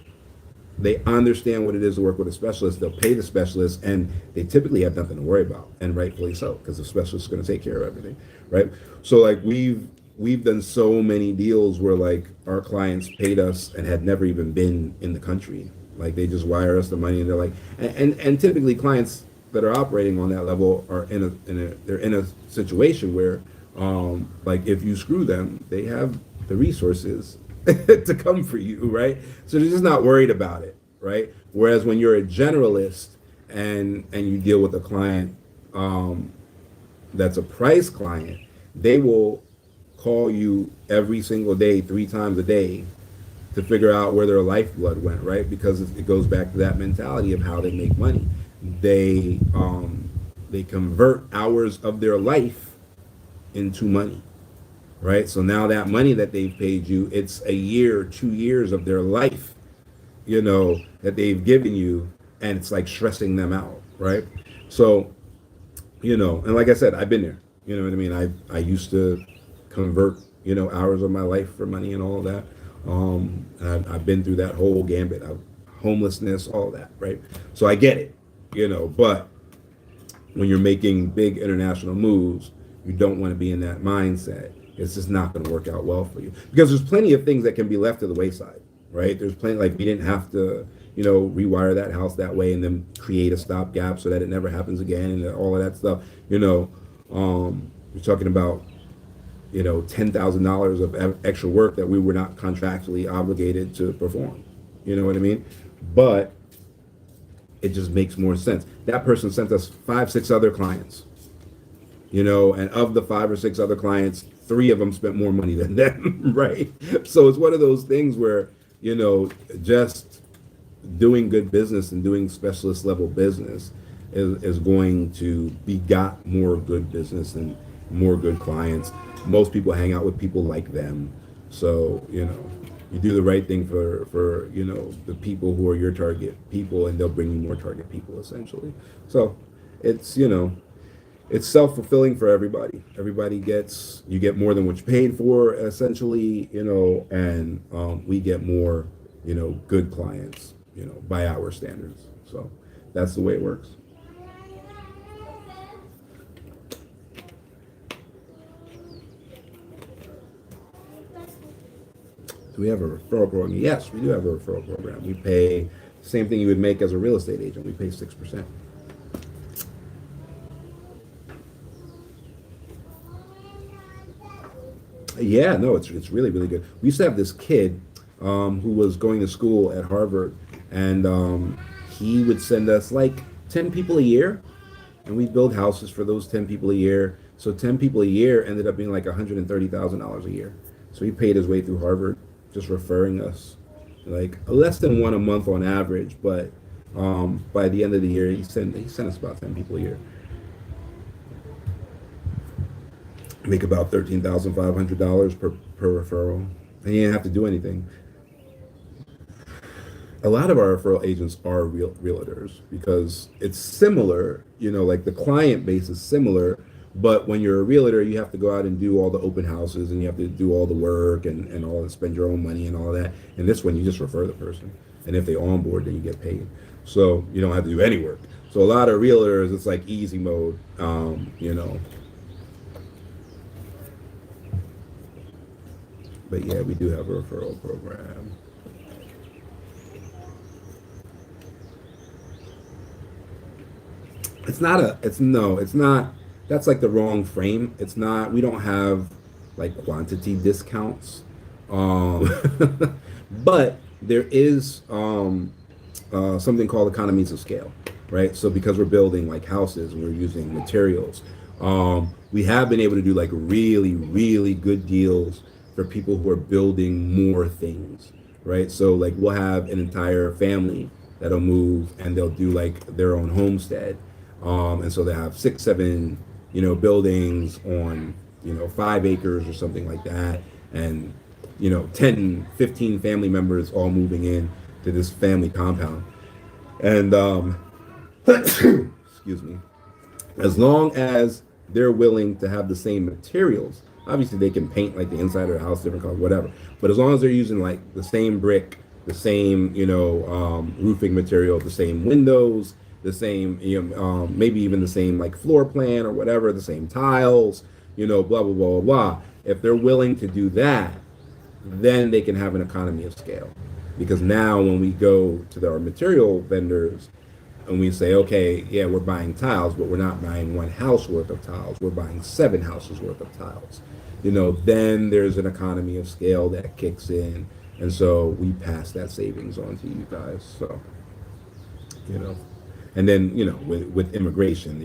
A: they understand what it is to work with a specialist. They'll pay the specialist, and they typically have nothing to worry about, and rightfully so, because the specialist is going to take care of everything, right? So like we've done so many deals where like our clients paid us and had never even been in the country. Like they just wire us the money, and they're like, and typically clients that are operating on that level are they're in a situation where, like if you screw them, they have the resources to come for you, right? So they're just not worried about it, right? Whereas when you're a generalist and you deal with a client, that's a price client, they will call you every single day, 3 times a day, to figure out where their lifeblood went, right? Because it goes back to that mentality of how they make money. They convert hours of their life into money, right? So now that money that they've paid you, it's a year, 2 years of their life, that they've given you, and it's like stressing them out, right? So, and like I said, I've been there. You know what I mean? I used to convert, hours of my life for money and all of that. I've been through that whole gambit of homelessness, all of that, right? So I get it, but when you're making big international moves, you don't want to be in that mindset. It's just not going to work out well for you, because there's plenty of things that can be left to the wayside, right? There's plenty, like we didn't have to, rewire that house that way and then create a stopgap so that it never happens again and all of that stuff. You're talking about, $10,000 of extra work that we were not contractually obligated to perform. You know what I mean? But it just makes more sense. That person sent us 5, 6 other clients, and of the 5 or 6 other clients, 3 of them spent more money than them, right? So it's one of those things where, just doing good business and doing specialist level business is going to begot more good business and more good clients. Most people hang out with people like them. So, you do the right thing for the people who are your target people, and they'll bring you more target people, essentially. So it's, it's self-fulfilling for everybody. You get more than what you paid for, essentially, and we get more, good clients, by our standards. So that's the way it works. Do we have a referral program? Yes, we do have a referral program. We pay the same thing you would make as a real estate agent. We pay 6%. Yeah, no, it's really, really good. We used to have this kid who was going to school at Harvard, and he would send us like 10 people a year, and we'd build houses for those 10 people a year. So 10 people a year ended up being like $130,000 a year. So he paid his way through Harvard, just referring us, like less than 1 a month on average, but by the end of the year, he sent us about 10 people a year. Make about $13,500 per referral, and you didn't have to do anything. A lot of our referral agents are realtors, because it's similar, like the client base is similar, but when you're a realtor, you have to go out and do all the open houses, and you have to do all the work and all that, spend your own money and all that. And this one, you just refer the person, and if they onboard, then you get paid. So you don't have to do any work. So a lot of realtors, it's like easy mode, But yeah, we do have a referral program. It's not, that's like the wrong frame. It's not, we don't have like quantity discounts. Um, but there is something called economies of scale, right? So because we're building like houses and we're using materials, we have been able to do like really, really good deals for people who are building more things, right? So like we'll have an entire family that'll move and they'll do like their own homestead. And so they have 6, 7, buildings on, 5 acres or something like that. And 10, 15 family members all moving in to this family compound. And excuse me, as long as they're willing to have the same materials, obviously they can paint like the inside of the house different colors, whatever. But as long as they're using like the same brick, the same roofing material, the same windows, the same maybe even the same like floor plan or whatever, the same tiles, blah blah blah blah blah. If they're willing to do that, then they can have an economy of scale. Because now when we go to our material vendors and we say, okay, yeah, we're buying tiles, but we're not buying one house worth of tiles. We're buying 7 houses worth of tiles. Then there's an economy of scale that kicks in. And so we pass that savings on to you guys. So, and then, with immigration,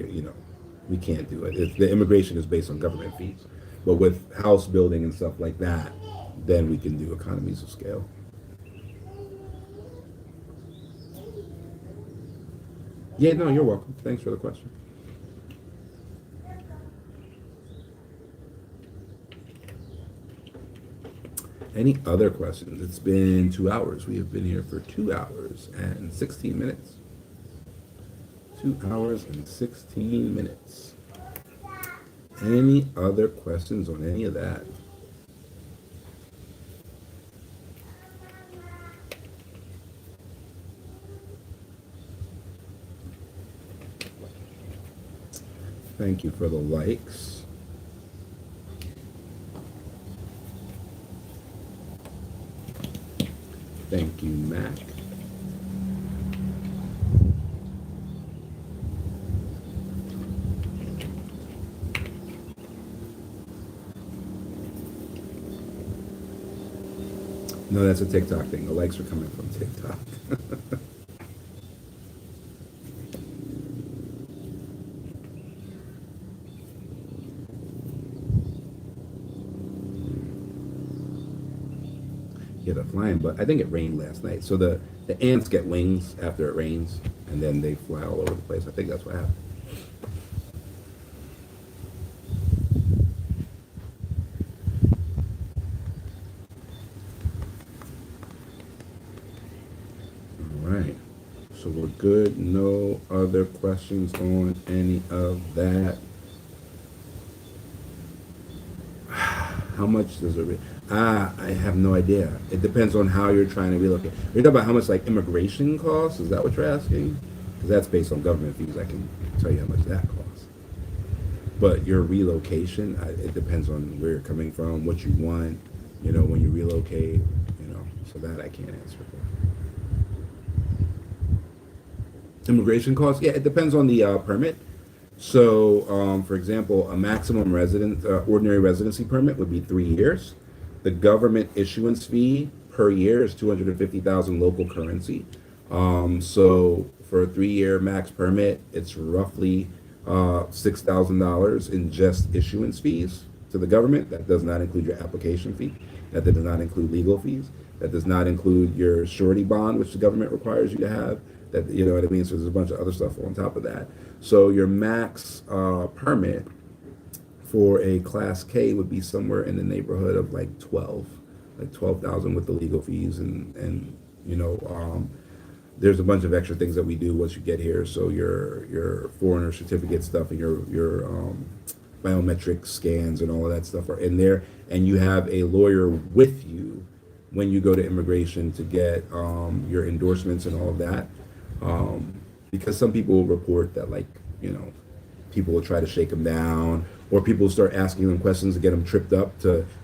A: we can't do it. The immigration is based on government fees. But with house building and stuff like that, then we can do economies of scale. Yeah, no, you're welcome. Thanks for the question. Any other questions? It's been 2 hours. We have been here for 2 hours and 16 minutes. 2 hours and 16 minutes. Any other questions on any of that? Thank you for the likes. Thank you, Mac. No, that's a TikTok thing. The likes are coming from TikTok. Yeah, the flying, but I think it rained last night. So the ants get wings after it rains, and then they fly all over the place. I think that's what happened. All right. So we're good. No other questions on any of that. How much does it? I have no idea. It depends on how you're trying to relocate. You're talking about how much like immigration costs? Is that what you're asking? Because that's based on government fees. I can tell you how much that costs. But your relocation, it depends on where you're coming from, what you want. When you relocate. So that I can't answer for. Immigration costs? Yeah, it depends on the permit. So, for example, a maximum ordinary residency permit would be 3 years. The government issuance fee per year is 250,000 local currency. So for a 3-year max permit, it's roughly $6,000 in just issuance fees to the government. That does not include your application fee. That does not include legal fees. That does not include your surety bond, which the government requires you to have. That, you know what I mean? So there's a bunch of other stuff on top of that. So your max permit for a Class K would be somewhere in the neighborhood of like 12,000 with the legal fees and there's a bunch of extra things that we do once you get here. So your foreigner certificate stuff and your biometric scans and all of that stuff are in there, and you have a lawyer with you when you go to immigration to get your endorsements and all of that. Because some people will report that people will try to shake them down, or people will start asking them questions to get them tripped up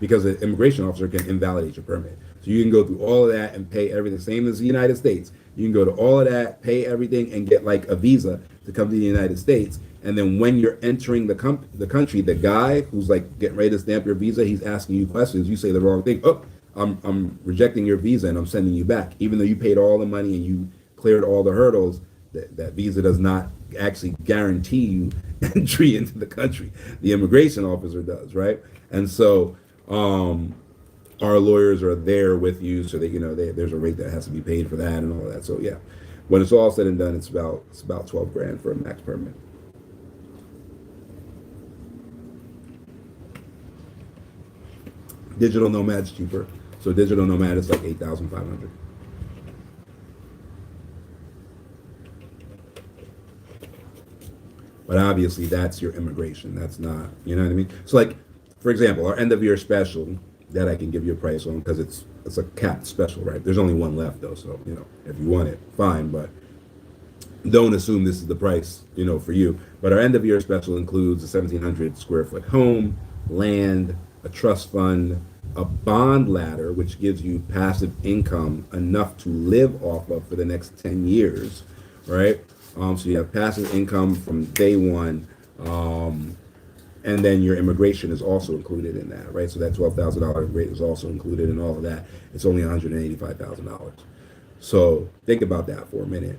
A: because the immigration officer can invalidate your permit. So you can go through all of that and pay everything, same as the United States. You can go to all of that, pay everything, and get like a visa to come to the United States. And then when you're entering the country, the guy who's like getting ready to stamp your visa, he's asking you questions. You say the wrong thing. Oh, I'm rejecting your visa and I'm sending you back, even though you paid all the money and you cleared all the hurdles. That visa does not actually guarantee you entry into the country. The immigration officer does, right? And so our lawyers are there with you, so that there's a rate that has to be paid for that and all of that. So yeah, when it's all said and done, it's about 12 grand for a max permit. Digital nomad's cheaper. So digital nomad is like 8,500. But obviously that's your immigration. That's not, you know what I mean? So like, for example, our end of year special that I can give you a price on because it's a capped special, right? There's only one left though, so you know, if you want it, fine, but don't assume this is the price, you know, for you. But our end of year special includes a 1,700 square foot home, land, a trust fund, a bond ladder, which gives you passive income enough to live off of for the next 10 years, right? So you have passive income from day one, and then your immigration is also included in that, right? So that $12,000 rate is also included in all of that. It's only $185,000. So think about that for a minute.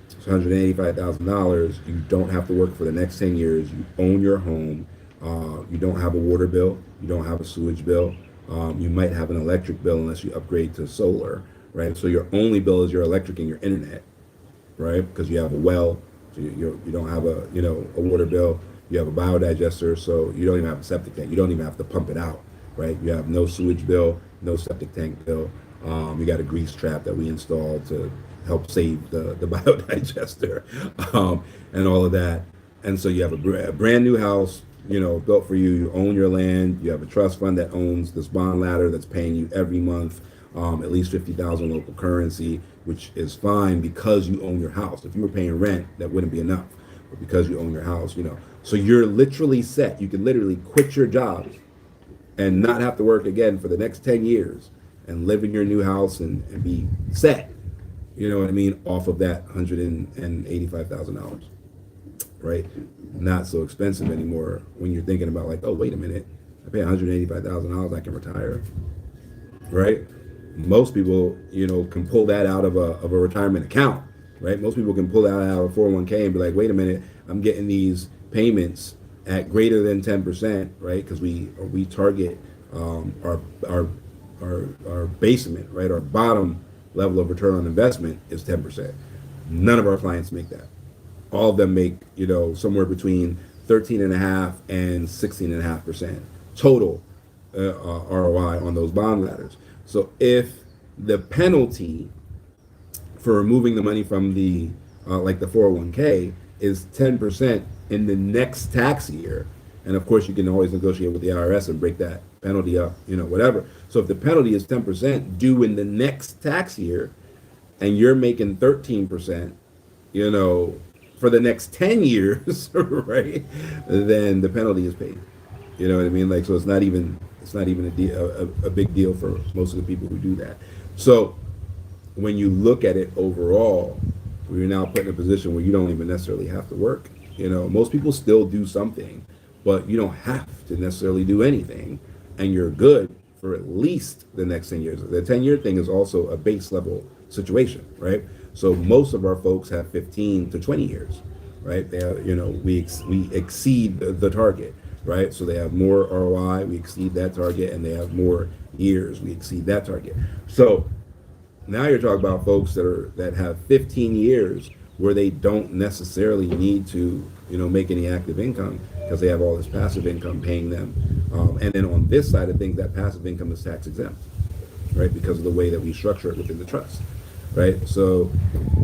A: It's $185,000. You don't have to work for the next 10 years. You own your home. You don't have a water bill. You don't have a sewage bill. You might have an electric bill unless you upgrade to solar, right? So your only bill is your electric and your internet, right? Because you have a well, so you don't have a water bill. You have a biodigester, so you don't even have a septic tank. You don't even have to pump it out, right? You have no sewage bill, no septic tank bill. You got a grease trap that we installed to help save the biodigester, and all of that. And so you have a brand new house, built for you. You own your land. You have a trust fund that owns this bond ladder that's paying you every month at least 50,000 local currency, which is fine because you own your house. If you were paying rent, that wouldn't be enough. But because you own your house, so you're literally set. You can literally quit your job and not have to work again for the next 10 years and live in your new house and be set, you know what I mean, off of that $185,000, right? Not so expensive anymore when you're thinking about like, oh, wait a minute, I pay $185,000, I can retire, right? Most people, can pull that out of a retirement account, right? Most people can pull that out of a 401k and be like, wait a minute, I'm getting these payments at greater than 10%, right? Because we target our basement, right? Our bottom level of return on investment is 10%. None of our clients make that. All of them make, somewhere between 13.5 and 16.5% total ROI on those bond ladders. So if the penalty for removing the money from the like the 401k is 10% in the next tax year, and of course you can always negotiate with the IRS and break that penalty up, whatever. So if the penalty is 10% due in the next tax year, and you're making 13%, for the next 10 years, right? Then the penalty is paid. You know what I mean? Like, so it's not even a big deal for most of the people who do that. So when you look at it overall, we're now put in a position where you don't even necessarily have to work. Most people still do something, but you don't have to necessarily do anything, and you're good for at least the next 10 years. The 10-year thing is also a base level situation, right? So most of our folks have 15 to 20 years, right? They have, we exceed the target, right? So they have more ROI, we exceed that target, and they have more years, we exceed that target. So now you're talking about folks that have 15 years where they don't necessarily need to, make any active income because they have all this passive income paying them. And then on this side of things, that passive income is tax exempt, right? Because of the way that we structure it within the trust, right? So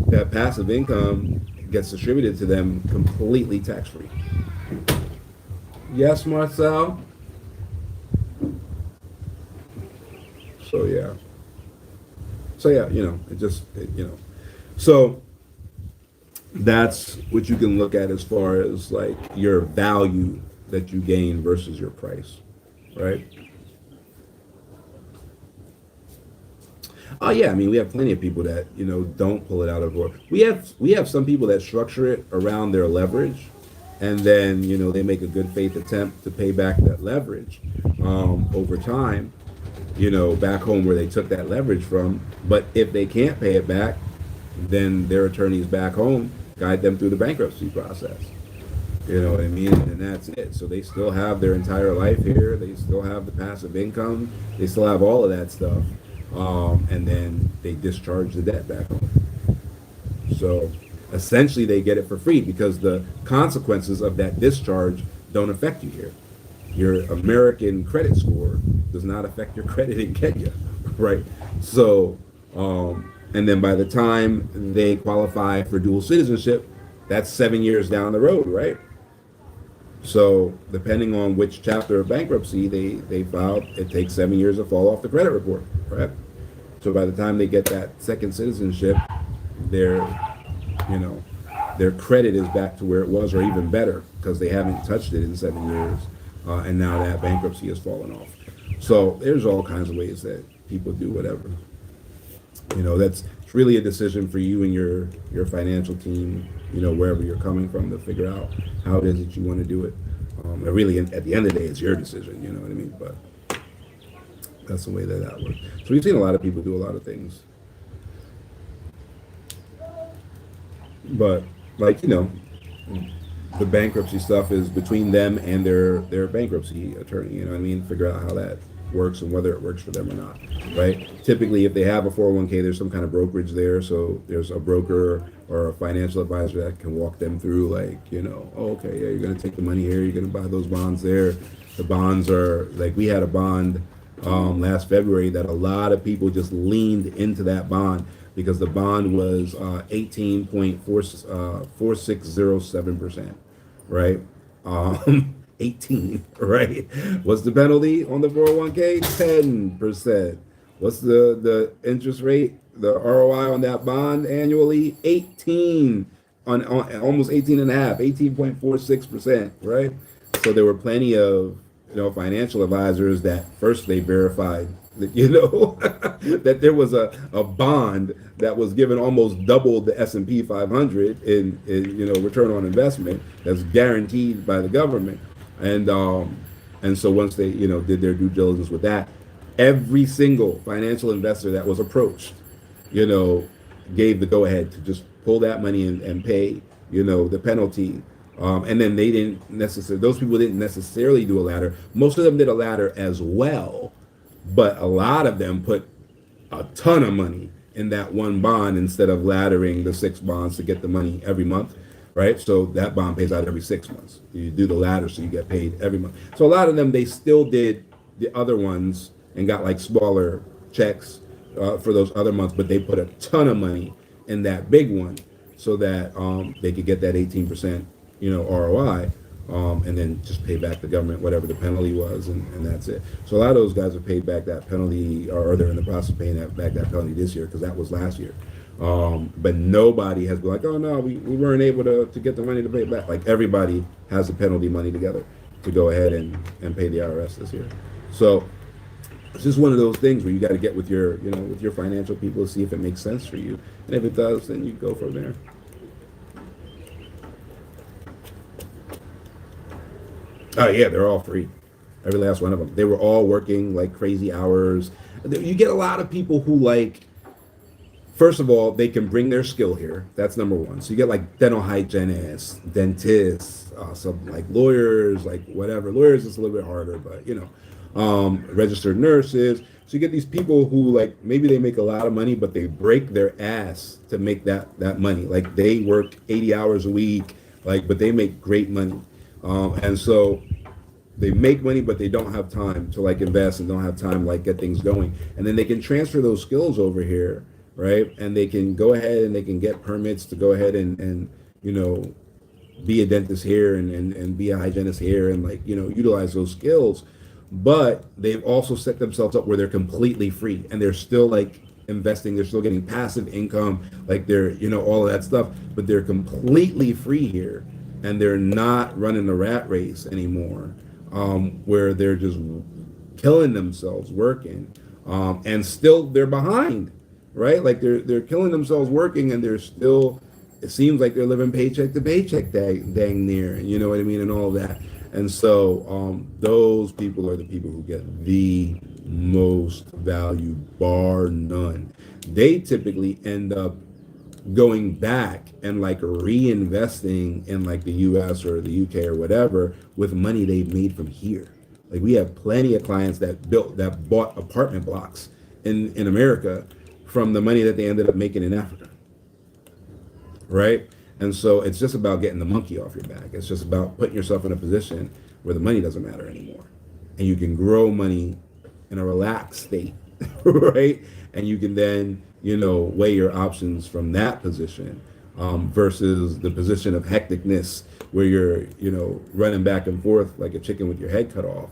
A: that passive income gets distributed to them completely tax-free. Yes, Marcel? So yeah, so that's what you can look at as far as like your value that you gain versus your price, right? Oh yeah, I mean, we have plenty of people that don't pull it out of, or we have some people that structure it around their leverage, and then they make a good faith attempt to pay back that leverage over time, back home where they took that leverage from. But if they can't pay it back, then their attorneys back home guide them through the bankruptcy process. You know what I mean? And that's it. So they still have their entire life here. They still have the passive income. They still have all of that stuff. And then they discharge the debt back home. So essentially they get it for free because the consequences of that discharge don't affect you here. Your American credit score does not affect your credit in Kenya, right? So, and then by the time they qualify for dual citizenship, that's 7 years down the road, right? So, depending on which chapter of bankruptcy they filed, it takes 7 years to fall off the credit report, right? So by the time they get that second citizenship, their, you know, their credit is back to where it was, or even better, because they haven't touched it in 7 years, and now that bankruptcy has fallen off. So there's all kinds of ways that people do whatever. That's it's really a decision for you and your financial team, wherever you're coming from, to figure out how it is that you want to do it. And really, at the end of the day, it's your decision. You know what I mean? But that's the way that works. So we've seen a lot of people do a lot of things, but like the bankruptcy stuff is between them and their bankruptcy attorney. You know what I mean? Figure out how that works and whether it works for them or not, right? Typically, if they have a 401k, there's some kind of brokerage there, so there's a broker or a financial advisor that can walk them through, like, oh, okay, yeah, you're going to take the money here, you're going to buy those bonds there. The bonds are like, we had a bond last February that a lot of people just leaned into that bond because the bond was 18.4607%, right? 18, right? What's the penalty on the 401k? 10%. What's the interest rate, the ROI on that bond annually? 18, on almost 18 and a half, 18.46%, right? So there were plenty of financial advisors that first they verified that that there was a bond that was given almost double the S&P 500 in return on investment, that's guaranteed by the government. And so once they did their due diligence with that, every single financial investor that was approached gave the go ahead to just pull that money and pay the penalty. And then those people didn't necessarily do a ladder. Most of them did a ladder as well, but a lot of them put a ton of money in that one bond instead of laddering the 6 bonds to get the money every month, right? So that bond pays out every 6 months. You do the ladder so you get paid every month. So a lot of them, they still did the other ones and got like smaller checks for those other months, but they put a ton of money in that big one so that they could get that 18% ROI, and then just pay back the government whatever the penalty was, and that's it. So a lot of those guys have paid back that penalty, or they're in the process of paying back that penalty this year, because that was last year. But nobody has been like, oh no, we weren't able to get the money to pay it back. Like, everybody has the penalty money together to go ahead and pay the IRS this year. So it's just one of those things where you got to get with your financial people to see if it makes sense for you, and if it does, then you go from there. Oh yeah, they're all free. Every last one of them. They were all working like crazy hours. You get a lot of people who, like, first of all, they can bring their skill here. That's number one. So you get like dental hygienists, dentists, some like lawyers, like whatever. Lawyers is a little bit harder, but registered nurses. So you get these people who, like, maybe they make a lot of money, but they break their ass to make that money. Like, they work 80 hours a week, like, but they make great money. And so they make money, but they don't have time to like invest, and don't have time to like get things going. And then they can transfer those skills over here, right? And they can go ahead and they can get permits to go ahead and be a dentist here and be a hygienist here, and like, utilize those skills. But they've also set themselves up where they're completely free, and they're still like investing, they're still getting passive income, like they're, all of that stuff, but they're completely free here. And they're not running the rat race anymore, where they're just killing themselves working, and still they're behind, right? Like they're killing themselves working, and they're still, it seems like they're living paycheck to paycheck, dang near, you know what I mean, and all of that. And so those people are the people who get the most value, bar none. They typically end up going back and like reinvesting in like the US or the UK or whatever with money they've made from here. Like, we have plenty of clients that bought apartment blocks in America from the money that they ended up making in Africa, right? And so it's just about getting the monkey off your back. It's just about putting yourself in a position where the money doesn't matter anymore, and you can grow money in a relaxed state right? And you can then, weigh your options from that position, versus the position of hecticness where you're, running back and forth like a chicken with your head cut off,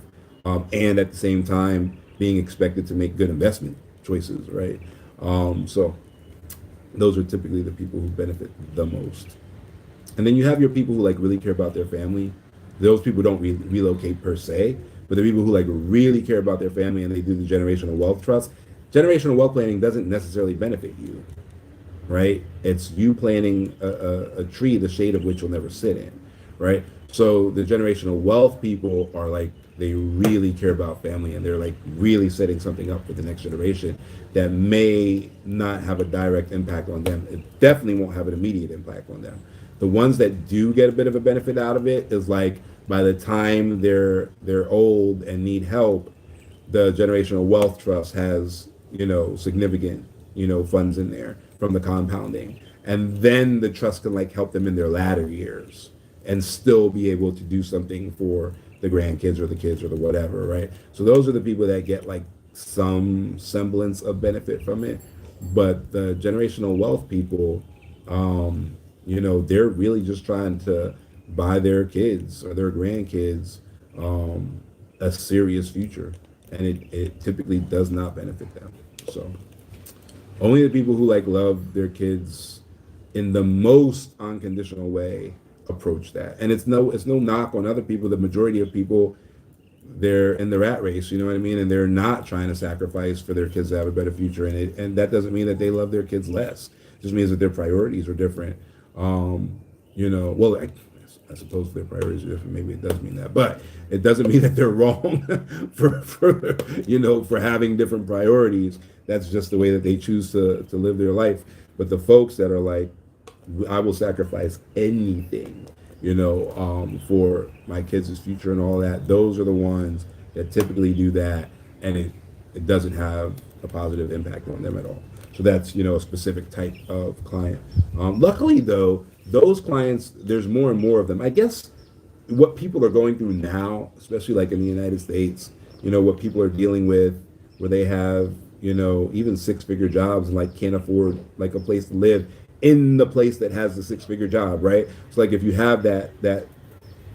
A: and at the same time being expected to make good investment choices, right? So those are typically the people who benefit the most. And then you have your people who like really care about their family. Those people don't relocate per se, but the people who like really care about their family and they do the generational wealth trust. Generational wealth planning doesn't necessarily benefit you, right? It's you planting a tree, the shade of which you'll never sit in, right? So the generational wealth people are like, they really care about family and they're like really setting something up for the next generation that may not have a direct impact on them. It definitely won't have an immediate impact on them. The ones that do get a bit of a benefit out of it is like by the time they're old and need help, the generational wealth trust has, significant, funds in there from the compounding. And then the trust can like help them in their latter years and still be able to do something for the grandkids or the kids or the whatever, right? So those are the people that get like some semblance of benefit from it. But the generational wealth people, they're really just trying to buy their kids or their grandkids a serious future. And it typically does not benefit them. So only the people who like love their kids in the most unconditional way approach that. And it's no knock on other people. The majority of people, they're in the rat race, you know what I mean? And they're not trying to sacrifice for their kids to have a better future. And that doesn't mean that they love their kids less. It just means that their priorities are different. Well, I suppose their priorities are different. Maybe it does mean that, but it doesn't mean that they're wrong for having different priorities. That's just the way that they choose to live their life. But the folks that are like, I will sacrifice anything, for my kids' future and all that. Those are the ones that typically do that, and it doesn't have a positive impact on them at all. So that's, a specific type of client. Luckily, though, those clients, there's more and more of them. I guess what people are going through now, especially like in the United States, what people are dealing with, where they have, even six-figure jobs and like can't afford like a place to live in the place that has the six-figure job, right? So like if you have that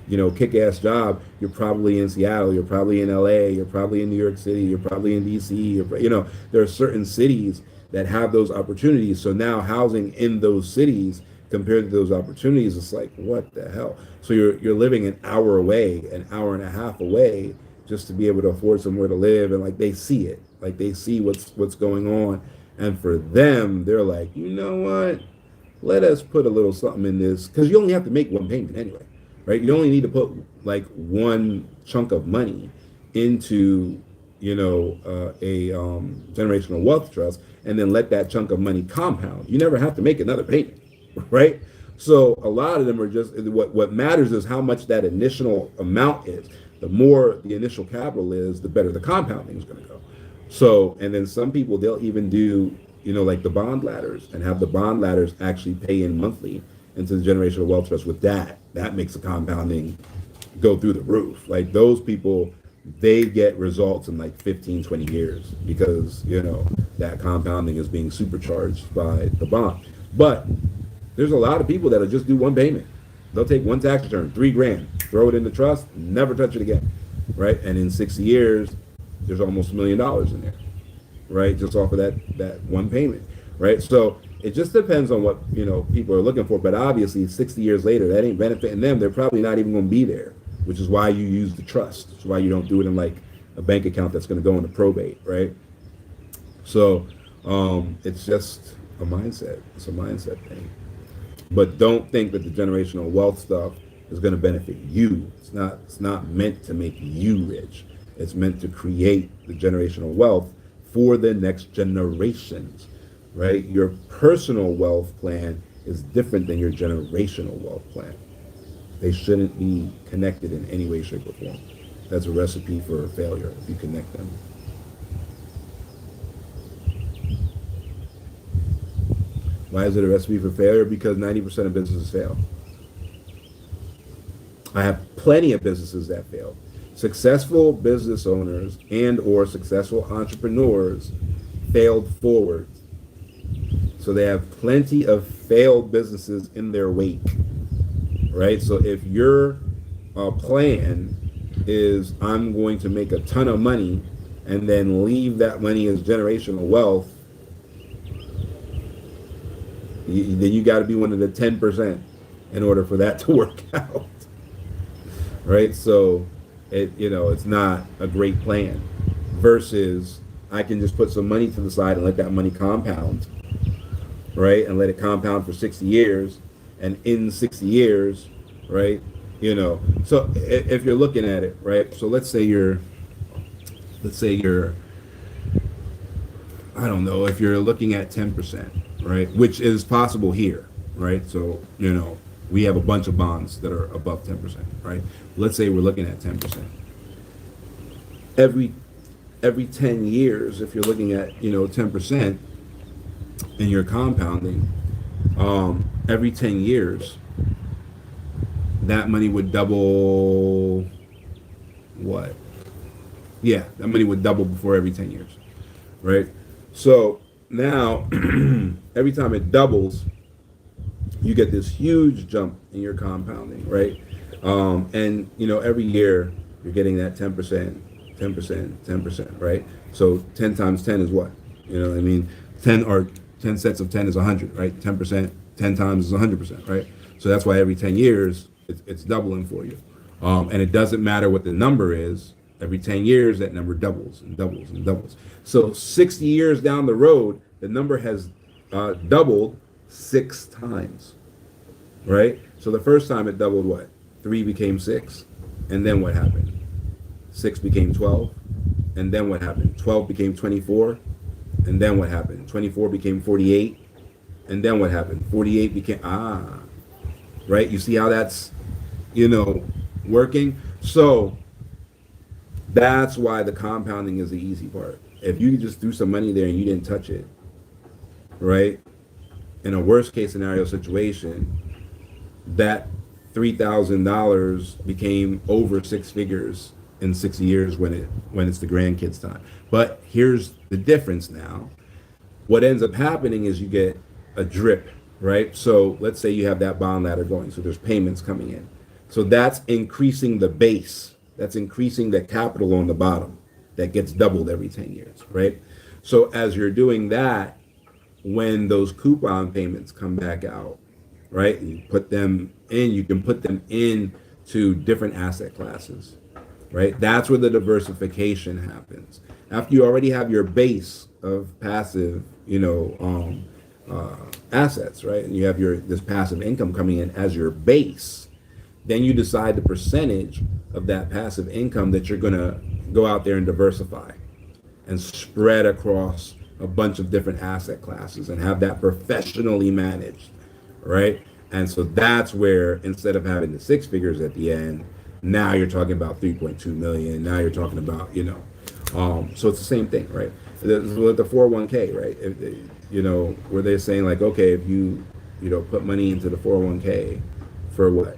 A: kick-ass job, you're probably in Seattle, you're probably in LA, you're probably in New York City, you're probably in DC, there are certain cities that have those opportunities. So now housing in those cities compared to those opportunities, it's like, what the hell? So you're living an hour away, an hour and a half away, just to be able to afford somewhere to live. And like they see it, like they see what's going on. And for them, they're like, you know what? Let us put a little something in this, because you only have to make one payment anyway, right? You only need to put like one chunk of money into, a generational wealth trust, and then let that chunk of money compound. You never have to make another payment, right? So a lot of them are just, what matters is how much that initial amount is. The more the initial capital is, the better the compounding is going to go. So, and then some people, they'll even do, like the bond ladders, and have the bond ladders actually pay in monthly into the generational wealth trust with that. That makes the compounding go through the roof. Like those people, they get results in like 15, 20 years because, that compounding is being supercharged by the bond. But there's a lot of people that'll just do one payment. They'll take one tax return, $3,000, throw it in the trust, never touch it again, right? And in 60 years, there's almost $1 million in there, right? Just off of that one payment, right? So it just depends on what, people are looking for. But obviously 60 years later, that ain't benefiting them. They're probably not even going to be there, which is why you use the trust. It's why you don't do it in like a bank account that's going to go into probate, right? So it's just a mindset. It's a mindset thing. But don't think that the generational wealth stuff is going to benefit you. It's not meant to make you rich. It's meant to create the generational wealth for the next generations, right? Your personal wealth plan is different than your generational wealth plan. They shouldn't be connected in any way, shape, or form. That's a recipe for failure if you connect them. Why is it a recipe for failure? Because 90% of businesses fail. I have plenty of businesses that fail. Successful business owners and or successful entrepreneurs failed forward. So they have plenty of failed businesses in their wake, right? So if your plan is I'm going to make a ton of money and then leave that money as generational wealth, then you got to be one of the 10% in order for that to work out, right? So it's not a great plan versus I can just put some money to the side and let that money compound, right? And let it compound for 60 years, and in 60 years, right? So if you're looking at it, right? So let's say you're, I don't know, if you're looking at 10%, right? Which is possible here, right? So, we have a bunch of bonds that are above 10%, right? Let's say we're looking at 10%. Every 10 years, if you're looking at, 10% and you're compounding, every 10 years, that money would double what? Yeah, that money would double before every 10 years, right? So now, every time it doubles, you get this huge jump in your compounding, right? And every year you're getting that 10%, 10%, right? So 10 times 10 is what? 10 sets of 10 is 100, right? 10%, 10 times is 100%, right? So that's why every 10 years it's doubling for you. And it doesn't matter what the number is. Every 10 years, that number doubles and doubles and doubles. So 60 years down the road, the number has doubled 6 times, right? So the first time it doubled what? 3 became 6. And then what happened? 6 became 12. And then what happened? 12 became 24. And then what happened? 24 became 48. And then what happened? 48 became, right? You see how that's, working? So that's why the compounding is the easy part. If you just threw some money there and you didn't touch it, right? In a worst case scenario situation, that $3,000 became over 6 figures in 6 years when it's the grandkids' time. But here's the difference now. What ends up happening is you get a drip, right? So let's say you have that bond ladder going. So there's payments coming in. So that's increasing the base. That's increasing the capital on the bottom that gets doubled every 10 years, right? So as you're doing that, when those coupon payments come back out, right, and you put them in, you can put them into different asset classes, right? That's where the diversification happens. After you already have your base of passive, assets, right, and you have this passive income coming in as your base, then you decide the percentage of that passive income that you're going to go out there and diversify and spread across a bunch of different asset classes and have that professionally managed, right? And so that's where, instead of having the 6 figures at the end, now you're talking about 3.2 million. Now you're talking about, so it's the same thing, right? With the 401k, right? Where they're saying like, okay, if you put money into the 401k for what?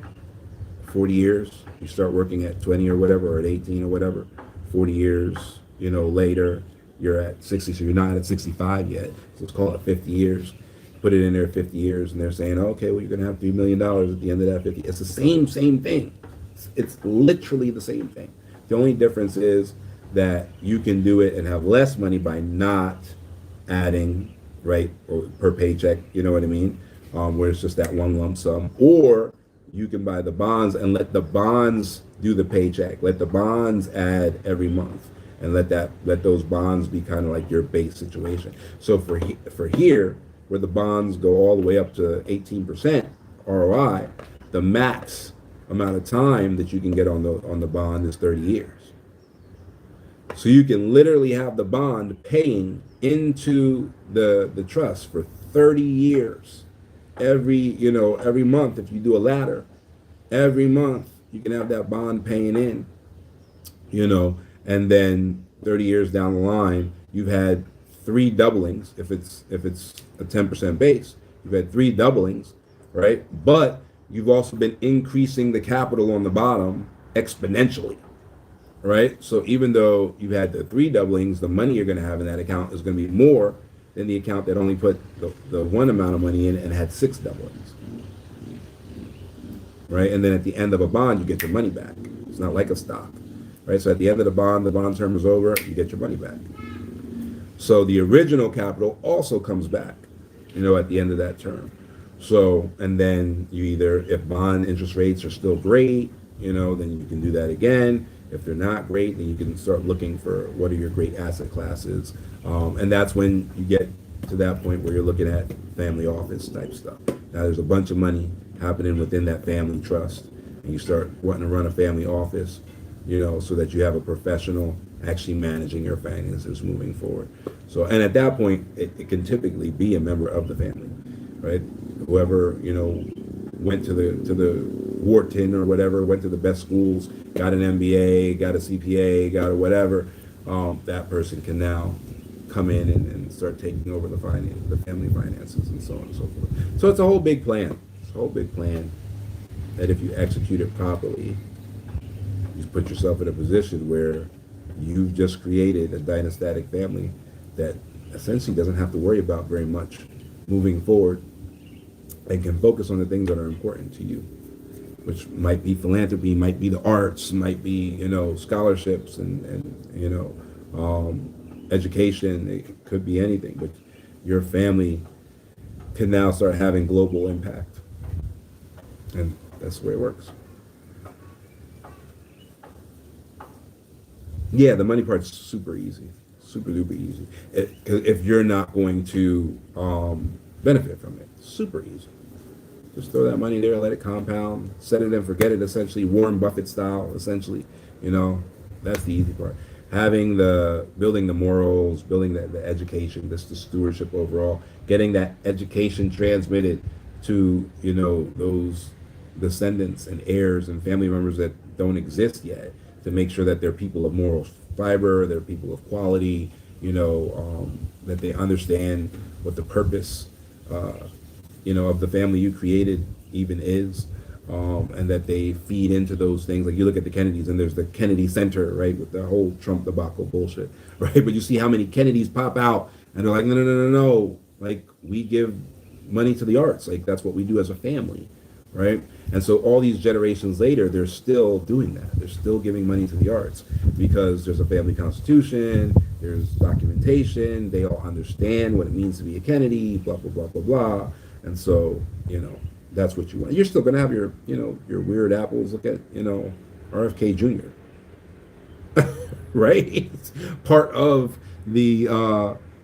A: 40 years, you start working at 20 or whatever, or at 18 or whatever, 40 years, later, you're at 60, so you're not at 65 yet, so let's call it 50 years. Put it in there 50 years, and they're saying, okay, well, you're going to have $3 million at the end of that 50. It's the same thing. It's literally the same thing. The only difference is that you can do it and have less money by not adding, right, or per paycheck, you know what I mean, where it's just that one lump sum, or you can buy the bonds and let the bonds do the paycheck. Let the bonds add every month, and let those bonds be kind of like your base situation. So for here, where the bonds go all the way up to 18% ROI, the max amount of time that you can get on the bond is 30 years. So you can literally have the bond paying into the trust for 30 years. Every month, if you do a ladder, every month you can have that bond paying in, and then 30 years down the line, you've had 3 doublings. If it's a 10% base, you've had 3 doublings, right? But you've also been increasing the capital on the bottom exponentially, right? So even though you had the 3 doublings, the money you're going to have in that account is going to be more than the account that only put the one amount of money in and had 6 doublings, right? And then at the end of a bond, you get your money back. It's not like a stock, right? So at the end of the bond term is over, you get your money back. So the original capital also comes back, at the end of that term. So, and then you either, if bond interest rates are still great, then you can do that again. If they're not great, then you can start looking for what are your great asset classes. And that's when you get to that point where you're looking at family office type stuff. Now there's a bunch of money happening within that family trust, and you start wanting to run a family office, so that you have a professional actually managing your finances moving forward. So, and at that point, it can typically be a member of the family, right? Whoever, went to the Wharton or whatever, went to the best schools, got an MBA, got a CPA, got a whatever, that person can now come in and start taking over the family finances and so on and so forth. So it's a whole big plan. It's a whole big plan that if you execute it properly, you put yourself in a position where you've just created a dynastic family that essentially doesn't have to worry about very much moving forward and can focus on the things that are important to you, which might be philanthropy, might be the arts, might be, scholarships and education. It could be anything, but your family can now start having global impact. And that's the way it works. Yeah, the money part's super easy, super duper easy. If you're not going to benefit from it, super easy. Just throw that money there, let it compound, set it and forget it. Essentially, Warren Buffett style. Essentially, that's the easy part. Building the morals, building the education, the stewardship overall, getting that education transmitted to those descendants and heirs and family members that don't exist yet, to make sure that they're people of moral fiber, they're people of quality, that they understand what the purpose, of the family you created even is, and that they feed into those things. Like you look at the Kennedys, and there's the Kennedy Center, right, with the whole Trump debacle bullshit, right? But you see how many Kennedys pop out, and they're like, no, like we give money to the arts, like that's what we do as a family, right? And so all these generations later, they're still doing that. They're still giving money to the arts because there's a family constitution, there's documentation, they all understand what it means to be a Kennedy, blah, blah, blah, blah, blah. And so, that's what you want. You're still going to have your, your weird apples. Look at, RFK Jr., right? It's part of the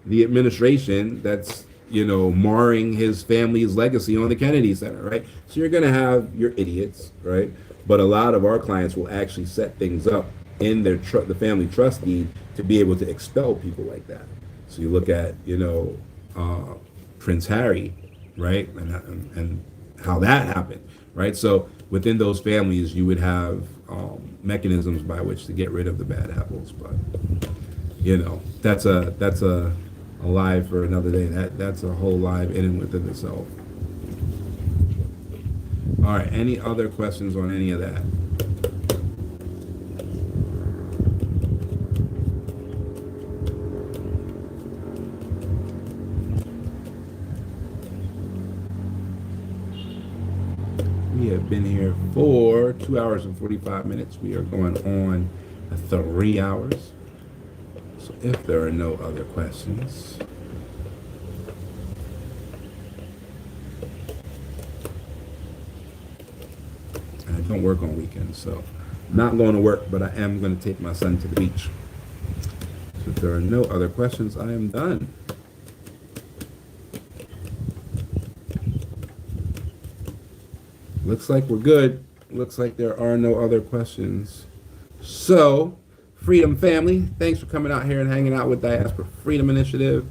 A: administration that's, marring his family's legacy on the Kennedy Center, right? So you're going to have your idiots, right? But a lot of our clients will actually set things up in their the family trust deed to be able to expel people like that. So you look at, Prince Harry, right? And how that happened, right? So within those families, you would have mechanisms by which to get rid of the bad apples. But, that's a live for another day. That's a whole live in and within itself. All right, any other questions on any of that? We have been here for 2 hours and 45 minutes. We are going on 3 hours. So if there are no other questions, I don't work on weekends, so I'm not going to work, but I am going to take my son to the beach. So if there are no other questions, I am done. Looks like we're good. Looks like there are no other questions. So, Freedom family, thanks for coming out here and hanging out with Diaspora Freedom Initiative.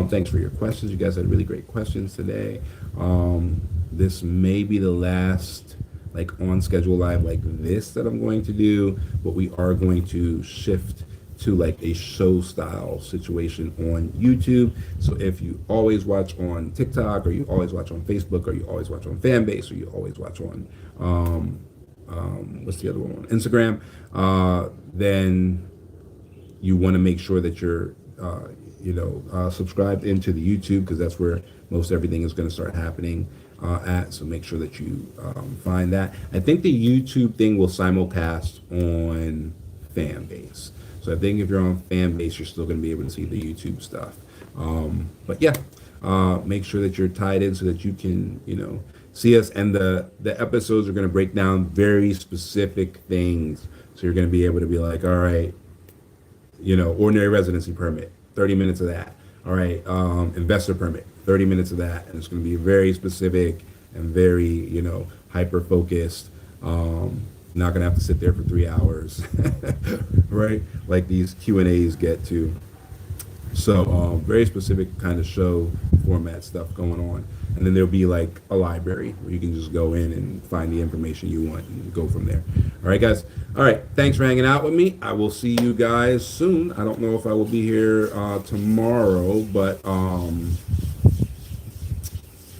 A: Thanks for your questions. You guys had really great questions today. This may be the last on schedule live like this that I'm going to do, but we are going to shift to a show style situation on YouTube. So if you always watch on TikTok, or you always watch on Facebook, or you always watch on Fanbase, or you always watch on what's the other one? Instagram. Then you want to make sure that you're subscribed into the YouTube, because that's where most everything is going to start happening at. So make sure that you find that. I think the YouTube thing will simulcast on Fanbase. So I think if you're on Fanbase, you're still going to be able to see the YouTube stuff. But yeah, make sure that you're tied in so that you can, see us. And the episodes are going to break down very specific things. So you're going to be able to be like, all right, ordinary residency permit, 30 minutes of that. All right, investor permit, 30 minutes of that. And it's going to be very specific and very, hyper focused. Not going to have to sit there for 3 hours, right? Like these Q&As get to. So very specific kind of show format stuff going on. And then there'll be like a library where you can just go in and find the information you want and go from there. All right, guys. All right. Thanks for hanging out with me. I will see you guys soon. I don't know if I will be here tomorrow, but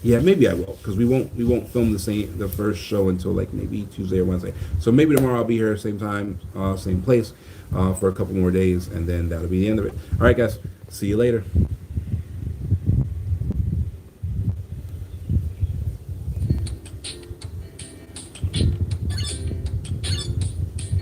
A: yeah, maybe I will, because we won't film the first show until like maybe Tuesday or Wednesday. So maybe tomorrow I'll be here same time, same place for a couple more days, and then that'll be the end of it. All right, guys. See you later.